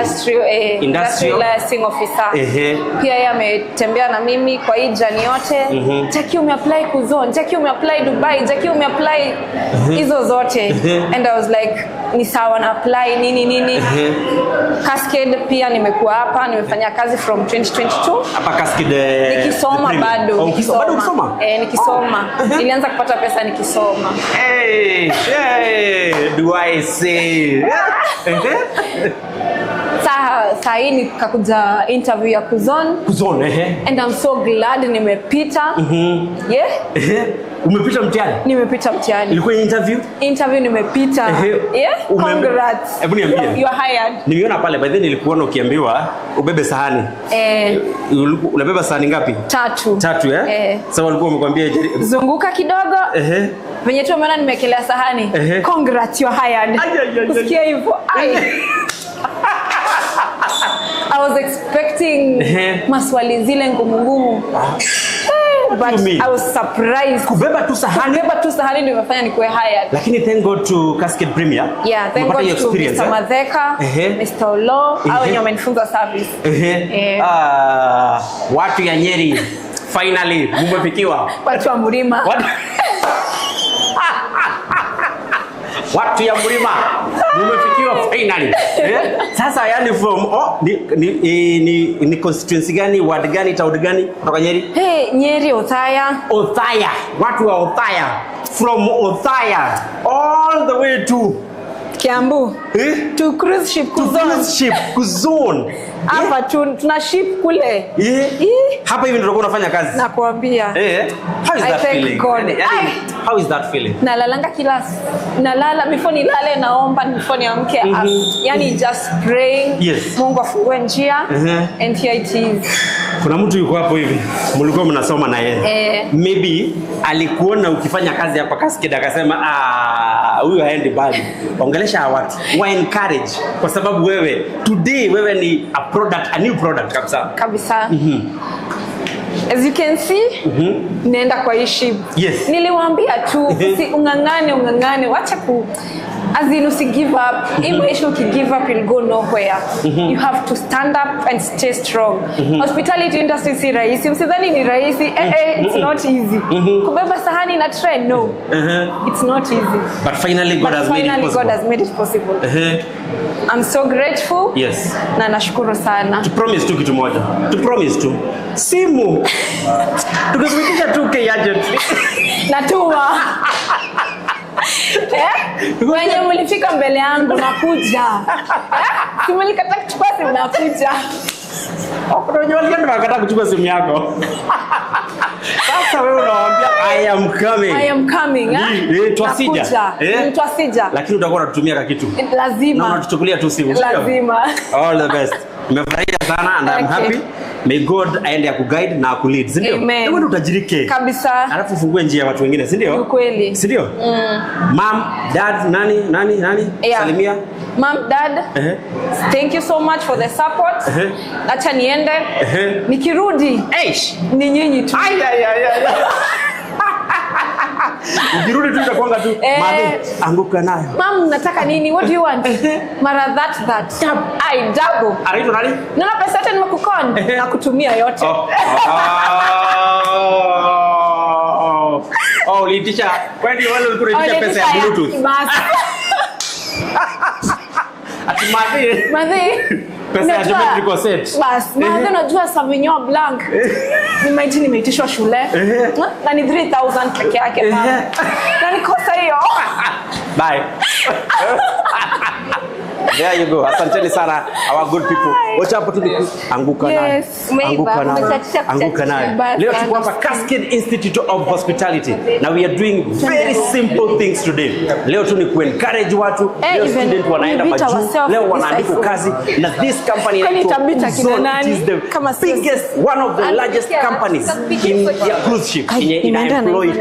Industrial Liaison Officer. Pia yeye ametembea na mimi kwa hii journey yote. Jackie umeapply Kouzon, Jackie umeapply Dubai, Jackie umeapply hizo zote. And I was like ni sawa na apply nini. Cascade pia nimekuwa hapa, nimefanya kazi from 2022. Hapa Cascade. Nikisoma bado. Bado kusoma? Nikisoma. Nilianza kupata pesa nikisoma. Hey, do I say? Sahi nikakuja interview ya Kouzon. Kouzon, And I'm so glad nimepita. Yeah? Umepita mtihani? Nimepita mtihani. Ilikuwa interview? Interview nimepita. Yeah? Congrats. Hebu niambie. You are hired. Nimeona pale by then nilikuona ukiambiwa ubebe sahani. Unabeba sahani ngapi? 3. 3 Sasa walikuwa wamekwambia zunguka kidogo. Venye tu umeona nimekelea sahani. Congrats, you are hired. Usikia hivyo. I was expecting maswali zile ngumu. But I was surprised. Kubeba tu sahani ndio imefanya nikuwe hired. Lakini thank God to Cascade Premier. Yeah, thank God to Mr. Madheka, Mr. Olo, hao wenye wamenifunza service. Watu ya Nyeri finally mumefikiwa. Watu wa Mlima. Watu ya Mlima mumefikiwa finally. Sasa yani from ni constituency gani, ward gani, town gani kutoka Nyeri? Nyeri Othaya. Watu wa Othaya. From Othaya all the way to Kiambu. To cruise ship Kouzon. Hapa tuna ship kule. Hapa hivi ndio unafanya kazi. Nakuambia. How is that feeling? How is that feeling? Nalalanga nalala before nilale naomba before niamke. Yani just praying. Yes. Mungu afungue njia. And here it is. Kuna mtu yuko hapo hivi. Mlikuwa mnasoma na yeye. Maybe alikuona ukifanya kazi hapa Cascade akasema huyu haendi bali. Ongelesha watu. Wa encourage kwa sababu wewe today wewe ni a new product kabisa. As you can see, nenda kwa hii ship. Yes. Niliwaambia tu ungangane wacha as in usi give up. Hii maisha uki give up you'll go nowhere. You have to stand up and stay strong. Hospitality industry si rahisi. Msidhani ni rahisi. It's not easy. Kubeba sahani na tray, no. It's not easy. But finally God has made it possible. I'm so grateful. Yes. Na nashukuru sana. To promise tu kitu moja. To promise tu. Simu. Tukusikia 2K agent. Natuma. Wenye mlifika mbele yangu nakuja. Simu nikataka kuchukua simu nakuja. Unajua ndio nakataka kuchukua simu yako. Sasa wewe unawaambia I am coming. I am coming. Twasija. Twasija. Lakini utakuwa unatumia ka kitu. Lazima. Na unatuchukulia tu simu. Lazima. All the best. Nimefurahia sana and I'm happy. May God aende akuguide na akulead, si ndio? Amen. Wewe utajirike. Kabisa. Alafu ufungue njia ya watu wengine, si ndio? Kweli. Si ndio? Mom, dad, nani? Yeah. Salimia. Mom, dad. Thank you so much for the support. Acha niende. Nikirudi. Ni nyinyi tu. Ukirudi tu itakuanga tu anguka nayo. Mom, nataka nini? What do you want? Mara that. I double. Anaitwa nani? Nina pesa yote nimekukon na kutumia yote. Uliitisha. Kwa nini wale ulikuwa pesa ya Bluetooth? Ati madhi. Pesa ya geometrical set. Bas, madhi unajua Sauvignon Blanc. Imagine nimeitishwa shule. Na ni 3000 peke yake mama. Na nikosa hiyo. Bye. There you go. Asanteni sana our good people. Wacha hapo tu anguka nayo. Anguka nayo. Leo tuko hapa Cascade Institute of Hospitality. Now we are doing very simple things today. Leo tu ni ku-encourage watu. Leo student wanaenda majuu. Leo wanaandika kazi na this company Kouzon is the biggest, one of the largest companies in cruise ship. Ina employ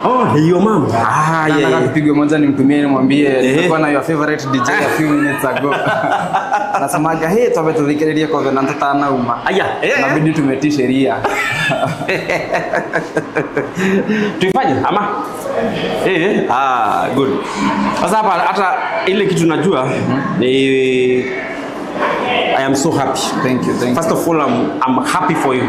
Oh, hiyo mama. Nataka tupige moja nimtumie nimwambie nilikuwa na your favorite DJ a few minutes ago. Nasemaga hey tobe tudhikiririe Covenant tana uma. Inabidi tumetii sheria. Tuifanye ama? Good. Sasa hapa hata ile kitu najua ni I am so happy. Thank you. First of all, I'm happy for you.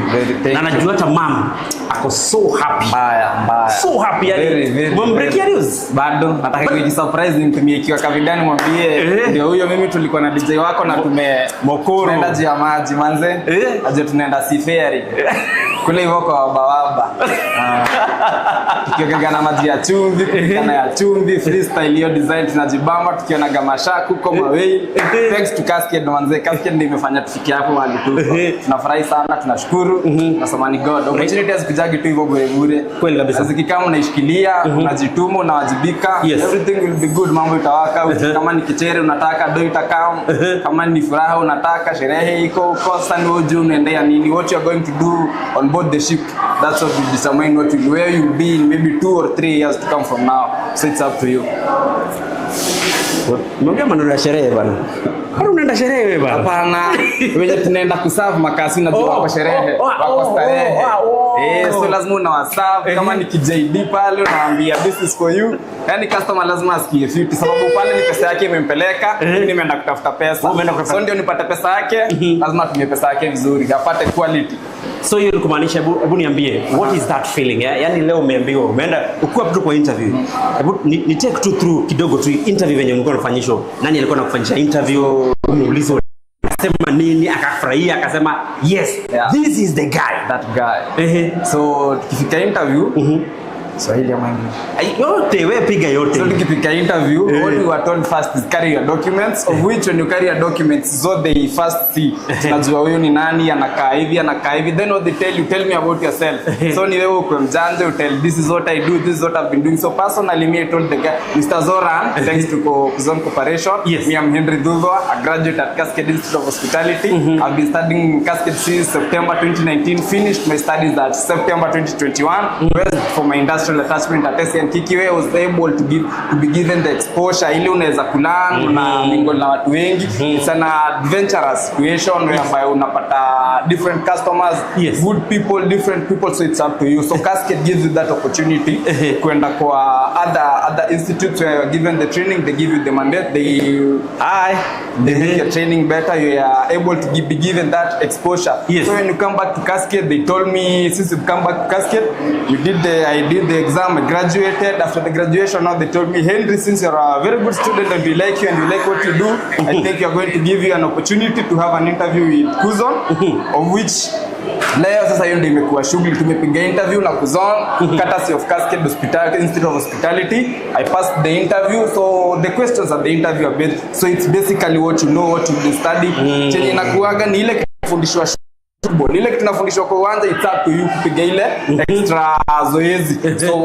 Na najua hata mom ako so happy. Mbaya. So happy yani. Mwambrekia news. Bado nataka kujisurprise nimtumie kiwa kavidani mwambie ndio huyo mimi tulikuwa na DJ wako na Mokoro. Tunaenda jia maji manze. Aje tunaenda siferi. Kule hivyo kwa bawaba. Tukiongea na maji ya chumvi, kana ya chumvi, freestyle hiyo design tunajibamba tukiona gamashaku kama whale. Thanks to Cascade manze. Cascade ndio imefanya tufikie hapo mahali tu. Tunafurahi sana, tunashukuru. Nasema ni God. Opportunities kujagi tu hivyo bure. Kweli kabisa. Sasa kama unaishikilia, unajituma, unawajibika, everything will be good, mambo itawaka. Kama ni kichere unataka do itakam. Kama ni furaha unataka sherehe iko constant ujue unaendea nini, what you are going to do on board the ship. That's what will determine where you'll be in maybe 2 or 3 years to come from now. So it's up to you. Mwambie maneno ya sherehe bana. Bado unaenda sherehe wewe bana? Hapana. Wewe tunaenda kuserve makasi na kwa sherehe. Wako starehe. So lazima unawaserve kama ni KJD pale unaambia this is for you. Yaani customer lazima asikie fiti sababu pale ni pesa yake imempeleka, mimi nimeenda kutafuta pesa. So ndio nipate pesa yake, lazima tumie pesa yake vizuri, apate quality. So hiyo ni kumaanisha hebu niambie what is that feeling? Yaani leo umeambiwa umeenda ukuwa tu kwa interview. Hebu ni take tu through kidogo tu interview venye mlikuwa mnafanyisha. Nani alikuwa anakufanyisha interview? Umuulizo sema nini akafurahia akasema yes, this is the guy, that guy. So tukifika interview Swahili ama English? Yote wewe piga yote. So tukifika interview, what we were told first is carry your documents, of which when you carry your documents, so they first see tunajua huyu ni nani, anakaa hivi, then what they tell me about yourself. So ni wewe uko mjanja, you tell this is what I do, this is what I've been doing. So personally me I told the guy, Mr. Zoran, thanks to Kouzon Corporation. Me I'm Henry Duzo, a graduate at Cascade Institute of Hospitality. I've been studying in Cascade since September 2019, finished my studies at September 2021. For my industrial attachment at SNTQ, I was able to be given the exposure ile unaweza kulearn na mingle na watu wengi. It's an adventurous situation whereby unapata different customers, good people, different people, so it's up to you. So Cascade gives you that opportunity kwenda kwa other institutes where you're given the training, they give you the mandate, they make your training better, you are able to be given that exposure. So when you come back to Cascade, they told me since you come back to Cascade, I did the exam, I graduated. After the graduation, now they told me, Henry, since you're a very good student and we like you and you like what you do, I think you're going to give you an opportunity to have an interview with Kouzon, of which leo sasa hiyo ndio imekuwa shughuli. Tumepiga interview na Kouzon, courtesy of Cascade Institute of Hospitality. I passed the interview, so the questions at the interview are based, so it's basically what you know, what you study. Chenye inakuaga ni ile kufundishwa football. Ile kitu tunafundishwa kwa uwanja, it's up to you kupiga ile extra zoezi. So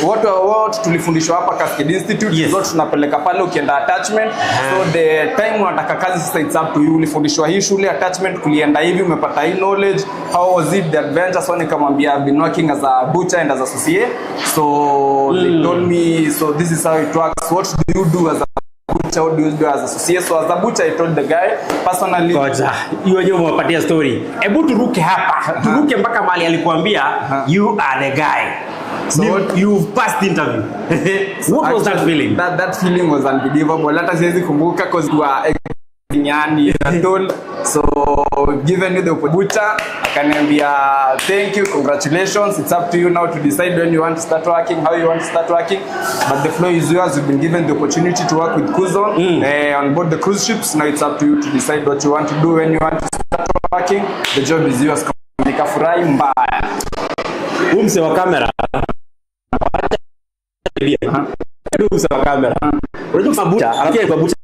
what tulifundishwa hapa Cascade Institute, zote tunapeleka pale ukienda attachment. So the time unataka kazi sasa, it's up to you. Ulifundishwa hii shule attachment, kulienda hivi, umepata hii knowledge, how was it the adventure? So nikamwambia I've been working as a butcher and as a associate. So they told me, so this is how it works. What do you do as a butcher? What do you do as a associate? So as a butcher, I told the guy personally. Koja, hiyo ndio mwapatia story. Hebu turuke hapa. Turuke mpaka mahali alikuambia you are the guy. So you passed the interview. What was that feeling? That feeling was unbelievable. Hata siwezi kumbuka because you are nyani told. So given you the butcher, akaniambia thank you, congratulations, it's up to you now to decide when you want to start working, how you want to start working, but the floor is yours. You've been given the opportunity to work with Kouzon on board the cruise ships. Now it's up to you to decide what you want to do when you want to start working. The job is yours. Nikafurahi mbaya. Umse wa kamera. Umse wa kamera. Unajua mabucha, anakia kwa bucha.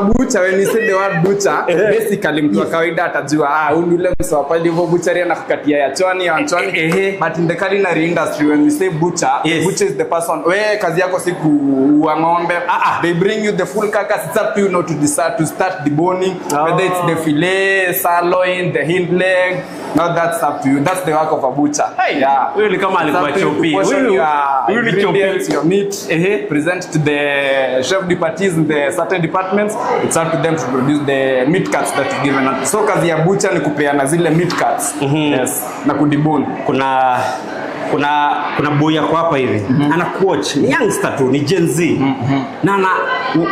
butcher, when you say the word butcher, basically mtu wa kawaida atajua huyu yule msawa pale hivyo butchery anakukatia ya chwani ya chwani. But in the culinary industry, when we say butcher, butcher is the person we kazi yako si kuua ng'ombe. They bring you the full carcass. It's up to you not to decide to start deburring, whether it's the fillet, sirloin, the hind leg. Now that's up to you. That's the work of a butcher. Yeah. Wewe kama alikuwa chopi. Wewe ni chopi. Your meat present to the chef de parties in the certain departments. It's up to them to produce the meat cuts that you've given. So kazi ya butcher ni kupeana zile meat cuts. Yes. Na kudibone. Kuna boy yako hapa hivi ana coach ni youngster tu, ni Gen Z na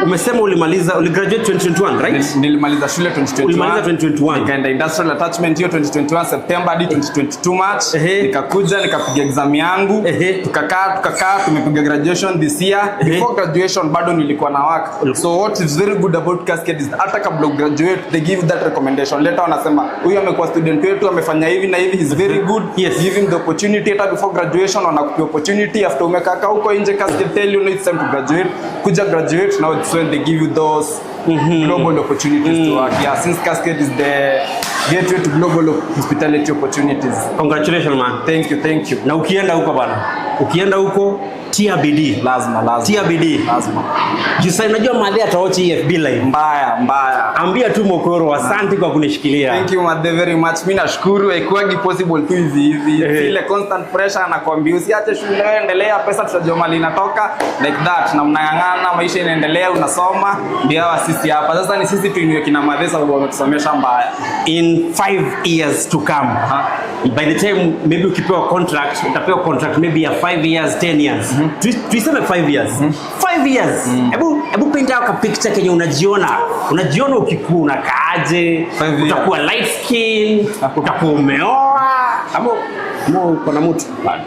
umesema uligraduate 2021 right? Nilimaliza shule 2021. Ulimaliza 2021 nikaenda industrial attachment hiyo 2021 September hadi 2022 March. Nikakuja nikapiga exam yangu, tukakaa tumepiga graduation this year. Before graduation bado nilikuwa na work. So what is very good about Cascade is hata kabla graduate they give that recommendation letter, wanasema huyu amekuwa student wetu amefanya hivi na hivi, is very good. Give him the opportunity hata before graduation, wanakupa opportunity. After umekaka huko nje Cascade tell you no, it's time to graduate. Kuja graduate, now it's when they give you those global opportunities to work. Yeah, since Cascade is the gateway to global hospitality opportunities. Congratulations man. Thank you. Na ukienda huko bana, ukienda huko tia bidii. Lazima. Tia bidii. Lazima. Jisa unajua madhe ataochi FB live. Mbaya. Ambia tu Mokoro asante kwa kunishikilia. Thank you madhe very much. Mimi nashukuru, haikuagi possible tu hivi. Ile constant pressure anakuambia usiache shule, endelea, pesa tutajua mali inatoka like that, na mnang'ang'ana, maisha inaendelea, unasoma. Ndio sisi hapa. Sasa ni sisi tuinue kina madhe sababu wametusomesha mbaya. In 5 years to come. By the time maybe ukipewa contract, utapewa contract maybe ya 5 years, 10 years. Tuiseme 5 years. 5 years. Hebu paint out a picture kenye unajiona ukikua unakaaje, utakuwa light skin, utakuwa umeoa, ama uko na mtu bado.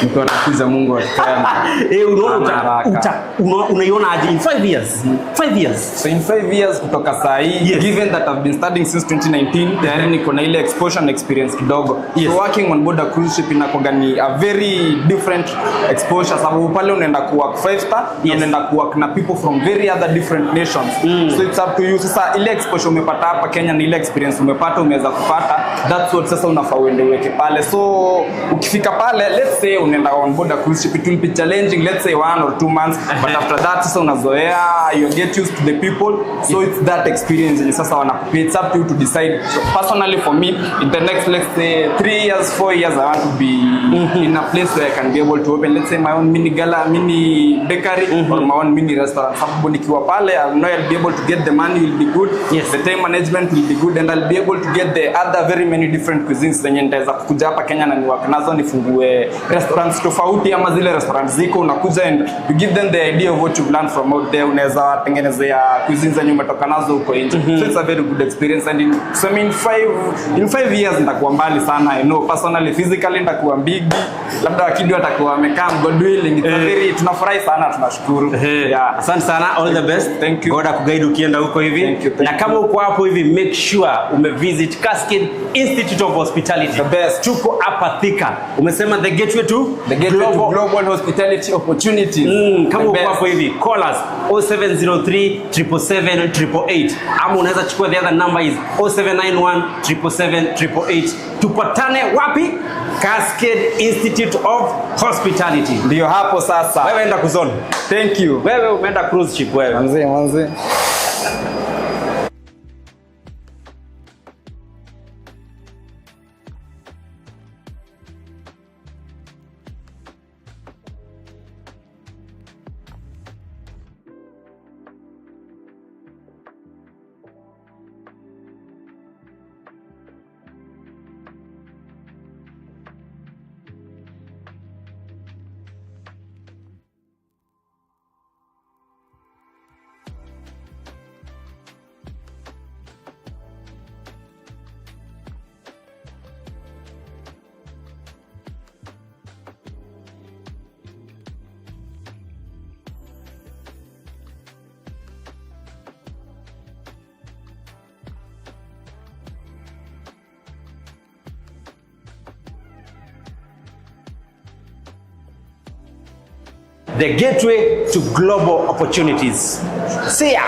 Mtu anakuza Mungu akipenda. Unaiona aje in 5 years? 5 years. So in 5 years kutoka saa hii, given that I've been studying since 2019, tayari niko na ile exposure and experience kidogo. So working on board a cruise ship inakuwa ni a very different exposure, sababu pale unaenda kuwork 5 star, unaenda kuwork na people from very other different nations. So it's up to you. Sasa ile exposure umepata hapa Kenya ni ile experience umeweza kupata. That's what sasa unafaa uendeweke pale. So ukifika pale, let's say unaenda on board a cruise ship, it will be challenging, let's say 1 or 2 months, but after that sasa unazoea, you get used to the people. So it's that experience and sasa wanakupea. It's up to you to decide. So personally for me, in the next, let's say 3 years, 4 years, I want to be in a place where I can be able to open, let's say my own mini gala, mini bakery, or my own mini restaurant. Sababu nikiwa pale, I know I'll be able to get the money will be good, the time management will be good, and I'll be able to get the other very many different cuisines zenye nitaweza kukuja hapa Kenya na niwak nazo, nifungue restaurants tofauti ama zile restaurants ziko unakuja and you give them the idea of what you've learned from out there, unaweza tengenezea cuisines zenye umetoka nazo huko nje. So it's a very good experience, and in 5 years nitakuwa mbali sana. I know personally, physically nitakuwa big, labda wakidi watakuwa wamekaa God willing. It's a very, tunafurahi sana, tunashukuru. Asante sana, all the best. Thank you. God akuguide ukienda huko hivi. Na kama uko hapo hivi, make sure umevisit Cascade Institute of Hospitality. The best. Tuko hapa Thika. Umesema the gateway to global hospitality opportunities. Kama uko hapo hivi, call us 0703 777 888. Ama unaweza chukua the other number is 0791 777 888. Tupatane wapi? Cascade Institute of Hospitality. Ndio hapo sasa. Wewe enda Kouzon. Thank you. Wewe umeenda cruise ship wewe. Manze. the gateway to global opportunities. See ya.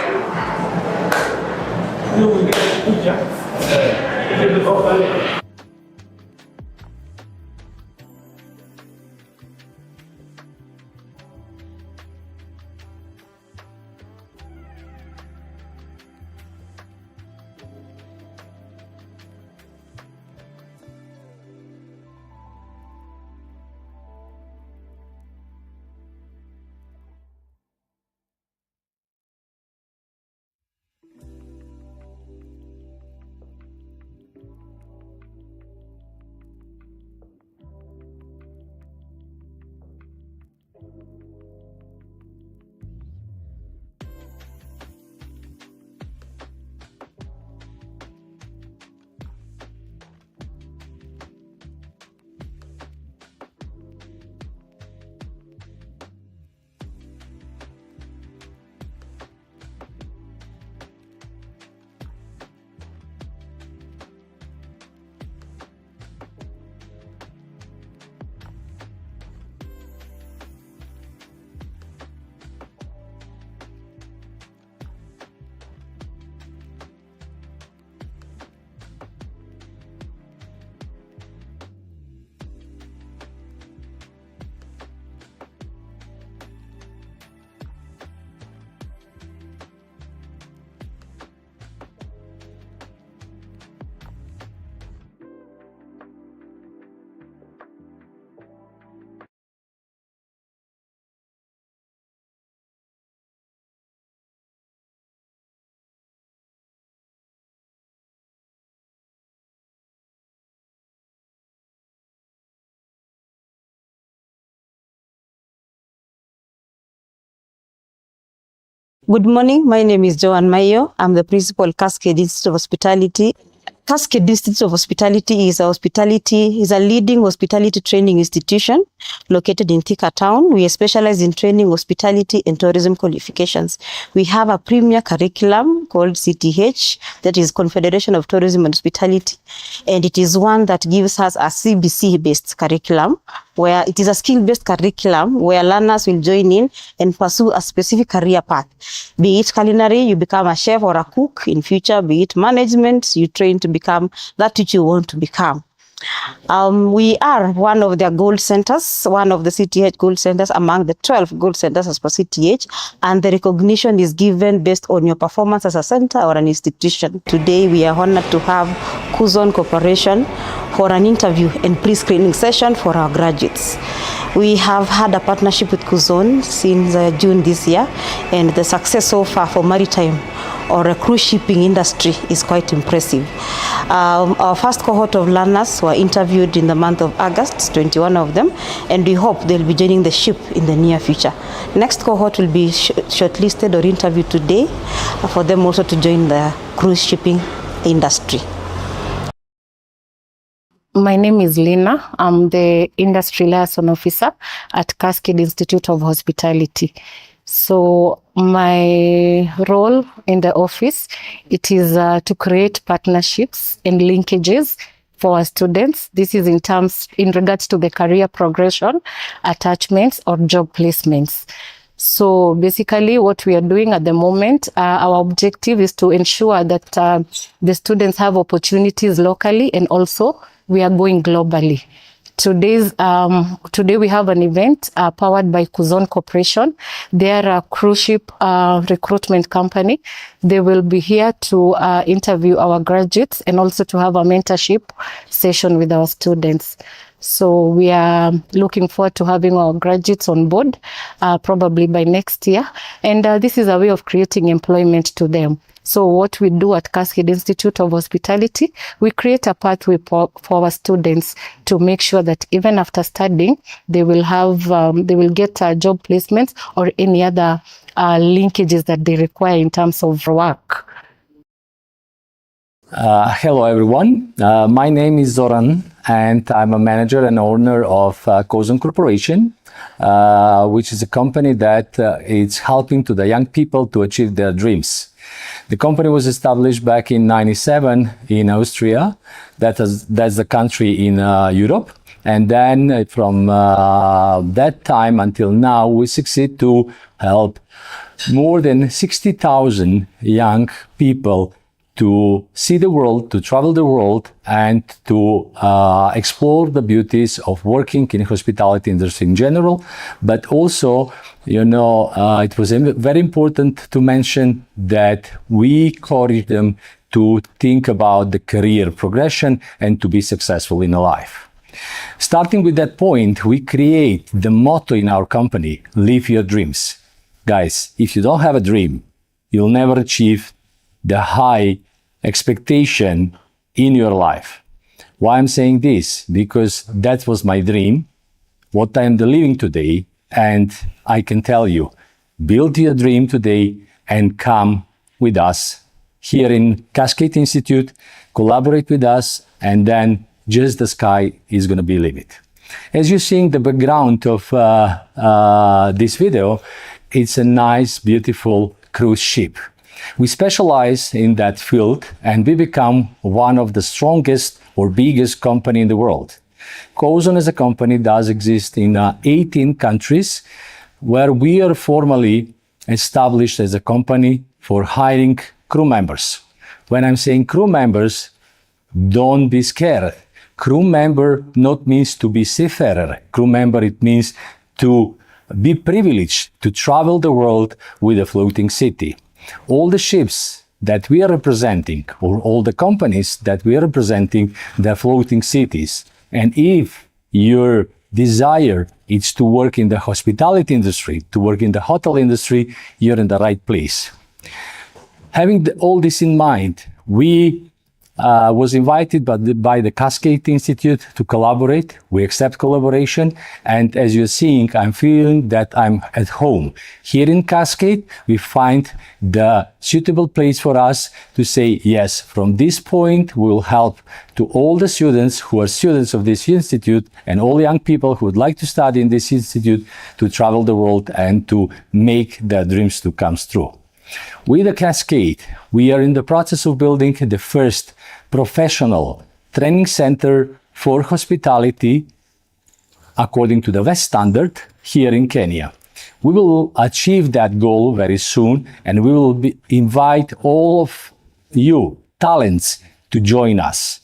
Good morning. My name is Joan Mayo. I'm the principal Cascade Institute of Hospitality. Cascade Institute of Hospitality is a leading hospitality training institution located in Thika Town. We specialize in training hospitality and tourism qualifications. We have a premier curriculum called CTH, that is Confederation of Tourism and Hospitality, and it is one that gives us a CBC-based curriculum, where it is a skill-based curriculum where learners will join in and pursue a specific career path. Be it culinary, you become a chef or a cook in future. Be it management, you train to become that which you want to become. We are one of their gold centers, one of the CTH gold centers among the 12 gold centers as per CTH, and the recognition is given based on your performance as a center or an institution. Today, we are honored to have Kouzon Corporation for an interview and pre-screening session for our graduates. We have had a partnership with Kouzon since June this year, and the success so far for maritime or a cruise shipping industry is quite impressive. Our first cohort of learners were interviewed in the month of August, 21 of them, and we hope they'll be joining the ship in the near future. Next cohort will be shortlisted or interviewed today for them also to join the cruise shipping industry. My name is Lina. I'm the Industry Liaison Officer at Cascade Institute of Hospitality. So my role in the office, it is to create partnerships and linkages for our students. This is in regards to the career progression, attachments, or job placements. So basically what we are doing at the moment, our objective is to ensure that the students have opportunities locally, and also we are going globally. Today we have an event powered by Kouzon Corporation. They are a cruise ship recruitment company. They will be here to interview our graduates and also to have a mentorship session with our students. So we are looking forward to having our graduates on board probably by next year. And this is a way of creating employment to them. So what we do at Cascade Institute of Hospitality, we create a pathway for our students to make sure that even after studying, they will get job placements or any other linkages that they require in terms of work. Hello everyone, my name is Zoran and I'm a manager and owner of Kouzon Corporation, which is a company that is helping to the young people to achieve their dreams. The company was established back in '97 in Austria. That's the country in Europe. And then from that time until now, we succeed to help more than 60,000 young people to see the world, to travel the world, and to explore the beauties of working in hospitality industry in general. But also, it was very important to mention that we encourage them to think about the career progression and to be successful in life. Starting with that point, we create the motto in our company, live your dreams. Guys, if you don't have a dream, you'll never achieve the high expectation in your life. Why I'm saying this? Because that was my dream, what I am delivering today, and I can tell you, build your dream today and come with us here in Cascade Institute, collaborate with us, and then just the sky is going to be limit. As you're seeing the background of this video, it's a nice, beautiful cruise ship. We specialize in that field and we become one of the strongest or biggest company in the world. Kouzon as a company does exist in 18 countries where we are formally established as a company for hiring crew members. When I'm saying crew members, don't be scared. Crew member not means to be seafarer. Crew member, it means to be privileged to travel the world with a floating city. All the ships that we are representing, or all the companies that we are representing, they're floating cities. And if your desire is to work in the hospitality industry, to work in the hotel industry, you're in the right place. Having all this in mind, we was invited by the Cascade Institute to collaborate. We accept collaboration. And as you're seeing, I'm feeling that I'm at home. Here in Cascade, we find the suitable place for us to say, yes, from this point, we will help to all the students who are students of this institute and all young people who would like to study in this institute to travel the world and to make their dreams to come true. With the Cascade, we are in the process of building the first professional training center for hospitality according to the West Standard here in Kenya. We will achieve that goal very soon and we will invite all of you talents to join us.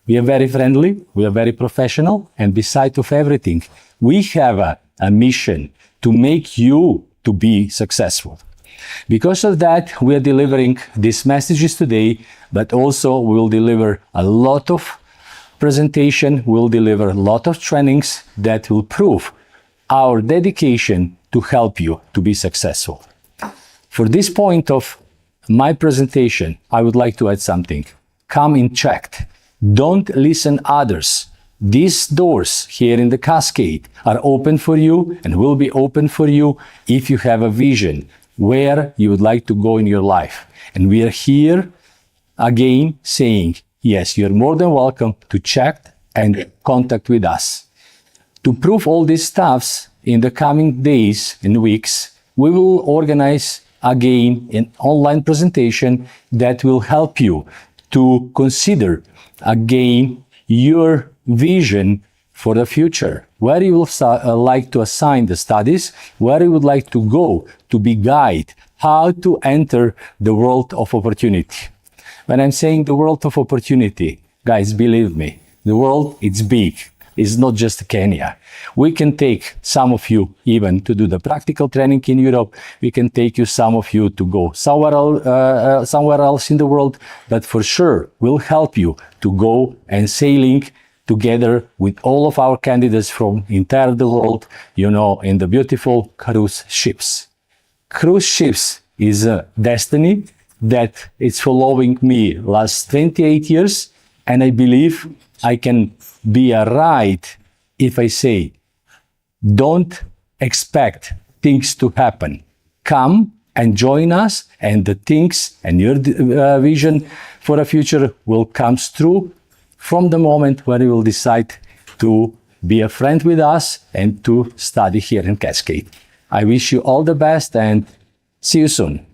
We are very friendly, we are very professional, and besides of everything, we have a mission to make you to be successful. Because of that, we are delivering these messages today, but also we will deliver a lot of presentation, we'll deliver a lot of trainings that will prove our dedication to help you to be successful. For this point of my presentation, I would like to add something. Come in checked. Don't listen others. These doors here in the Cascade are open for you and will be open for you if you have a vision where you would like to go in your life. And we are here again saying, yes, you're more than welcome to check and contact with us. To prove all these stuffs in the coming days and weeks, we will organize again an online presentation that will help you to consider again your vision for the future, where you will like to assign the studies, where you would like to go to be guided, how to enter the world of opportunity. When I'm saying the world of opportunity, guys, believe me, the world, it's big. It's not just Kenya. We can take some of you even to do the practical training in Europe. We can take you, some of you, to go somewhere else in the world, but for sure, we'll help you to go and sailing together with all of our candidates from entire the world, in the beautiful cruise ships. Cruise ships is a destiny that is following me last 28 years, and I believe I can be right if I say, don't expect things to happen. Come and join us, and the things and your vision for the future will come true from the moment when you will decide to be a friend with us and to study here in Cascade. I wish you all the best and see you soon.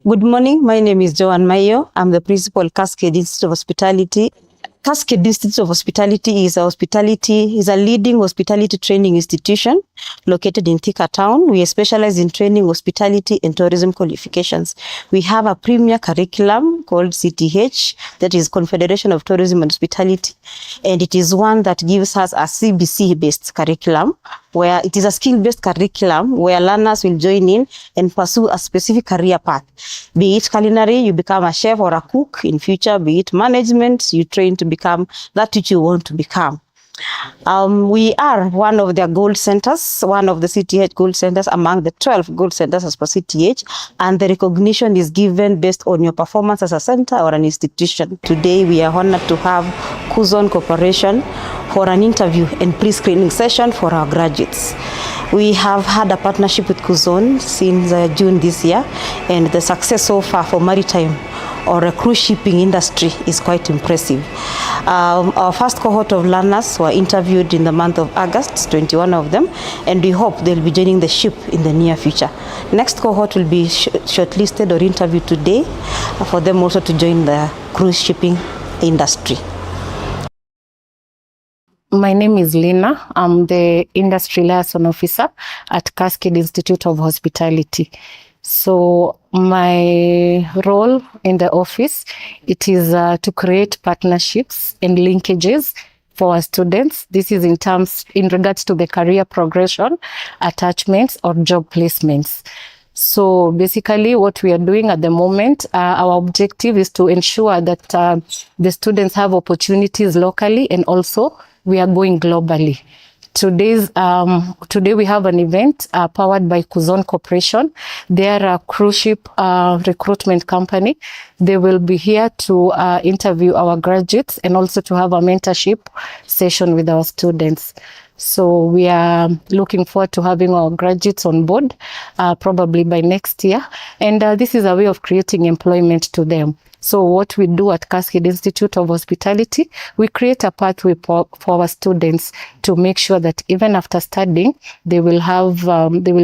Good morning. My name is Joan Mayo. I'm the principal Cascade Institute of Hospitality. Cascade Institute of Hospitality is a leading hospitality training institution located in Thika Town. We specialize in training hospitality and tourism qualifications. We have a premier curriculum called CTH, that is Confederation of Tourism and Hospitality, and it is one that gives us a CBC-based curriculum, where it is a skill-based curriculum where learners will join in and pursue a specific career path. Be it culinary, you become a chef or a cook in future. Be it management, you train to become that which you want to become. We are one of their gold centers, one of the CTH gold centers among the 12 gold centers as per CTH, and the recognition is given based on your performance as a center or an institution. Today we are honored to have Kouzon Corporation for an interview and pre-screening session for our graduates. We have had a partnership with Kouzon since June this year, and the success so far for maritime or a cruise shipping industry is quite impressive. Our first cohort of learners were interviewed in the month of August, 21 of them, and we hope they'll be joining the ship in the near future. Next cohort will be shortlisted or interviewed today for them also to join the cruise shipping industry. My name is Lina. I'm the Industry Liaison Officer at Cascade Institute of Hospitality. So my role in the office, it is to create partnerships and linkages for our students. This is in regards to the career progression, attachments, or job placements. So basically what we are doing at the moment, our objective is to ensure that the students have opportunities locally, and also we are going globally. Today we have an event powered by Kouzon Corporation. They are a cruise ship recruitment company. They will be here to interview our graduates and also to have a mentorship session with our students. So we are looking forward to having our graduates on board probably by next year. And this is a way of creating employment to them. So what we do at Cascade Institute of Hospitality, we create a pathway for our students to make sure that even after studying, they will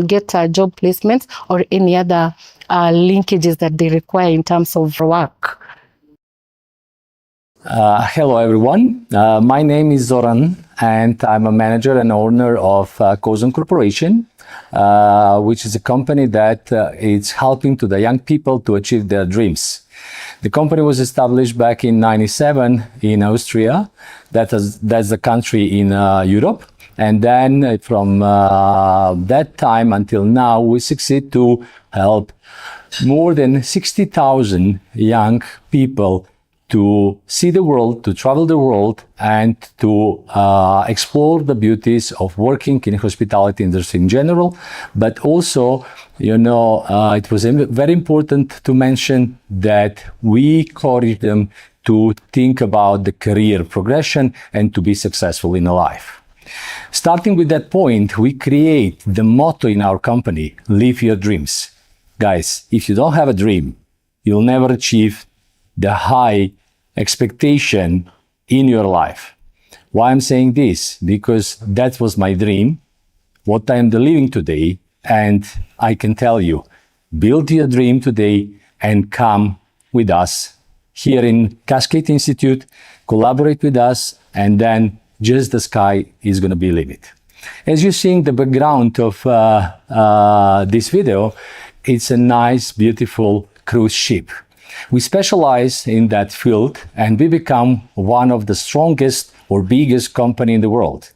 get job placements or any other linkages that they require in terms of work. Hello everyone, my name is Zoran and I'm a manager and owner of Kouzon Corporation, which is a company that is helping to the young people to achieve their dreams. The company was established back in '97 in Austria. That's the country in Europe. And then from that time until now, we succeed to help more than 60,000 young people to see the world, to travel the world, and to explore the beauties of working in hospitality industry in general. But also, you know, it was very important to mention that we encourage them to think about the career progression and to be successful in life. Starting with that point, we create the motto in our company, live your dreams. Guys, if you don't have a dream, you'll never achieve the high expectation in your life. Why I'm saying this? Because that was my dream, what I am delivering today, and I can tell you, build your dream today and come with us here in Cascade Institute, collaborate with us, and then just the sky is going to be limit. As you see in the background of this video, it's a nice, beautiful cruise ship. We specialize in that field and we become one of the strongest or biggest company in the world.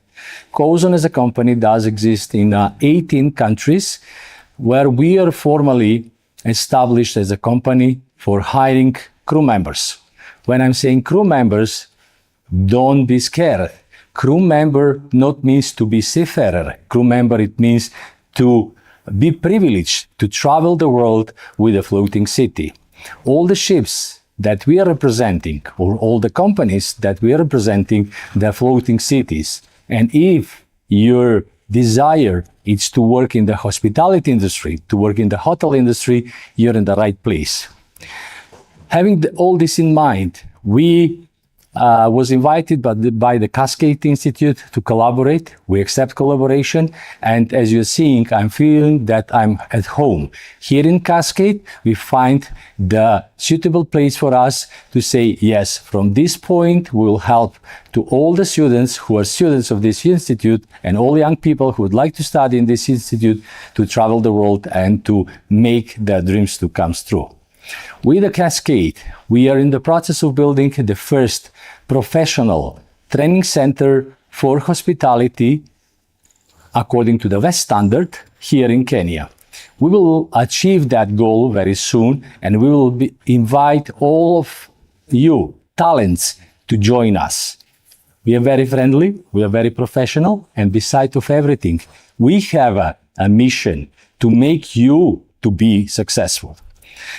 Kouzon as a company does exist in 18 countries where we are formally established as a company for hiring crew members. When I'm saying crew members, don't be scared. Crew member not means to be seafarer. Crew member, it means to be privileged to travel the world with a floating city. All the ships that we are representing, or all the companies that we are representing, they're floating cities. And if your desire is to work in the hospitality industry, to work in the hotel industry, you're in the right place. Having all this in mind, we was invited by the Cascade Institute to collaborate. We accept collaboration. And as you're seeing, I'm feeling that I'm at home. Here in Cascade, we find the suitable place for us to say, yes, from this point, we will help to all the students who are students of this institute and all young people who would like to study in this institute to travel the world and to make their dreams to come true. With the Cascade, we are in the process of building the first professional training center for hospitality according to the West Standard here in Kenya. We will achieve that goal very soon, and we will invite all of you, talents, to join us. We are very friendly, we are very professional, and beside of everything, we have a mission to make you to be successful.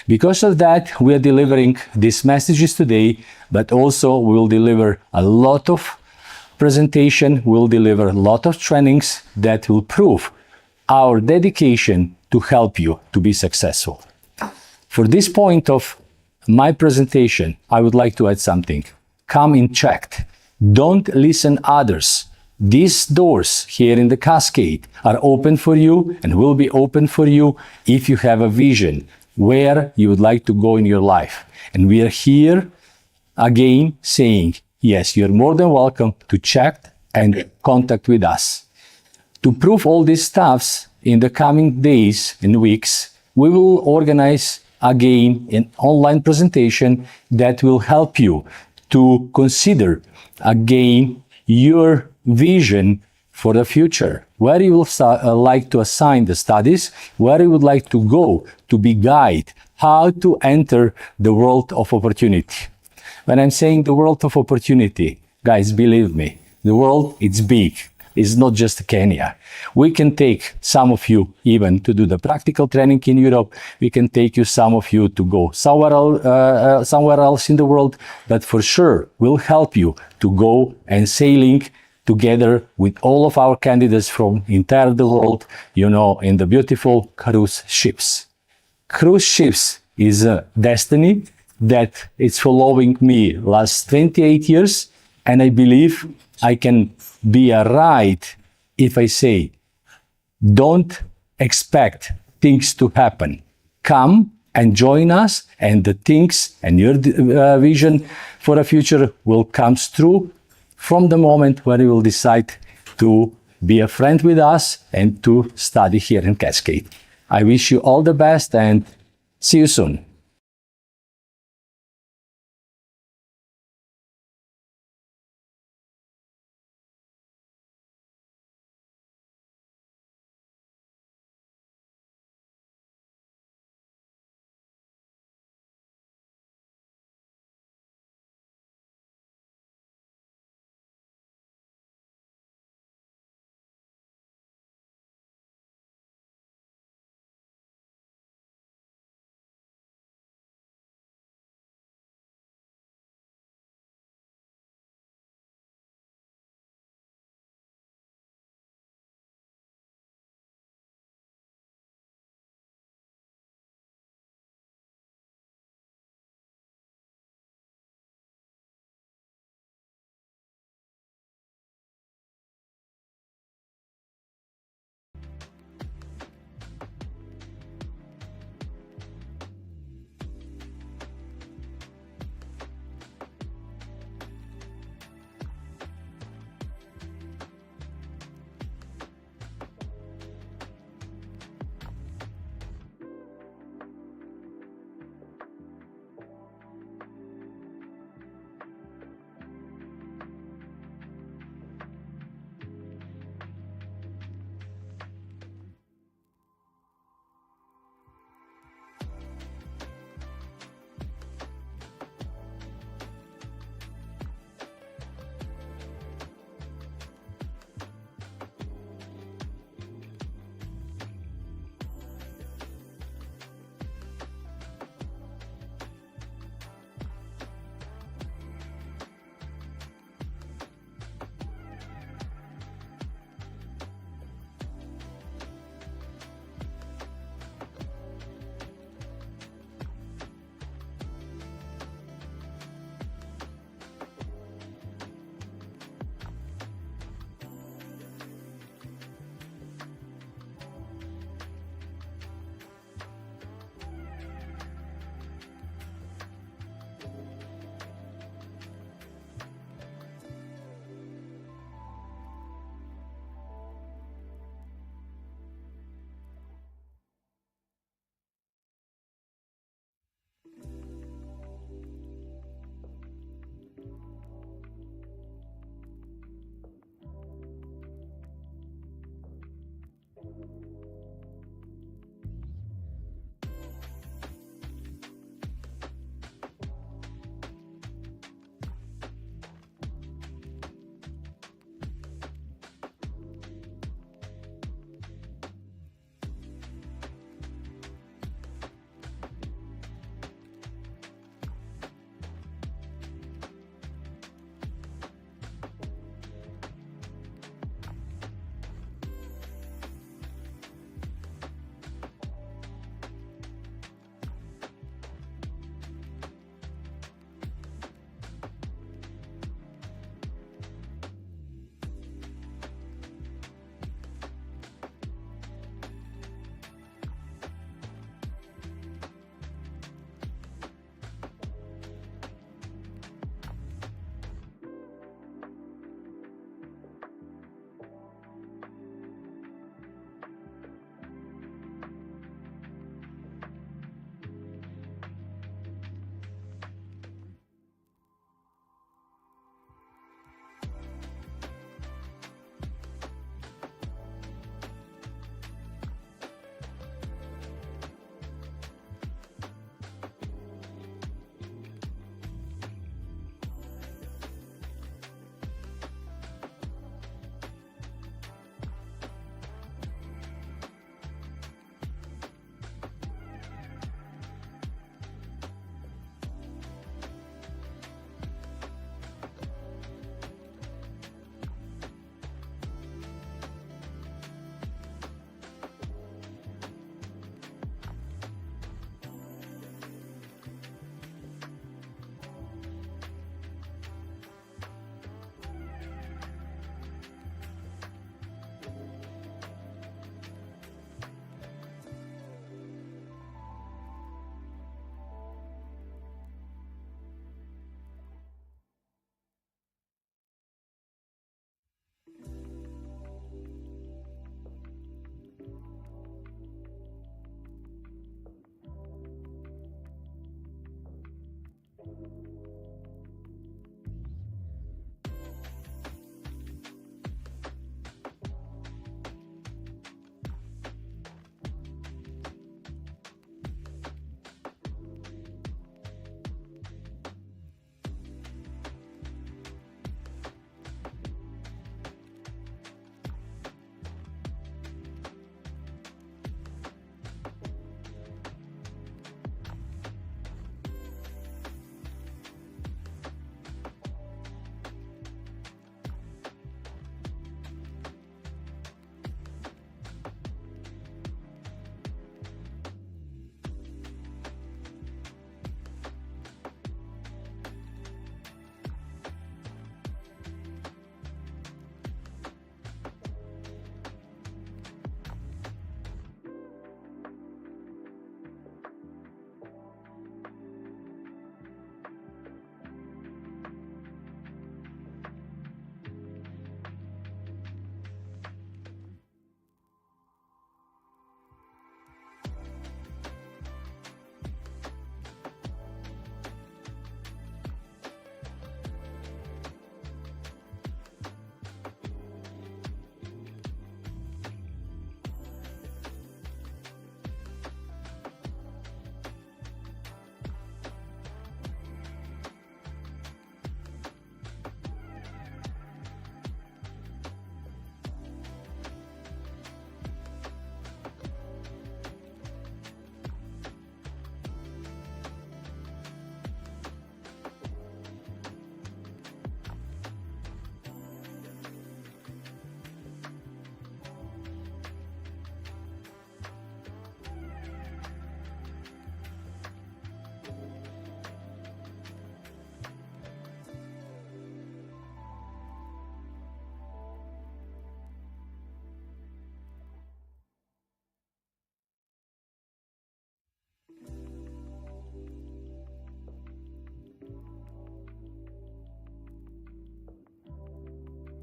Because of that, we are delivering these messages today, but also we will deliver a lot of presentation, we'll deliver a lot of trainings that will prove our dedication to help you to be successful. For this point of my presentation, I would like to add something. Come in checked. Don't listen others. These doors here in the Cascade are open for you and will be open for you if you have a vision where you would like to go in your life. And we are here again saying, yes, you're more than welcome to check and contact with us. To prove all these stuffs in the coming days and weeks, we will organize again an online presentation that will help you to consider again your vision for the future, where you will like to assign the studies, where you would like to go to be guided, how to enter the world of opportunity. When I'm saying the world of opportunity, guys, believe me, the world, it's big. It's not just Kenya. We can take some of you even to do the practical training in Europe. We can take you, some of you, to go somewhere else in the world. But for sure, we'll help you to go and sailing together with all of our candidates from entire the world, you know, in the beautiful cruise ships. Cruise ships is a destiny that is following me last 28 years, and I believe I can be right if I say, don't expect things to happen. Come and join us, and the things and your vision for the future will come true from the moment when you will decide to be a friend with us and to study here in Cascade. I wish you all the best and see you soon.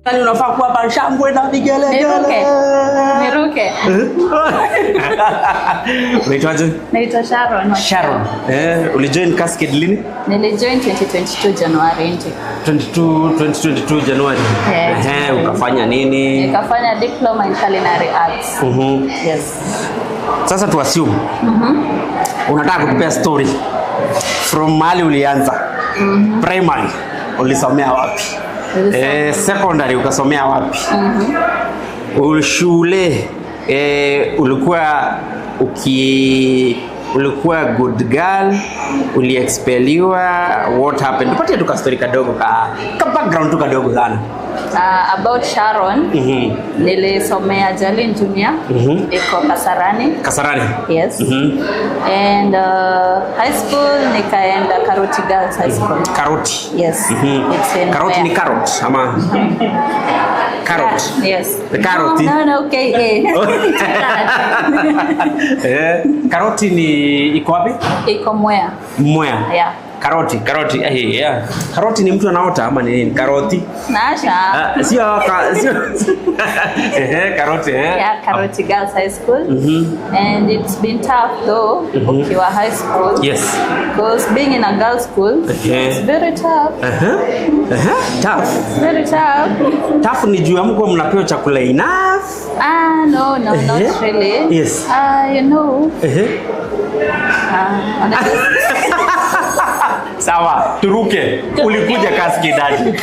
Yaani unafaa kuwa hapa shangwe na vigelegele. Niruke. Unaitwaje? Naitwa Sharon. Sharon. Ulijoin Cascade lini? Nilijoin 2022 Januari intake. 2022 Januari. Ukafanya nini? Nikafanya diploma in culinary arts. Yes. Sasa tu assume. Unataka kutupea story from mahali ulianza. Primary ulisomea wapi? Secondary ukasomea wapi? Shule ulikuwa good girl, uliexpeliwa, what happened? Tupatie tu story kadogo ka background tu kadogo sana. About Sharon, nilisomea Jalin Junior, iko Kasarani. Kasarani? Yes. And high school nikaenda Karoti Girls High School. Karoti? Yes. It's in Karoti ni carrot ama? Carrot? Yeah, yes. The carrot? No, okay. Karoti ni iko wapi? Iko Mwea. Mwea? Yeah. Karoti. Karoti ni mtu anaota ama ni nini? Karoti? Nasha. Sio Karoti. Yeah, Karoti Girls High School. And it's been tough though, ukiwa high school. Yes. Because being in a girls' school, it's very tough. Tough? Very tough. Tough ni juu amko mnapewa chakula enough? No, not really. Yes. You know. Sawa, turuke. Ulikuja Cascade aje?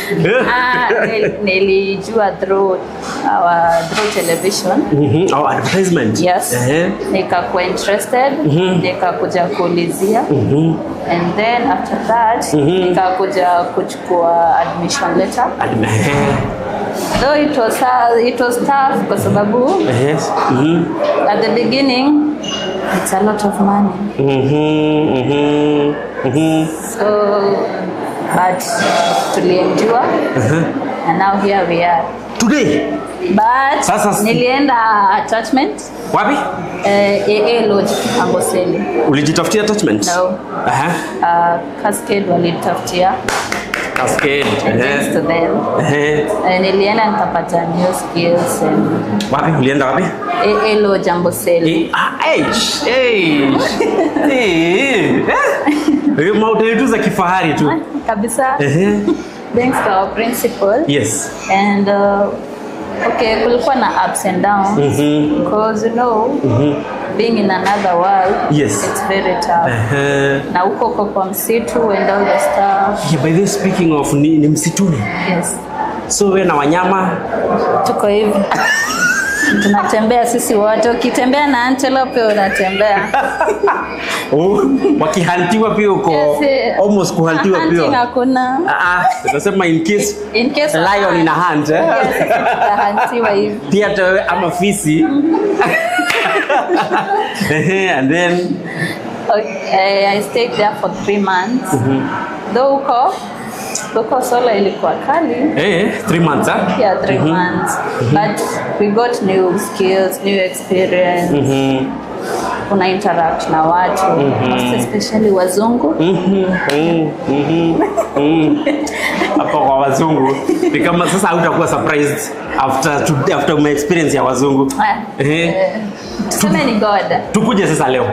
Nilijua through television. Our advertisement. Yes. Nikakuwa interested, nikakuja kuulizia. And then after that, nikakuja kuchukua admission letter. Though it was tough kwa sababu at the beginning it's a lot of money. So, but tuliendure, and now here we are. Today? But nilienda attachment. Wapi? AA Lodge, Amboseli. Ulijitafutia attachment? No. Cascade walitafutia. Cascade. Thanks to them. Nilienda nikapata new skills. Wapi? Ulienda wapi? AA Lodge, Amboseli. Mahoteli tu za kifahari tu. Kabisa. Thanks to our principal. Yes. And kulikuwa na ups and downs because being in another world, yes, it's very tough. Na huko kwa msitu and all the stuff. Yeah, by this speaking of ni msituni. Yes. So wewe na wanyama tuko hivi. Tunatembea sisi wote. Ukitembea na antelope unatembea. Wakihantiwa pia uko almost kuhantiwa pia. Hunting hakuna. Tunasema in case lion in a hunt. Yes, hantiwa hivi. Pia ama fisi. And then I stayed there for 3 months. Though Local solo ilikuwa kali. 3 months, huh? Yeah, 3 months. But we got new skills, new experience. Una interact na watu, most especially wazungu. Hapo kwa wazungu ni kama sasa hautakuwa surprised after my experience ya wazungu. Tuseme ni God. Tukuje sasa leo.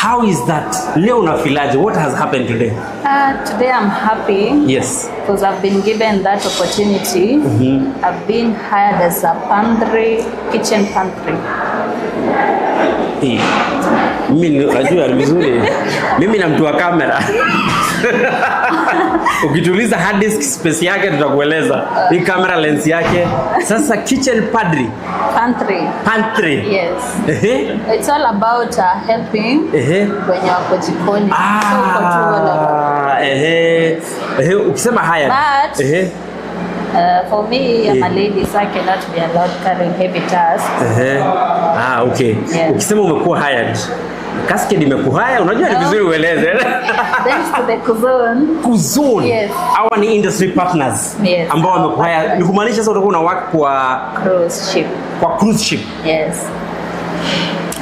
How is that? Leo unafilaje? What has happened today? Today I'm happy. Yes. Because I've been given that opportunity. I've been hired as a kitchen pantry. Mimi najua vizuri. Mimi na mtu wa kamera. Ukituliza hard disk space yake tutakueleza. Hii camera lens yake. Sasa kitchen pantry. Yes. It's all about helping wenye wako jikoni. Ukisema haya. But for me, I'm a lady, so I cannot be allowed carrying heavy tasks. Okay. Yes. Ukisema umekuwa hired, Cascade imekuhaya, unajua ni vizuri ueleze. Thanks to the Kouzon. Yes. Hawa ni industry partners. Yes. Ambao wamekuhaya. Ni kumaanisha sasa utakuwa una work kwa cruise ship. Kwa cruise ship. Yes.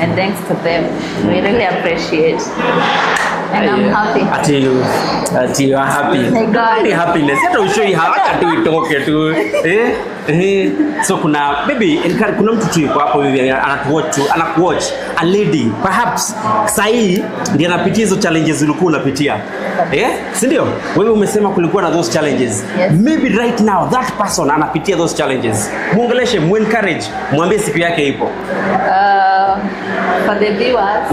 And thanks to them, we really appreciate. And I'm happy. Ati you are happy. Thank God. Only happiness. Hata ushui hata tu itoke tu. So kuna maybe kuna mtu tu yuko hapo hivi anakuwatch a lady perhaps sahi ndiye anapitia hizo challenges ulikuwa unapitia. Si ndio? Wewe umesema kulikuwa na those challenges. Yes. Maybe right now that person anapitia those challenges. Muongeleshe, encourage, mwambie siku yake ipo. For the viewers,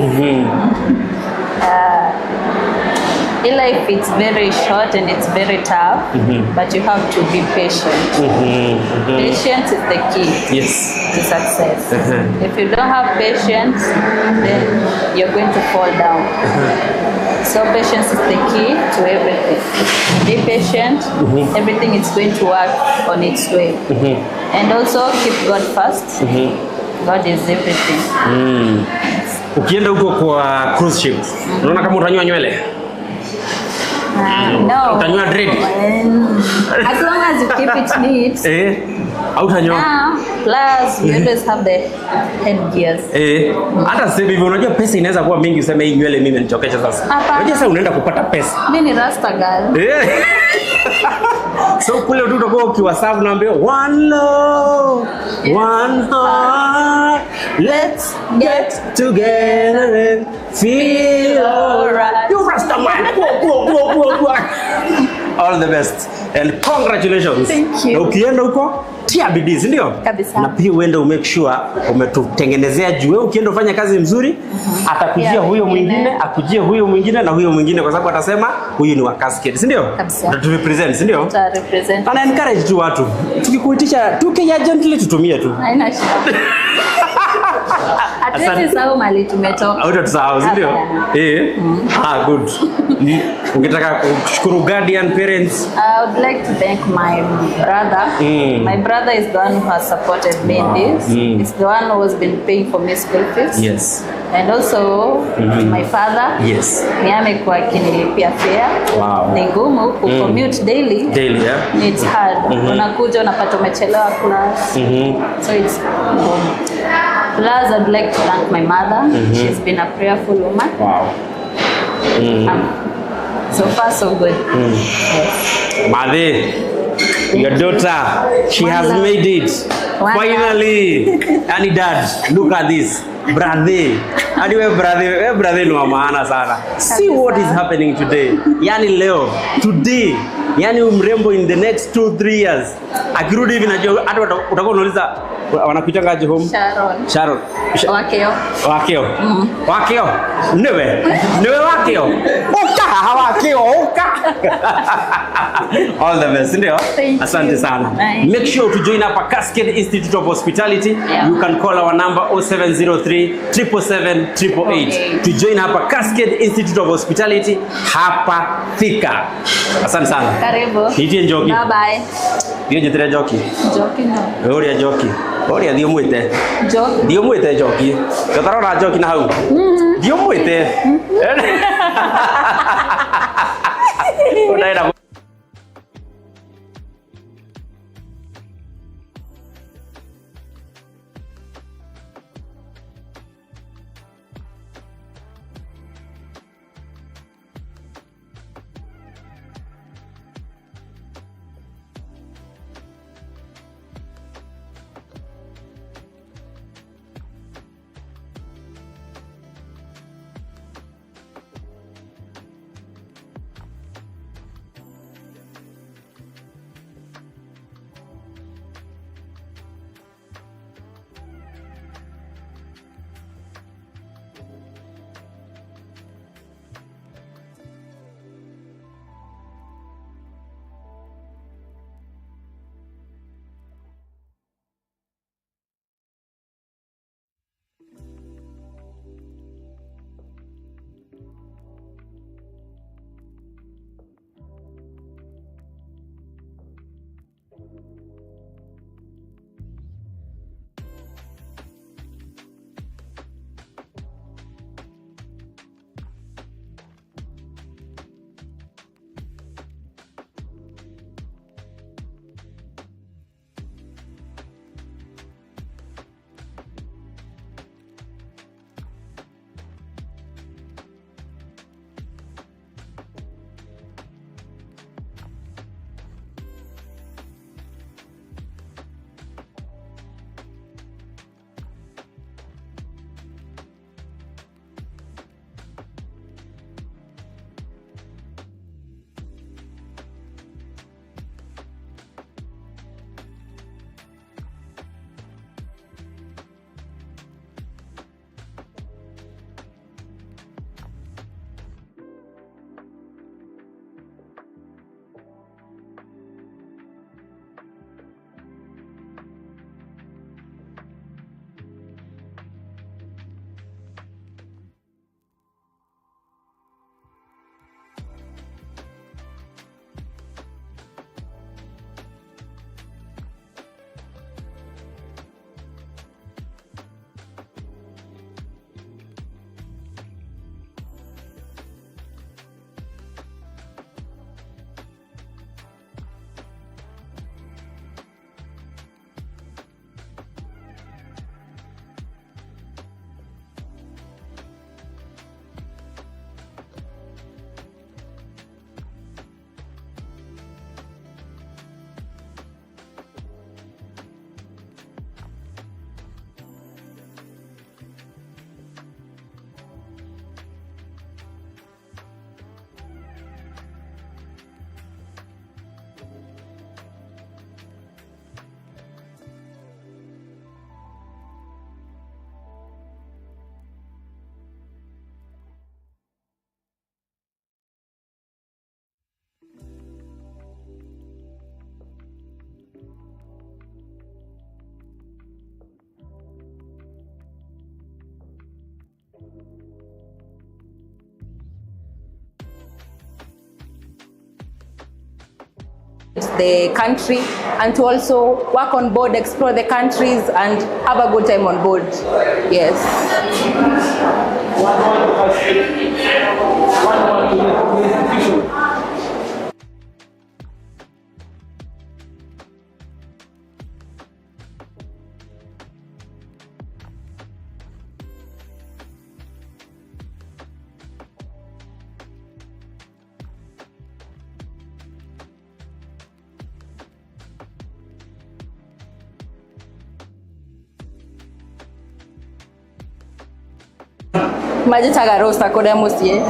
life it's very short and it's very tough, but you have to be patient. Patience is the key to success. If you don't have patience, then you're going to fall down. So patience is the key to everything. Be patient, everything is going to work on its way. And also keep God first. God is everything. Ukienda huko kwa cruise ship, unaona kama utanyoa nywele? No. Utanyoa dread? As long as you keep it neat. Au utanyoa? Plus you always have the headgears. Hata sasa hivi unajua pesa inaweza kuwa mingi, useme hii nywele mimi nichokesha sasa. Unajua sasa unaenda kupata pesa. Mimi ni rasta girl. So kule tu utakuwa ukiwasafu naambia one love, one heart, let's get together and feel alright. You rasta man. All the best and congratulations. Thank you. Na ukienda huko tia bidii, ndio? Kabisa. Na pia uende umake sure umetutengenezea juu. Wewe ukienda ufanya kazi mzuri, atakujia huyo mwingine, akujie huyo mwingine na huyo mwingine, kwa sababu atasema huyu ni wa Cascade, si ndio? Kabisa. Tu represent, ndio? Ta represent. Ana encourage tu watu. Tukikuitisha tukija gently tutumie tu. Haina shida. Hatuwezi sahau mali tumetoka. Hautasahau, ndio? Good. Ungetaka kushukuru guardian parents? I would like to thank my brother. My brother is the one who has supported me in this. It's the one who has been paying for me school fees. Yes. And also my father. Yes. Ni amekuwa akinilipia fare. Wow. Ni ngumu commute daily. Daily, yeah. It's hard. Unakuja unapata umechelewa class. So it's ngumu. Plus, I'd like to thank my mother. She's been a prayerful woman. Wow. So far, so good. Yes. Mother, your daughter, she has made it. Finally. And dad, look at this. Brother. Anyway, brother no maana sana. See what is happening today. Yani leo, today. Yani umrembo in the next 2-3 years. Akirudi hivi najua hata utakuwa unauliza wanakuitanga aje home? Sharon. Wakeo. Newe wakeo. Oka. All the best, ndio? Asante sana. Make sure to join up at Cascade Institute of Hospitality. You can call our number 0703 777 888 to join up at Cascade Institute of Hospitality hapa Thika. Asante sana. Karibu. Nitie Njoki. Bye bye. Hiyo jitire Njoki. Njoki no. Oria Njoki. Oria dio mwite. Njoki. Dio mwite Njoki. Gatarora Njoki na hau. Dio mwite. Unaenda the country, and to also work on board, explore the countries, and have a good time on board. Yes. Majitaga Rosa Kodamusie.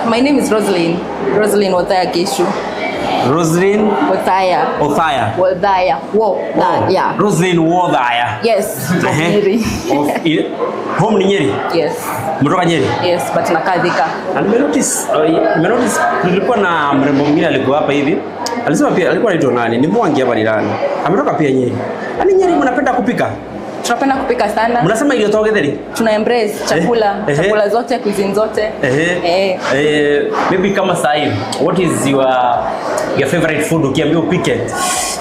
My name is Roslyn. Roslyn Othaya Keshu. Roslyn Othaya. Othaya. Yeah. Roslyn Othaya. Yes. Home ni Nyeri? Yes. Mtoka Nyeri? Yes, but nakadhika. And notice nilikuwa na mrembo mwingine alikuwa hapa hivi. Alisema pia alikuwa anaitwa nani? Ni Mwangi hapa ndani. Ametoka pia Nyeri. Ani Nyeri mnapenda kupika? Tunapenda kupika sana. Mnasema ile toa getheri? Tuna embrace chakula zote, cuisine zote. Maybe kama sasa hivi, what is your favorite food ukiambiwa upike?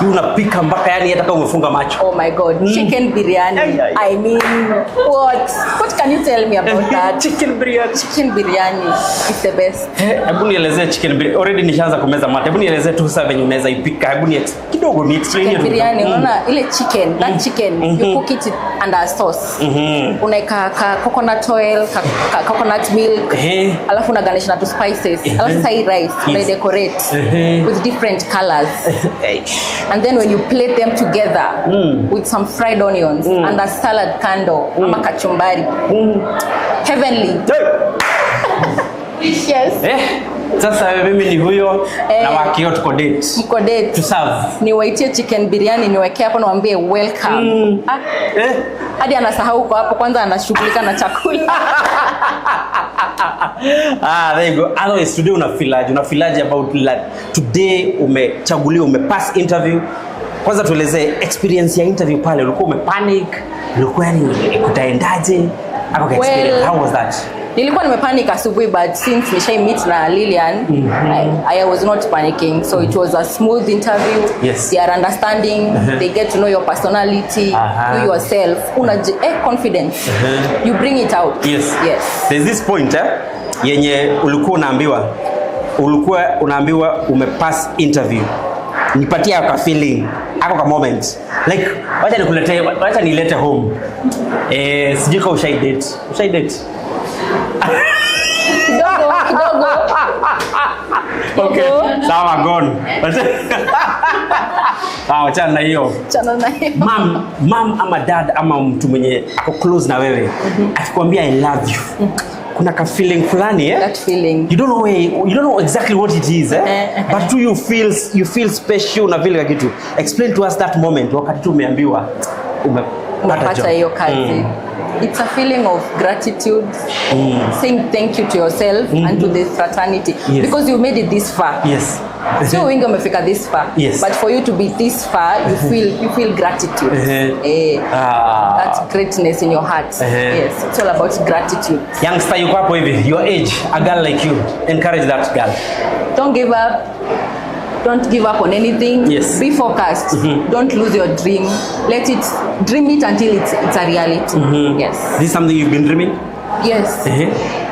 Unapika mpaka yani hata kama umefunga macho. Oh my god, chicken biryani. I mean, what can you tell me about that? Chicken biryani is the best. Hebu nielezee chicken biryani. Already nishaanza kumeza mate. Hebu nielezee tu sasa venye unaweza ipika. Hebu kidogo ni explain chicken biryani. Unaona ile chicken, that chicken you cook it under a sauce. Unaika coconut oil, coconut milk. Alafu unaganisha na spices. Alafu sasa hii rice una decorate with different colors. And then when you plate them together with some fried onions and a salad kando ama kachumbari. Heavenly. Yes. Sasa mimi ni huyo na wakio tuko date. Mko date. To serve. Niwaitie chicken biryani niwekea hapo niwaambie welcome. Hadi anasahau kwa hapo kwanza anashughulika na chakula. There you go. Otherwise today unafilaje about today umechaguliwa umepass interview. Kwanza tuelezee experience ya interview pale, ulikuwa umepanic, ulikuwa yani kutaendaje? Experience. How was that? Nilikuwa nimepanic asubuhi, but since nisha meet na Lillian, I was not panicking. So it was a smooth interview. Yes. They are understanding. They get to know your personality, know yourself. Confidence. You bring it out. Yes. There's this point yenye ulikuwa unaambiwa umepass interview. Nipatie ka feeling, ka moment. Like wacha nilete home. Sijui kama ushai date. Kidogo. Okay, sawa gone. Chana hiyo. Mom ama dad ama mtu mwenye ako close na wewe akikwambia I love you. Kuna ka feeling fulani That feeling. You don't know exactly what it is but you feel special na vile kitu. Explain to us that moment wakati tu umeambiwa umepata hiyo kazi. It's a feeling of gratitude, saying thank you to yourself and to the fraternity because you made it this far. Yes. So wengi wamefika this far, but for you to be this far, you feel gratitude. That greatness in your heart. Yes, it's all about gratitude. Youngster, yuko hapo hivi, your age, a girl like you, encourage that girl. Don't give up. Don't give up on anything. Yes. Be focused. Don't lose your dream. Dream it until it's a reality. Yes. This is something you've been dreaming? Yes.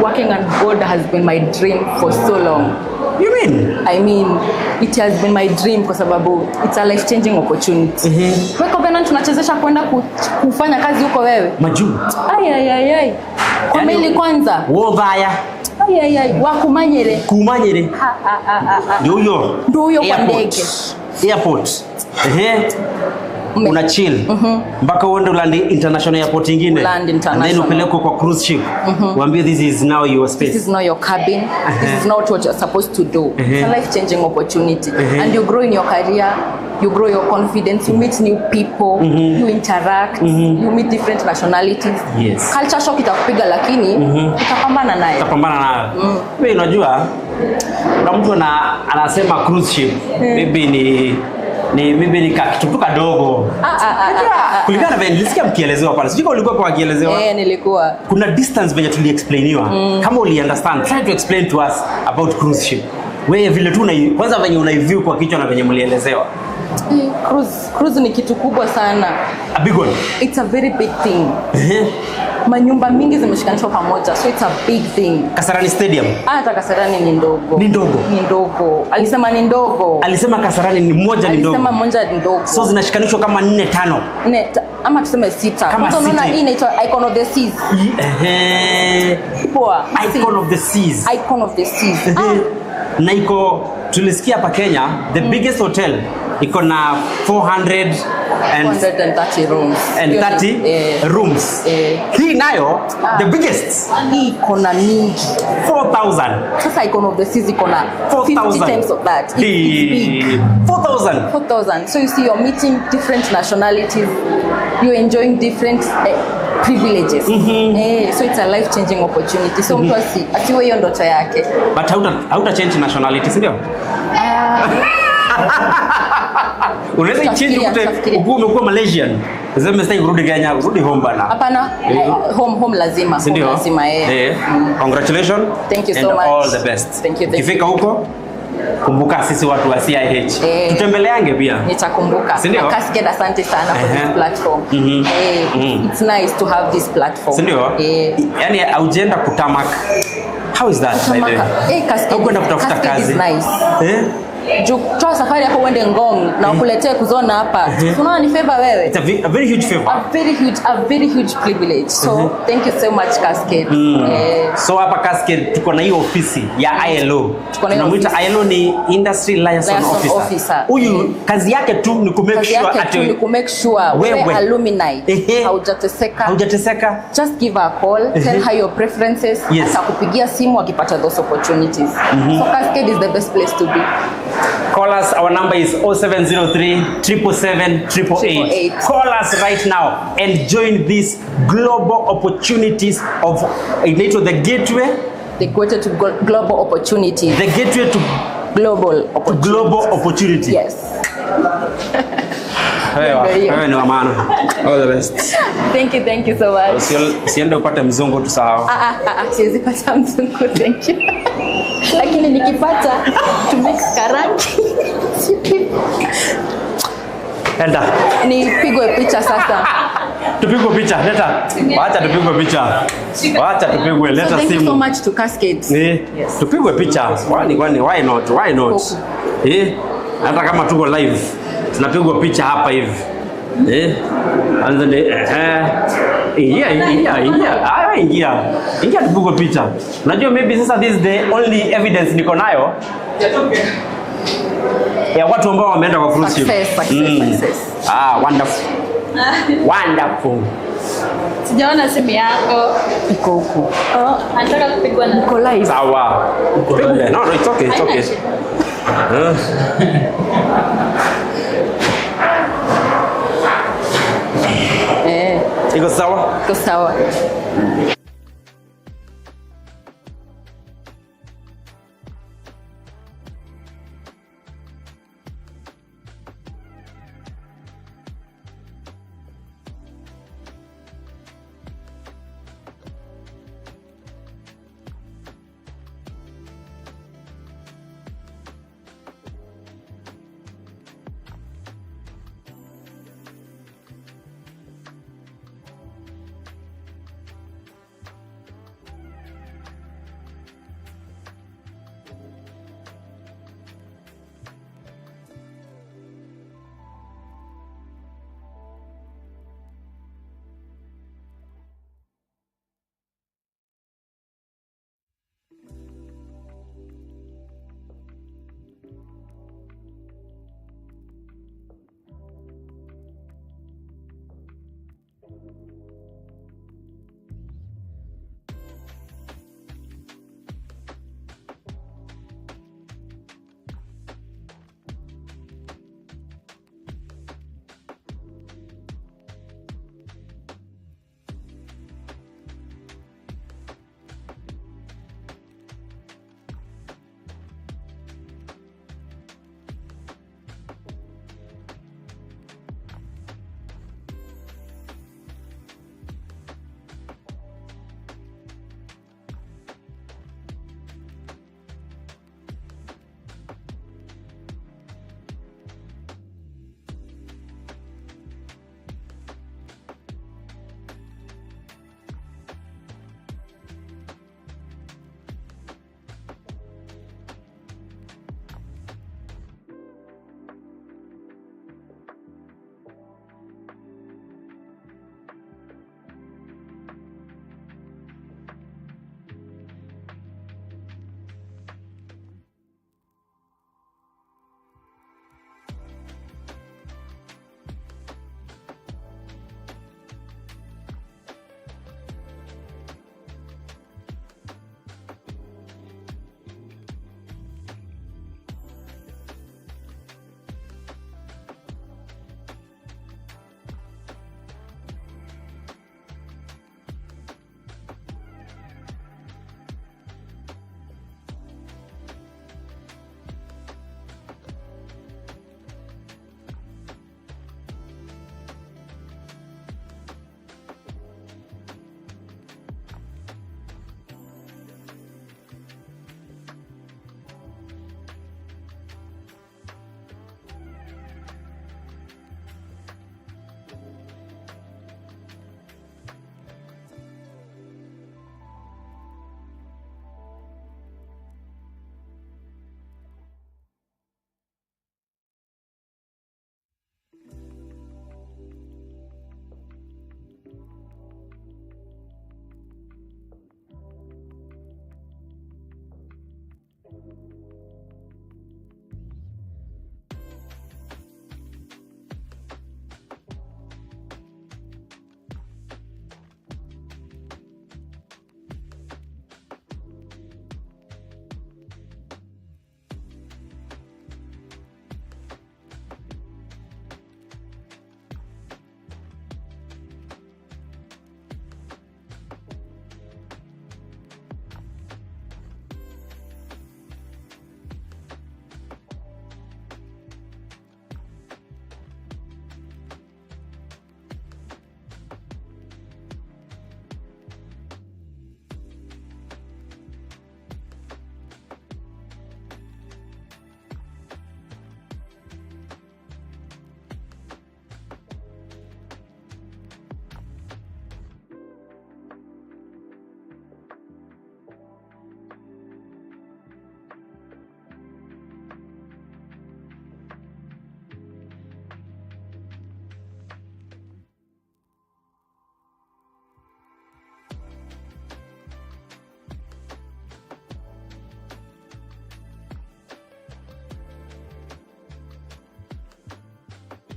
Working on board has been my dream for so long. You mean? I mean, it has been my dream kwa sababu it's a life-changing opportunity. Wewe Covenant tunachezesha kwenda kufanya kazi huko wewe? Majuu. Ai. Kwa meli kwanza. Wodhaya. Wakumanyere. Ndio huyo kwa ndege. Airport. Una chill mpaka uende land international airport ingine, and then upelekwe kwa cruise ship. Waambie this is now your space, this is now your cabin, this is not what you're supposed to do. It's a life-changing opportunity, and you grow in your career, you grow your confidence, you meet new people, you interact, you meet different nationalities. Yes. Culture shock itakupiga lakini utapambana naye. Wewe unajua kuna mtu anasema cruise ship maybe ni kitu kadogo. Kulingana na nilisikia mkielezewa pale. Sijui ulikuwa kwa kielezewa. Nilikuwa. Kuna distance venye tuliexplainiwa. Kama uli understand, try to explain to us about cruise ship. Wewe vile tu kwanza venye unaiview kwa kichwa na venye mlielezewa. Cruise ni kitu kubwa sana. A big one. It's a very big thing. Manyumba mingi zimeshikanishwa pamoja, so it's a big thing. Kasarani Stadium. Hata Kasarani ni ndogo. Ni ndogo. Ni ndogo. Alisema ni ndogo. Alisema Kasarani ni moja ni ndogo. Alisema moja ni ndogo. So zinashikanishwa kama 4 5. Ama tuseme 6. Kama unaona hii inaitwa Icon of the Seas. Poa. Icon of the Seas. Icon of the Seas. Na iko tulisikia hapa Kenya the biggest hotel iko na 430 rooms. And 30 rooms. Hii nayo the biggest. Hii iko na mingi 4,000. Sasa Icon of the Seas iko na 50 times of that. It's big. 4,000. So you see you're meeting different nationalities. You're enjoying different privileges. So it's a life-changing opportunity. So mtu asiwe hiyo ndoto yake. But hauta change nationality, ndio? Unaweza change ukue umekuwa Malaysian. Sasa sasa urudi Kenya, urudi home bana. Hapana, home lazima. Home lazima Congratulations. Thank you so and much. All the best. Thank you. Ukifika huko kumbuka sisi watu wa CIH. Tutembeleange pia. Nitakumbuka. Cascade, asante sana for this platform. It's nice to have this platform. Sindio? Yani aujienda kutamak. How is that? Cascade. Ukwenda kutafuta kazi. Is nice. Toa safari yako uende Ngong na ukuletee Kouzon hapa. Unaona ni favor wewe. It's a very huge favor. A very huge privilege. So thank you so much Cascade. So hapa Cascade tuko na hiyo ofisi ya ILO. Tunamuita ILO ni Industry Liaison Officer. Huyu kazi yake tu ni ku make sure wewe alumni haujateseka. Just give her a call, tell her your preferences, atakupigia simu akipata those opportunities. So Cascade is the best place to be. Call us. Our number is 0703 777 888. Call us right now and join these global opportunities of the gateway. The gateway to global opportunities. The gateway to global opportunity. Yes. Wewe ni wa maana. All the best. Thank you so much. Usiende upate mzungu tusahau. Siwezi pata mzungu, thank you. Lakini nikipata to mix karangi. Enda. Nipigwe picha sasa. Tupigwe picha, leta. Acha tupigwe picha. Acha tupigwe, leta simu. Thank you so much to Cascade. Yes. Tupigwe picha. Why not? Hata kama tuko live, tunapigwa picha hapa hivi. And then ingia tupigwe picha. Unajua maybe sasa this is the only evidence niko nayo ya watu ambao wameenda kwa cruise ship. Success. Wonderful. Sijaona simu yako. Iko huko. Nataka kupigwa na Iko live. Sawa. No, it's okay. Iko sawa.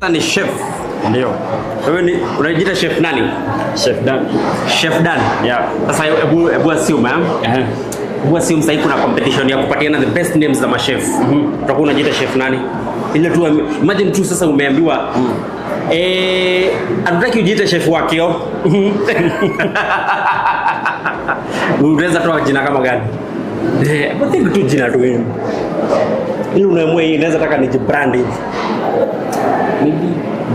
ni chef. Ndio. Wewe ni unajiita chef nani? Chef Dan. Chef Dan. Yeah. Sasa hebu assume Hebu assume sasa kuna competition ya kupatiana the best names za machef. Utakuwa unajiita chef nani? Ile tu imagine tu sasa umeambiwa anataka ujiite chef wakio. Unaweza toa jina kama gani? Think tu jina tu wewe. Ili unaamua hii inaweza taka nijibrand hivi. Maybe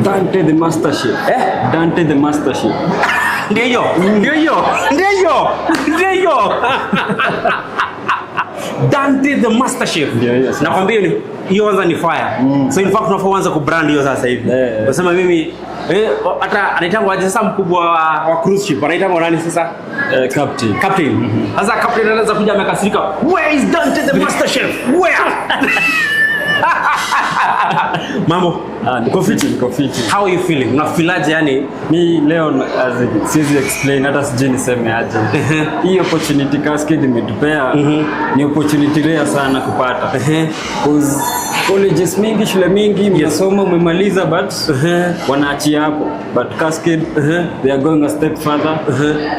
Dante the Master Chef. Dante the Master Chef. Ndio hiyo. Dante the Master Chef. Nakwambia hiyo kwanza ni fire. So in fact tunaanza kubrand hiyo sasa hivi. Unasema mimi hata anaitangwa aje sasa mkubwa wa cruise ship anaitangwa nani sasa? Captain. Sasa captain anaweza kuja amekasirika. Where is Dante the Master Chef? Where? Mambo, uko fit? How are you feeling? Unafilaje yani? Mi leo siwezi explain hata sijui niseme aje. Hii opportunity Cascade imetupea ni opportunity rare sana kupata. Cause colleges mingi, shule mingi, mnasoma umemaliza but wanaachia hapo. But Cascade they are going a step further.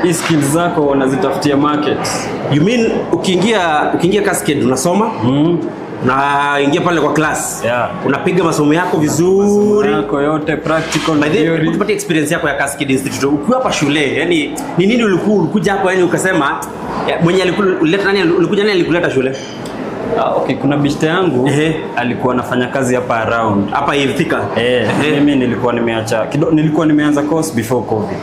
Hii skills zako wanazitafutia market. You mean ukiingia Cascade unasoma? Na ingia pale kwa class. Unapiga masomo yako vizuri. Yako yote practical na theory. Tupate experience yako ya Cascade Institute. Ukiwa hapa shule, yani ni nini ulikuja hapo yani ukasema mwenye alikuleta nani alikuleta shule? Okay, kuna bishte yangu alikuwa anafanya kazi hapa around. Hapa hivi Thika. Mimi nilikuwa nimeanza course before COVID.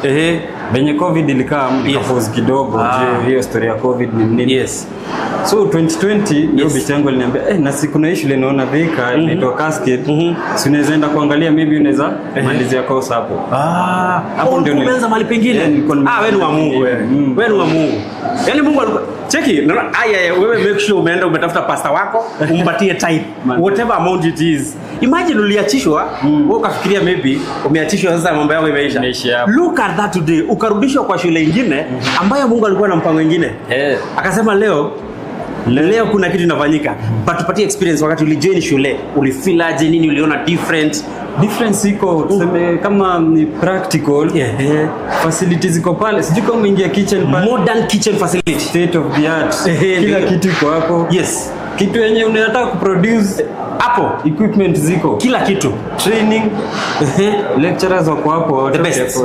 Benye COVID ilikaa nikapause kidogo. Hiyo story ya COVID ni nini? Yes. So 2020 hiyo bishte yangu aliniambia na siku na shule naona Thika inaitwa Cascade. Si unaweza enda kuangalia maybe unaweza malizia course hapo. Hapo ndio umeanza mahali pengine. Wewe ni wa Mungu wewe. Wewe ni wa Mungu. Yaani Mungu alikuwa cheki wewe make sure umeenda umetafuta pasta wako umpatie type whatever amount it is. Imagine uliachishwa wewe ukafikiria maybe umeachishwa sasa mambo yako imeisha. Look at that today ukarudishwa kwa shule nyingine ambayo Mungu alikuwa na mpango mwingine. Akasema leo kuna kitu inafanyika. But tupatie experience wakati ulijoin shule. Ulifeel aje nini uliona difference iko tuseme kama ni practical facilities ziko pale sijui kama umeingia kitchen pale modern kitchen facility state of the art kila kitu iko hapo kitu yenye unataka kuproduce hapo equipment ziko kila kitu training lecturers wako hapo the best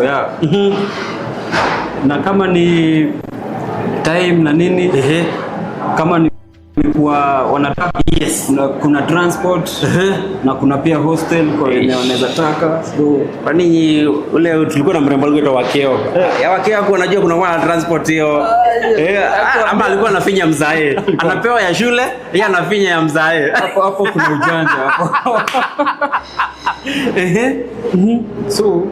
na kama ni time na nini kama ni kwa wanataka kuna transport na kuna pia hostel kwa wenye wanaweza taka. So kwa nini ule tulikuwa na mrembo alikuwa wakeo wakeo hapo unajua kuna wana transport hiyo ama alikuwa anafinya mzae anapewa ya shule yeye anafinya ya mzae hapo kuna ujanja hapo. So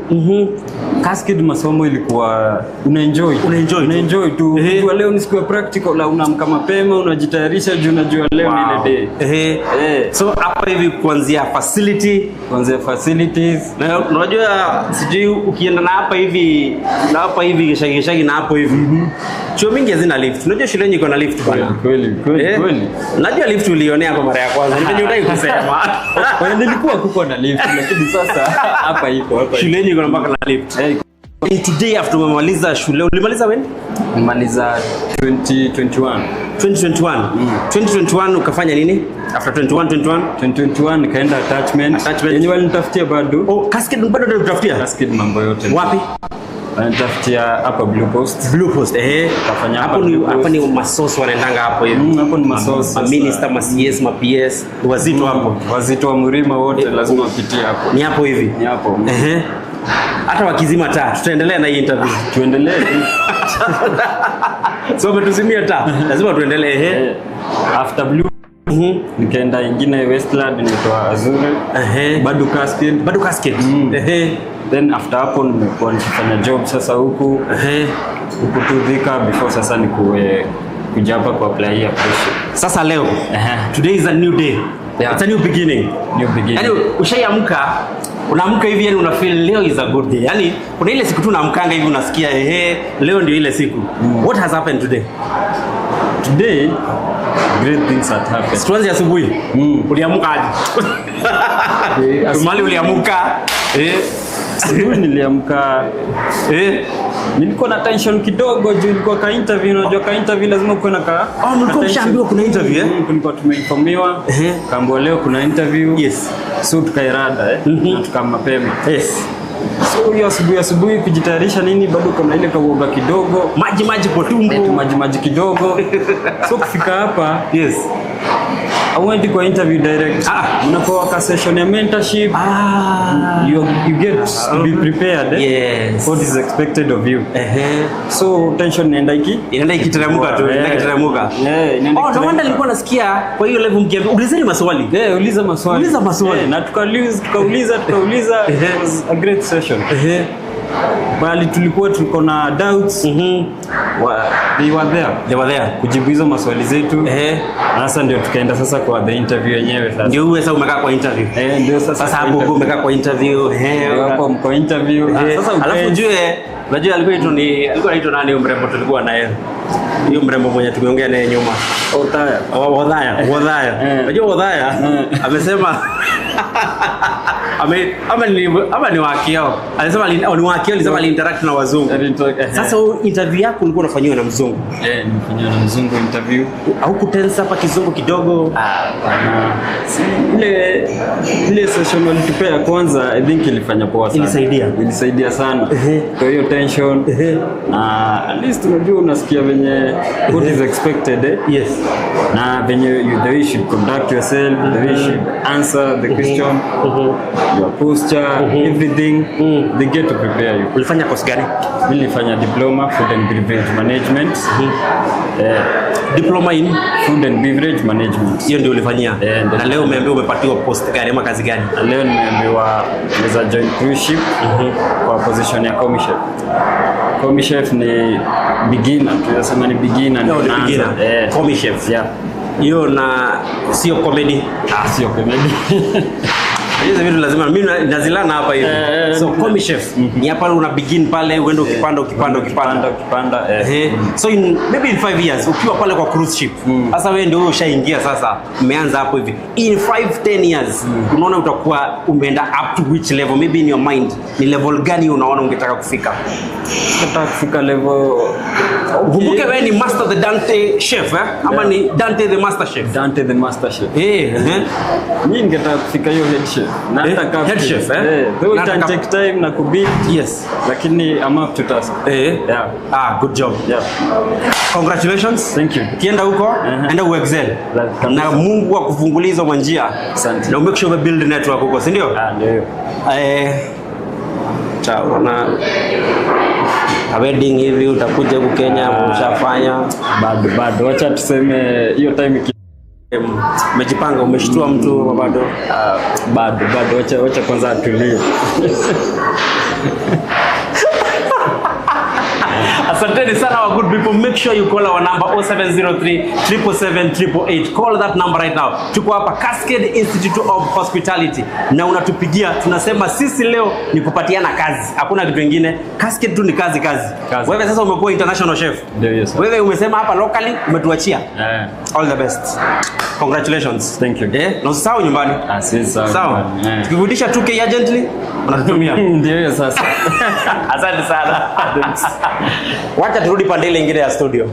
Cascade masomo ilikuwa unaenjoy tu. Kwa leo ni siku ya practical la unaamka mapema unajitayarisha juu unajua leo ni ile day. So hapa hivi kuanzia facilities na unajua sijui ukienda na hapa hivi shagi na hapo hivi chuo mingi hazina lift. Unajua shule yenyewe iko na lift bwana. Kweli. Najua lift ulionea kwa mara ya kwanza. Nimejidai kusema. Kwa nilikuwa kuko na lift lakini sasa hapa iko shule yenyewe iko na mpaka na lift. Today after umemaliza shule ulimaliza when? Nimaliza 2021. 2021 ukafanya nini? After 2021 nikaenda attachment. Yenye walinitafutia bado. Cascade bado ndio tutafutia? Cascade mambo yote. Wapi? Wanatafutia hapa Blue Post. Kafanya hapa ni masosi wanaendanga hapo hivi. Hapo ni masosi. Minister, CS, PS, wazito hapo. Wazito wa Murima wote lazima wapitie hapo. Ni hapo hivi. Ni hapo. Hata wakizima taa tutaendelea na hii interview. Tuendelee. So umetuzimia taa. Lazima tuendelee. After Blue nikaenda ingine Westland inaitwa Azure. Bado Cascade. Then after hapo nimekuwa nikifanya job sasa huku tu Thika before sasa kuja hapa ku apply ya pressure. Sasa leo today is a new day. It's a new beginning. Yaani ushaamka unaamka hivi yani una feel leo is a good day. Yaani kuna ile siku tu unaamkanga hivi unasikia leo ndio ile siku. What has happened today? Today great things have happened. Tuanze asubuhi. Uliamka aje? Tumali uliamka Asubuhi niliamka nilikuwa na tension kidogo juu nilikuwa ka interview, unajua ka interview lazima uko na ka mlikuwa mshaambiwa kuna interview tulikuwa tumeinformiwa kaambiwa leo kuna interview. Yes. So tukairada na tukama mapema. Yes. So hiyo asubuhi kujitayarisha nini, bado kuna ile kauoga kidogo, maji kwa tumbo, maji kidogo. So kufika hapa, yes, I went kwa interview direct. Unapewa ka session ya mentorship. You get to be prepared. Yes. What is expected of you. So tension inaenda ikiteremka tu, ikiteremka. No wonder nilikuwa nasikia kwa hiyo level mkiambia ulizeni maswali. Uliza maswali. Na tukauliza. It was a great session. Bali tuko na doubts. They were there kujibu hizo maswali zetu. Sasa ndio tukaenda sasa kwa the interview yenyewe sasa. Ndio wewe sasa umekaa kwa interview. Ndio sasa hapo umekaa kwa interview. Hapo mko interview. Sasa alafu unajua alikuwa anaitwa nani mrembo tulikuwa naye. Hiyo mrembo mwenye tumeongea naye nyuma. Odhaya. Unajua Odhaya amesema ama ni wakio. Alisema ni wakio, alisema interact na wazungu. Sasa interview yako ulikuwa unafanywa na mzungu. Nilifanywa na mzungu interview. Au kutensa hapa kizungu kidogo? Bana. Ile session walitupea kwanza, I think ilifanya poa sana. Ilisaidia sana. Kwa hiyo tension. At least unajua unasikia venye what is expected. Yes. Na venye the way you should conduct yourself, the way you should answer the question, your posture, everything, they get to prepare you. Ulifanya course gani? Nilifanya diploma food and beverage management. Diploma in food and beverage management. Hiyo ndio ulifanyia. Na leo umeambiwa umepatiwa post gani ama kazi gani? Leo nimeambiwa naweza join cruise ship kwa position ya commis chef. Commis chef ni beginner, tunasema ni beginner ndio anaanza. Commis chef. Yeah. Hiyo na sio comedy. Sio comedy. Hizo vitu lazima mimi nazilana hapa hivi. So commis chef ni hapa una begin pale uende ukipanda. So maybe in 5 years ukiwa pale kwa cruise ship. Sasa wewe ndio ushaingia sasa. Umeanza hapo hivi. In 5-10 years unaona utakuwa umeenda up to which level, maybe in your mind. Ni level gani unaona ungetaka kufika? Nataka kufika level. Kumbuke wewe ni master the Dante chef ama ni Dante the master chef? Dante the master chef. Mimi ningetaka kufika hiyo head chef. Nataka head chef though it can take time na kubuild. Yes. Lakini I'm up to task. Yeah. Good job. Yeah. Congratulations. Thank you. Kienda huko, enda uexcel. Na Mungu akufungulie hizo njia. Asante. Na make sure we build network huko, si ndio? Ndio. Chao na wedding hivi utakuja huko Kenya ushafanya? Bado. Acha tuseme hiyo time umejipanga, umeshtua mtu bado? Bado. Acha kwanza atulie. Asanteni sana wa good people. Make sure you call our number 0703 777 888. Call that number right now. Tuko hapa Cascade Institute of Hospitality na unatupigia, tunasema sisi leo ni kupatiana kazi. Hakuna kitu kingine. Cascade tu ni kazi. Wewe sasa umekuwa international chef. Ndio, yes. Wewe umesema hapa locally umetuachia. All the best. Congratulations. Thank you. Na usisahau nyumbani. Sawa. Tukirudisha 2K urgently unatutumia. Ndio sasa. Asante sana. Wacha turudi pande ile nyingine ya studio.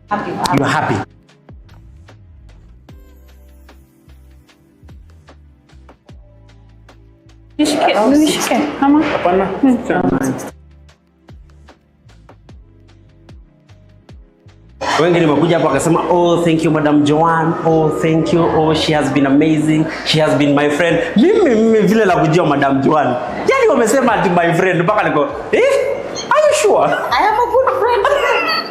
Happy. You are happy. Nishike ama? Hapana. Wengine wamekuja hapa wakasema, oh thank you Madam Joanne, oh thank you, oh she has been amazing, she has been my friend. Mimi vile la kujua Madam Joanne, yani wamesema ati my friend mpaka niko are you sure? I am a good friend.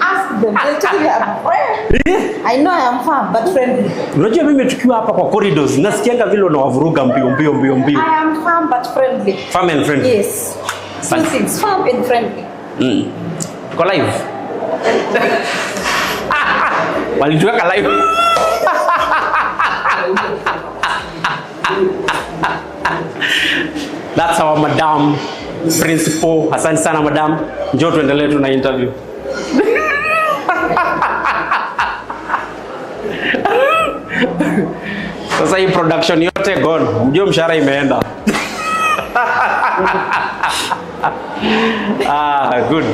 Ask them. They tell you I'm a friend. I know I am firm but friendly. Unajua mimi tukiwa hapa kwa corridors nasikianga vile unawavuruga mbio. I am firm but friendly. Firm and friendly. Yes. Two things, firm and friendly. Tuko live. Walituweka live. That's our madam principal. Asante sana madam. Njoo tuendelee tuna interview. Sasa hii production yote gone. Mjue mshahara imeenda. Good.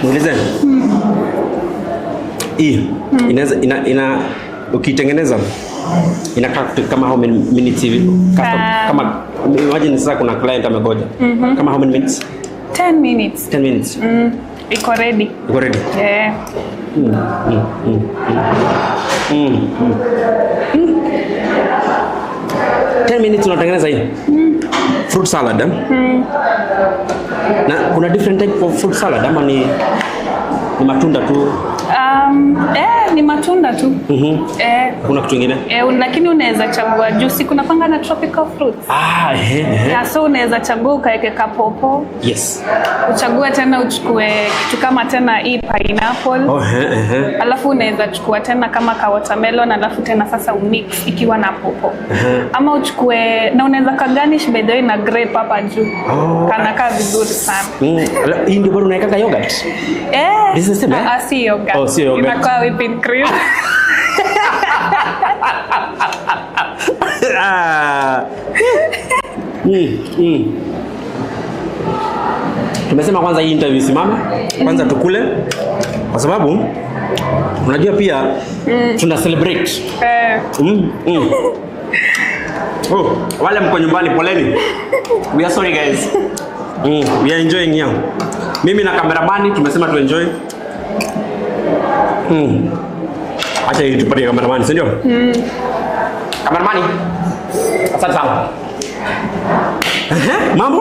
Niulize. Hii ina ukitengeneza inakaa kama how many minutes hivi? Kama imagine sasa kuna client amegoja. Kama how many minutes? 10 minutes. 10 minutes. Iko ready. Iko ready. Yeah. 10 minutes unatengeneza hii? Fruit salad. Na kuna different type of fruit salad ama ni matunda tu? Ni matunda tu. Kuna kitu kingine? Lakini unaweza chagua juice, kuna panga na tropical fruits. So unaweza chagua ukaweke kapopo. Yes. Uchague tena uchukue kitu kama tena hii pineapple. Alafu unaweza chukua tena kama ka watermelon, alafu tena sasa umix ikiwa na popo. Ama uchukue na unaweza ka garnish by the way na grape hapa juu. Kanakaa vizuri sana. Hii ndio bado unaweka yogurt? This is the same. Si yogurt. Oh, si yogurt. Inakuwa whipping cream. Tumesema kwanza hii interview simama. Kwanza tukule. Kwa sababu unajua pia tuna celebrate. Wale mko nyumbani poleni. We are sorry guys. We are enjoying here. Mimi na kameramani tumesema tu enjoy. Acha ili tupatie kameramani, si ndio? Kameramani. Asante sana. Mambo?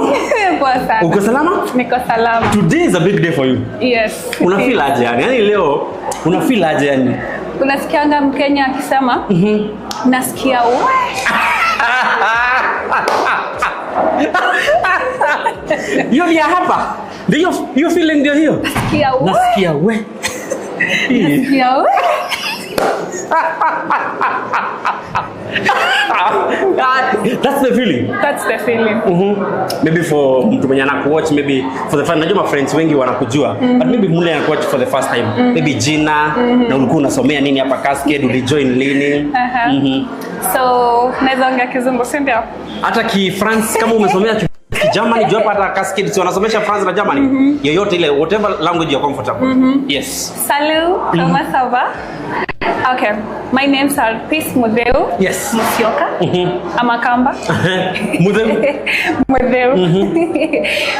Poa sana. Uko salama? Niko salama. Today is a big day for you. Yes. Una feel aje yani? Yaani leo una feel aje yani? Unasikianga Mkenya akisema nasikia Hiyo ni hapa. Ndio hiyo feeling ndio hiyo. Nasikia we. Nasikia we. That's the feeling. That's the feeling. Maybe for mtu mwenye anakuwatch, maybe for the first, najua my friends wengi wanakujua, but maybe mule anakuwatch for the first time. Maybe jina, na ulikuwa unasomea nini hapa Cascade, ulijoin lini? So, naweza ongea Kizungu, si ndio? Hata ki-France kama umesomea Germany, jua hata Cascade si wanasomesha France na Germany. Yoyote ile, whatever language you're comfortable. Yes. Salut, comment ça va? Okay, my name's Alpis Mudeu. Yes. Musioka. Amakamba. Mudeu. Mudeu.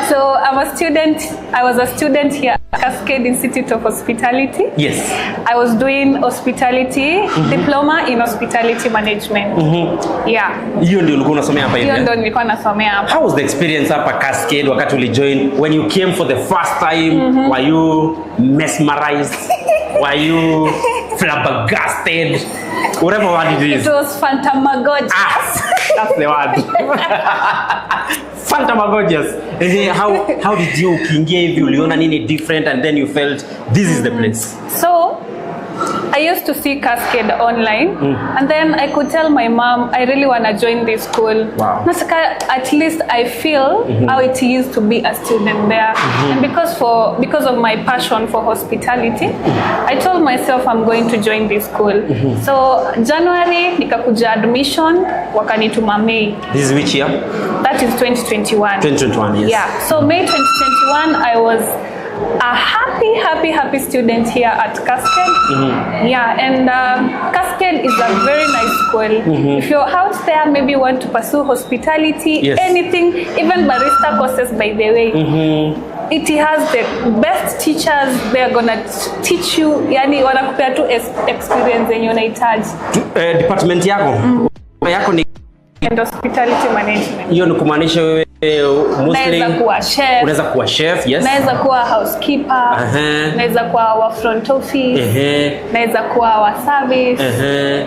So I was a student here at Cascade Institute of Hospitality. Yes. I was doing hospitality, diploma in hospitality management. Yeah. Hiyo ndio ulikuwa unasomea hapa hivi? Hiyo ndio nilikuwa nasomea hapa. How was the experience hapa Cascade wakati ulijoin? When you came for the first time, were you mesmerized? Were you flabbergasted? Whatever word it is. It was phantamagorious. That's the word. Phantamagorious. How did you ukiingia hivi uliona nini different and then you felt this is the place? So I used to see Cascade online, and then I could tell my mom I really want to join this school. Wow. At least I feel how it is to be a student there, and because of my passion for hospitality, I told myself I'm going to join this school. So January nikakuja admission, wakanituma May. This is which year? That is 2021. 2021, yes. Yeah. So May 2021, I was a happy student here at Cascade. Yeah, and Cascade is a very nice school. If you're out there, maybe you want to pursue hospitality, anything, even barista courses, by the way. It has the best teachers. They're gonna teach you, yani wanakupea tu experience yenye unahitaji. Department yako ni and hospitality management. Hiyo ni kumaanisha wewe mostly unaweza kuwa chef, yes. Naweza kuwa housekeeper, naweza kuwa wa front office, naweza kuwa wa service.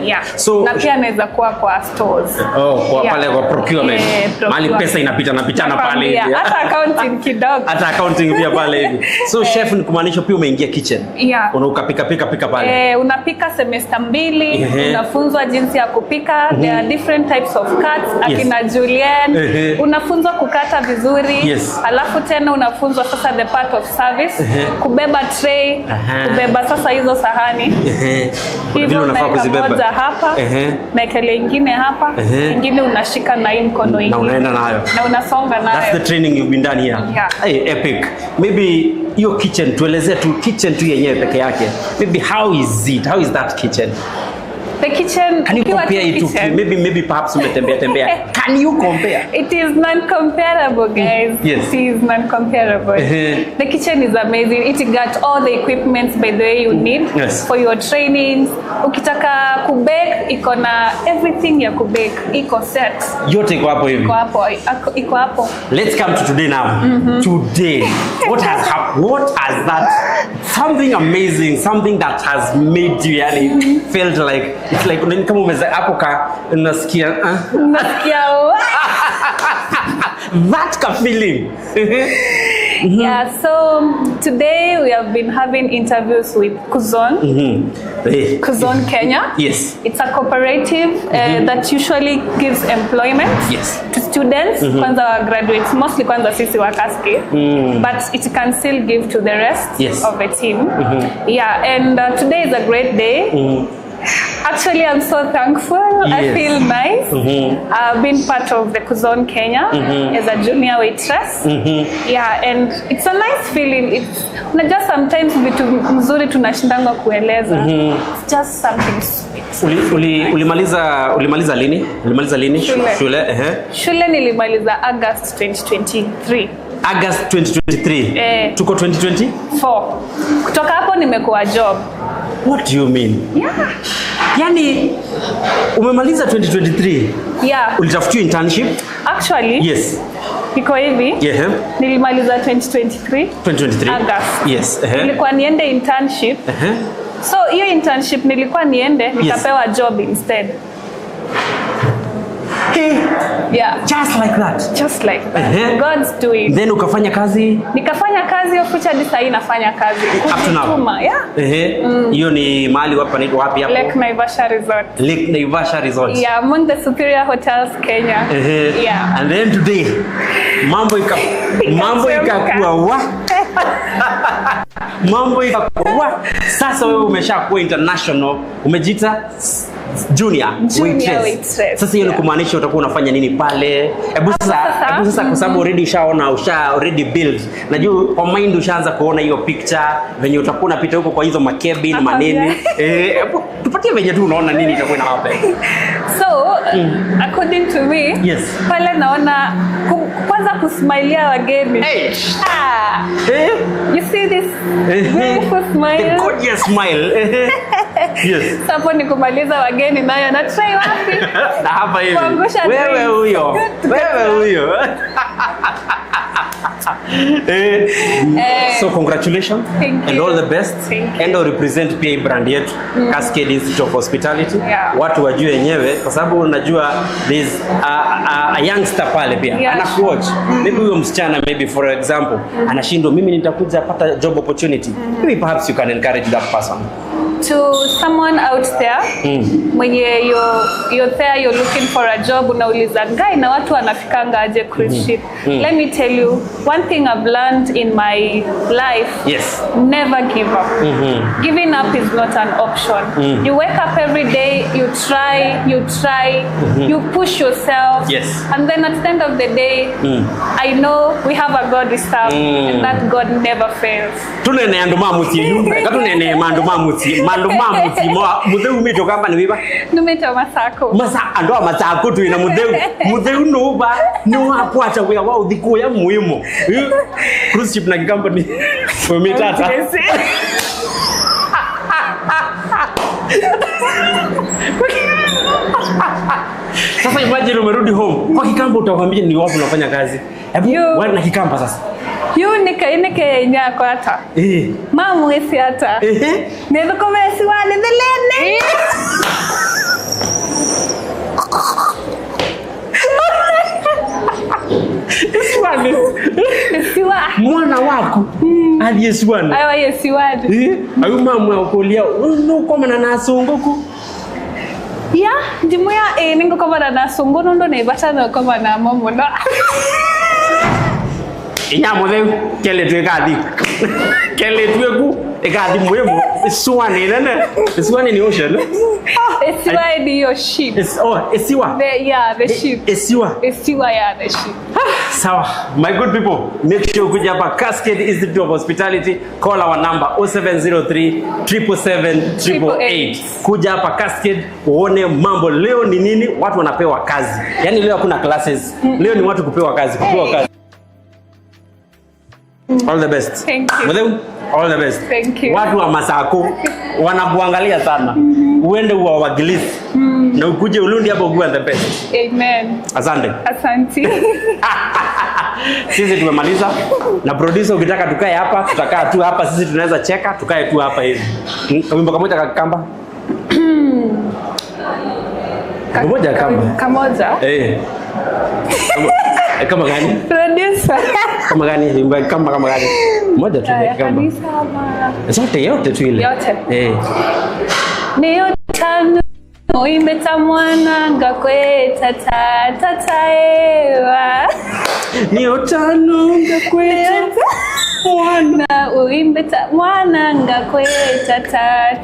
Yeah. So, na pia naweza kuwa kwa stores. Kwa pale kwa procurement. Mali pesa inapitana pale hivi. Hata accounting kidogo. Hata accounting pia pale hivi. So chef ni kumaanisha pia umeingia kitchen. Yeah. Unapika pale. Unapika semester 2, unafunzwa jinsi ya kupika. There are different types of cuts. Akina Julienne, unafunzwa kukata vizuri. Alafu tena unafunzwa sasa the part of service, kubeba tray, kubeba sasa hizo sahani. Hivyo unafaa kuzibeba hapa, na kile ingine hapa, ingine unashika na hii mkono ingine. Na unaenda nayo. Na unasonga nayo. That's the training you've been done here. Yeah. Hey, epic. Maybe hiyo kitchen tuelezee tu kitchen tu yenyewe peke yake. Maybe how is that kitchen? The kitchen, can you compare it to maybe perhaps umetembea? Can you compare? It is non-comparable, guys. Yes. It is non-comparable. The kitchen is amazing. It got all the equipments by the way you need for your trainings. Ukitaka kubake, iko na everything ya kubake. Iko set. Yote iko hapo hivi. Iko hapo. Let's come to today now. Today, what has happened? What has that? Something amazing, something that has made you felt like it's like kama umeza hapo ka unasikia that ka feeling. Yeah, so today we have been having interviews with Kouzon. Kouzon Kenya. Yes. It's a cooperative that usually gives employment to students, kwanza wa graduates, mostly kwanza sisi wa Cascade, but it can still give to the rest of the team. Yeah, and today is a great day. Actually, I'm so thankful. I feel nice. I've been part of the Kouzon Kenya as a junior waitress. Yeah, and it's a nice feeling. It's just sometimes vitu mzuri tunashindanga kueleza. It's just something sweet. Ulimaliza lini? Shule. Shule nilimaliza August 2023. August 2023. Tuko 2024. Kutoka hapo nimekuwa job. What do you mean? Yeah. Yani umemaliza 2023? Yeah. Ulitafutia internship? Actually, yes. Iko hivi. Yeah. Nilimaliza 2023. August. Yes. Nilikuwa niende internship. So hiyo internship nilikuwa niende nikapewa job instead. Yeah. Just like that. Just like that. God's doing. Then ukafanya kazi? Nikafanya kazi official hadi sasa nafanya kazi. Up to now. Yeah. Hiyo ni mahali wapi hapo? Lake Naivasha Resort. Lake Naivasha Resort. Yeah, among the superior hotels Kenya. Yeah. And then today mambo ikakuwa mambo ikakuwa sasa wewe umeshakuwa international, umejita junior waitress. Sasa hiyo ni kumaanisha utakuwa unafanya nini pale? Hebu sasa kwa sababu already build. Najua kwa mind ushaanza kuona hiyo picture venye utakuwa unapita huko kwa hizo makebin manene. Tupatie venye tu unaona nini itakuwa happen. So, according to me, pale naona kwanza kusmailia wageni. You see this beautiful smile? The gorgeous smile. Yes. Sapo ni kumaliza wageni nayo na try wapi? Na hapa hivi. Wewe huyo. So congratulations and all the best. And represent PA brand yetu Cascade Institute of Hospitality. Watu wajue wenyewe kwa sababu unajua there's a youngster pale pia anakuwatch. Maybe huyo msichana for example anashindwa mimi nitakuja pata job opportunity. Maybe perhaps you can encourage that person. To someone out there, when you're there, you're looking for a job, unauliza guy na watu wanafikanga aje cruise ship. Let me tell you, one thing I've learned in my life, never give up. Giving up is not an option. You wake up every day, you try, you push yourself, and then at the end of the day, I know we have a God we serve, and that God never fails. Tunene anduma muti, katunene manduma muti. Mandumamuti mudeu meto kamba ni biba numeto masako ando masako tu ina mudeu no ba no akwata we wa udhiko ya muhimu cruise ship na company umetata sasa imagine umerudi home kwa kikamba utakwambia ni wapi unafanya kazi hebu wewe na kikamba sasa yu nikaineke nyako hata mamu esi hata nendo komesi wale delene Esiwa mwana wako aliyesiwana ayo yesiwani ayo mamu akolia no koma na nasongoku ya ndimuya ningo koma na nasongo ndo Naivasha no koma na momo no Inyamo them kele twekadi. Kele tweku ekadi mwemo. Iswan in the ocean. Esiwa in your ship. Esiwa. The ship. Esiwa, yeah, the ship. Sawa. My good people, make sure kuja hapa Cascade Institute of Hospitality. Call our number 0703 777 888. Kuja hapa Cascade uone mambo. Leo ni nini? Watu wanapewa kazi. Yaani leo hakuna classes. Leo ni watu kupewa kazi. All the best. Thank you. Mwalimu, all the best. Thank you. Watu wa Masako wanakuangalia sana. Uende uwawagilisi. Na ukuje Ulundi hapo uwe the best. Amen. Asante. Asante. Sisi tumemaliza na producer ukitaka tukae hapa tutakaa tu hapa, sisi tunaweza cheka tukae tu hapa hivi. Wimbo kamoja kakamba. Kamoja kamba. Kamoja. Kama gani? Producer. Kama gani? Wimbo kama gani? Moja tu kamba. Kanisa ama. Yote tu ile. Yote. Ni yote. Uimbe tamwana ngakweta tata ewa. Ni otano ngakweta mwana. Uimbe tamwana ngakweta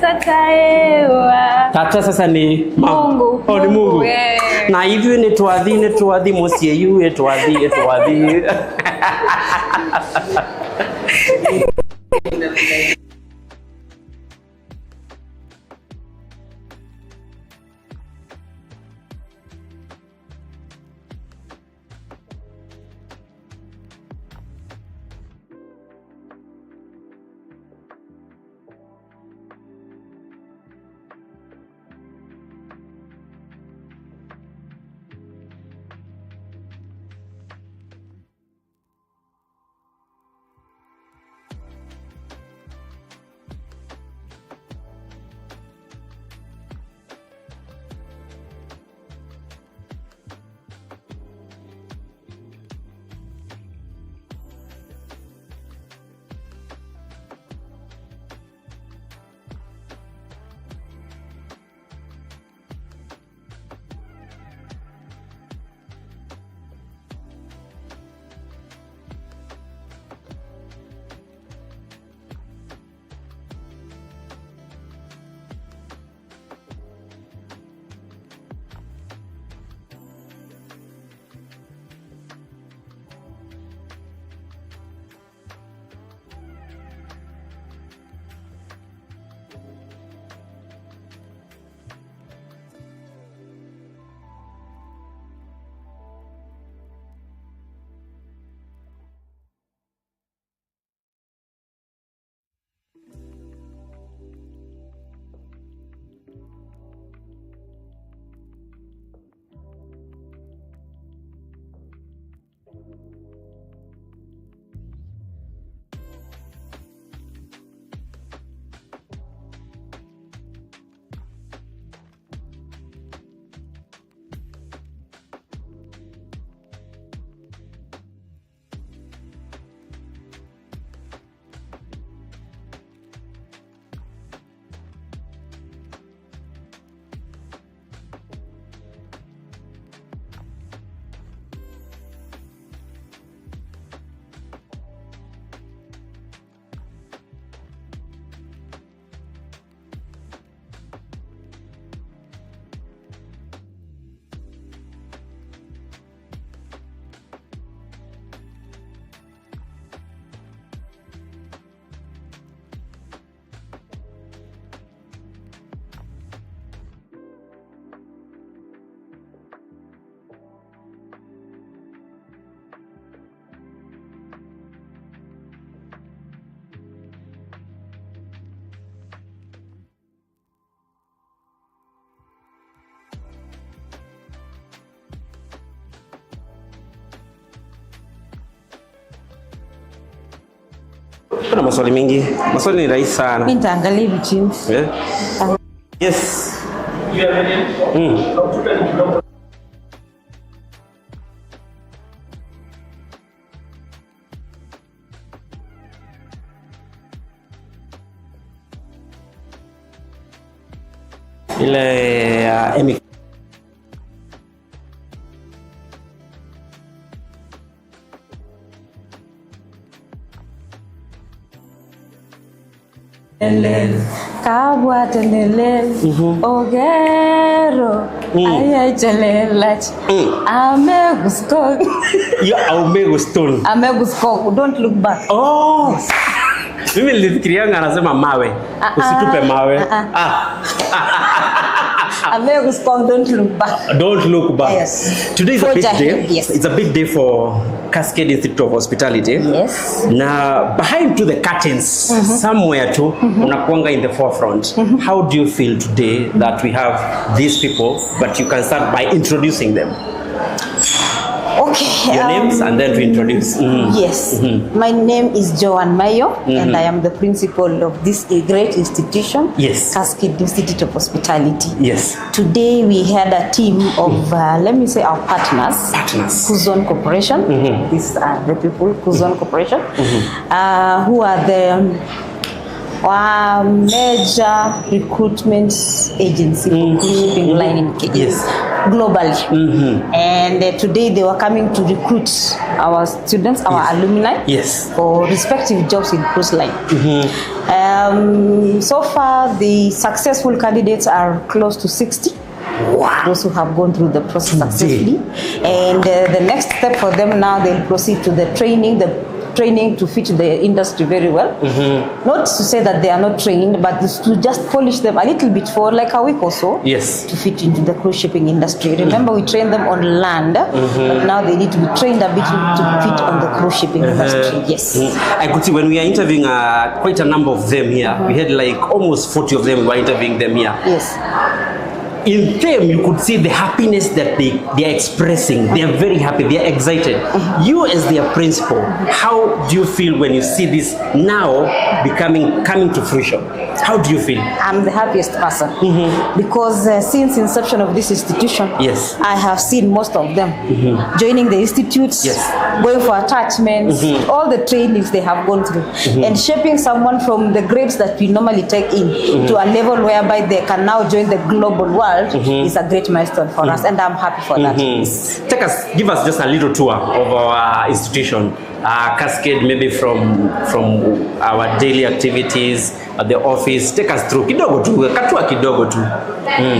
tata ewa. Tata sasa ni Mungu. Ni Mungu. Na hivyo ni tuadhi mosie yu tuadhi. Kuna maswali mengi. Maswali ni rahisi sana. Mimi nitaangalia hivi chini. Yes. Ile Kabwa telele, ogero, ayachelelach, ameguskog. You ameguskog. Ameguskog, don't look back. Oh. Mimi nilifikirianga anasema mawe. Usitupe mawe. Ameguskog, don't look back. Don't look back. Yes. Today is a big day. Yes. It's a big day for Cascade Institute of Hospitality. Yes. Now, behind to the curtains, somewhere too, unakuanga in the forefront. How do you feel today that we have these people, but you can start by introducing them? Okay. Your names and then to introduce. Yes. My name is Joan Mayo, and I am the principal of this great institution, Cascade Institute of Hospitality. Yes. Today we had a team of, let me say, our partners. Kouzon Corporation. These are the people, Kouzon Corporation, who are the major recruitment agency for shipping line in Kenya, globally. And today they were coming to recruit our students, our alumni, for respective jobs in cruise line. So far, the successful candidates are close to 60. Those who have gone through the process successfully. And the next step for them now, they'll proceed to the training to fit the industry very well. Not to say that they are not trained, but to just polish them a little bit for like a week or so to fit into the cruise shipping industry. Remember, we trained them on land, but now they need to be trained a bit to fit on the cruise shipping industry. Yes. I could see when we are interviewing quite a number of them here, we had like almost 40 of them, we were interviewing them here. Yes. In them, you could see the happiness that they are expressing. They are very happy. They are excited. You, as their principal, how do you feel when you see this now coming to fruition? How do you feel? I'm the happiest person because since inception of this institution, I have seen most of them joining the institutes, going for attachments, all the trainings they have gone through, and shaping someone from the grades that we normally take in to a level whereby they can now join the global world. Is a great milestone for us, and I'm happy for that. Give us just a little tour of our institution, Cascade, maybe from our daily activities at the office. Take us through kidogo tu, katua kidogo tu.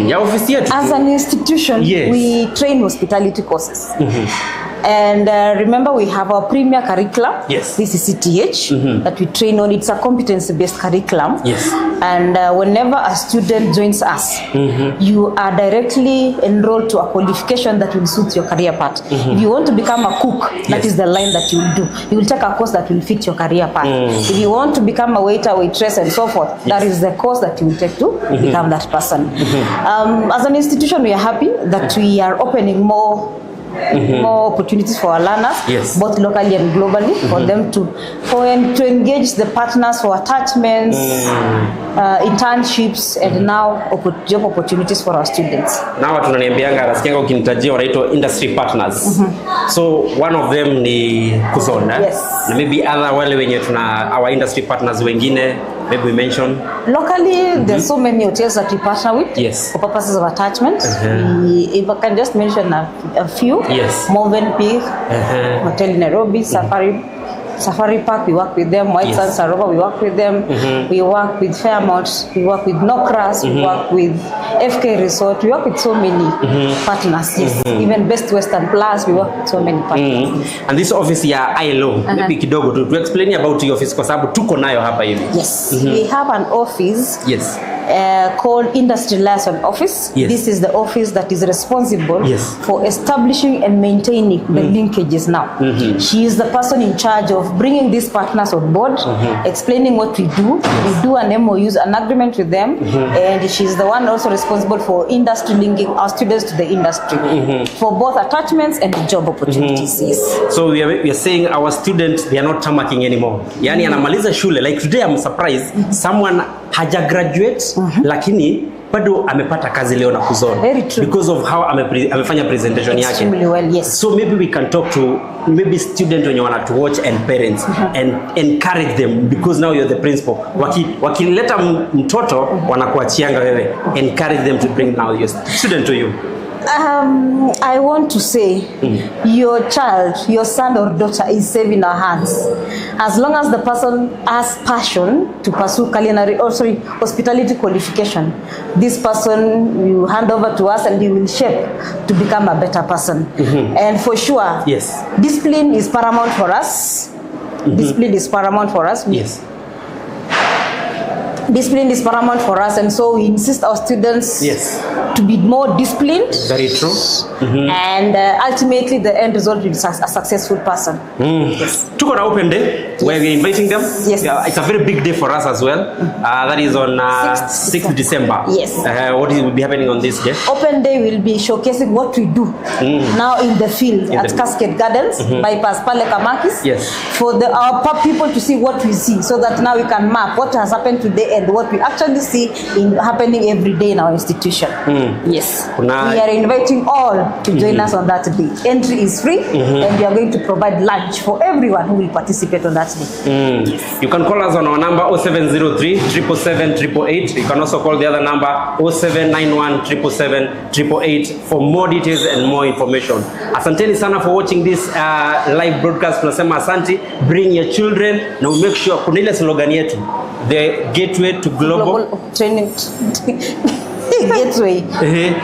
Ya ofisi yetu. As an institution, we train hospitality courses. And remember, we have our premier curriculum. This is CTH that we train on. It's a competency-based curriculum. And whenever a student joins us, you are directly enrolled to a qualification that will suit your career path. If you want to become a cook, that is the line that you will do. You will take a course that will fit your career path. If you want to become a waiter, waitress, and so forth, that is the course that you will take to become that person. As an institution, we are happy that we are opening more opportunities for our learners, both locally and globally, for them to engage the partners for attachments, internships, and now job opportunities for our students. Now tunaniambianga nasikianga ukinitajia wanaitwa industry partners. So one of them ni Kouzon, na maybe other wale wenye tuna our industry partners wengine. Maybe we mention locally there's so many hotels that we partner with for purposes of attachment. If I can just mention a few, Movenpick, Hotel in Nairobi, Safari Park, we work with them. White Sands Saroba, we work with them. We work with Fairmont, we work with Nokras, we work with FK Resort, we work with so many partners. Even Best Western Plus, we work with so many partners. And this office ya ILO, maybe kidogo to explain about your office kwa sababu tuko nayo hapa hivi. We have an office called Industry Liaison Office. This is the office that is responsible for establishing and maintaining the linkages now. She is the person in charge of bringing these partners on board, explaining what we do. We do an MOUs, an agreement with them, and she's the one also responsible for industry linking our students to the industry for both attachments and job opportunities. So we are saying our students, they are not tamaking anymore. Yani anamaliza shule. Like today I'm surprised someone haja graduate lakini bado amepata kazi leo na Kouzon because of how amefanya presentation yake. Extremely well, So maybe we can talk to maybe students wenye wana to watch and parents and encourage them because now you're the principal. Wakileta mtoto wanakuachianga wewe. Encourage them to bring now your student to you. I want to say your child, your son or daughter is safe in our hands. As long as the person has passion to pursue hospitality qualification, this person you hand over to us and he will shape to become a better person. And for sure, yes, discipline is paramount for us. Discipline is paramount for us. Yes. Discipline is paramount for us, and so we insist our students to be more disciplined. Very true. And ultimately the end result is a successful person. Yes. Tuko na open day where we're inviting them. Yes. It's a very big day for us as well. That is on 6th December. Yes. What will be happening on this day? Open day will be showcasing what we do now in the field at Cascade Gardens, bypass Pale Kamakis. Yes. For our people to see what we see, so that now we can map what has happened today and what we actually see happening every day in our institution. Yes. We are inviting all to join us on that day. Entry is free, and we are going to provide lunch for everyone who will participate on that day. You can call us on our number 0703 777 888. You can also call the other number 0791 777 888 for more details and more information. Asanteni sana for watching this live broadcast. Tunasema asante, bring your children. Now make sure kuna ile slogan yetu, the gateway to global training. Gateway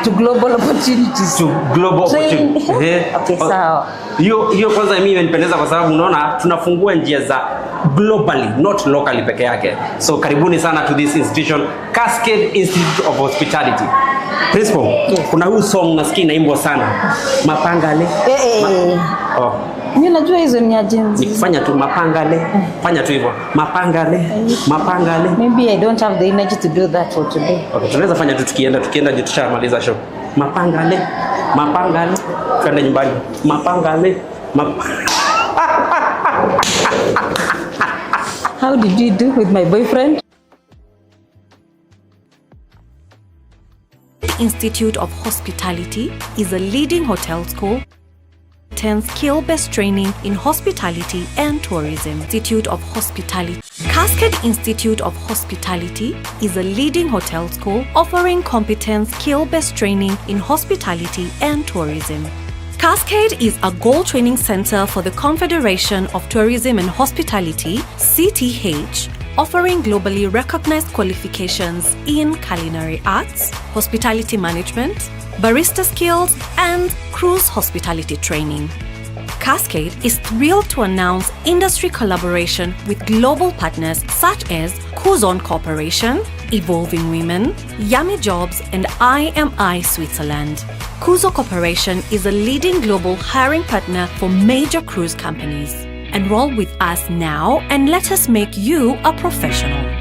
to global opportunities. To global opportunities. Okay, sawa. Hiyo kwanza mimi imenipendeza kwa sababu unaona tunafungua njia za globally, not locally peke yake. So karibuni sana to this institution, Cascade Institute of Hospitality. Principal, kuna huu song nasikia inaimbwa sana. Mapangale. Mimi najua hizo ni agency. Nikifanya tu mapangale, fanya tu hivyo. Mapangale, mapangale. Maybe I don't have the energy to do that for today. Okay, tunaweza fanya tu tukienda je tushamaliza show. Mapangale, mapangale. Twende nyumbani. Mapangale, How did you do with my boyfriend? Institute of Hospitality is a leading hotel school. 10 skill-based training in hospitality and tourism. Institute of Hospitality. Cascade Institute of Hospitality is a leading hotel school offering competent skill-based training in hospitality and tourism. Cascade is a gold training center for the Confederation of Tourism and Hospitality, CTH, offering globally recognized qualifications in culinary arts, hospitality management, barista skills, and cruise hospitality training. Cascade is thrilled to announce industry collaboration with global partners such as Kouzon Corporation, Evolving Women, Yummy Jobs, and IMI Switzerland. Kouzon Corporation is a leading global hiring partner for major cruise companies. Enroll with us now and let us make you a professional.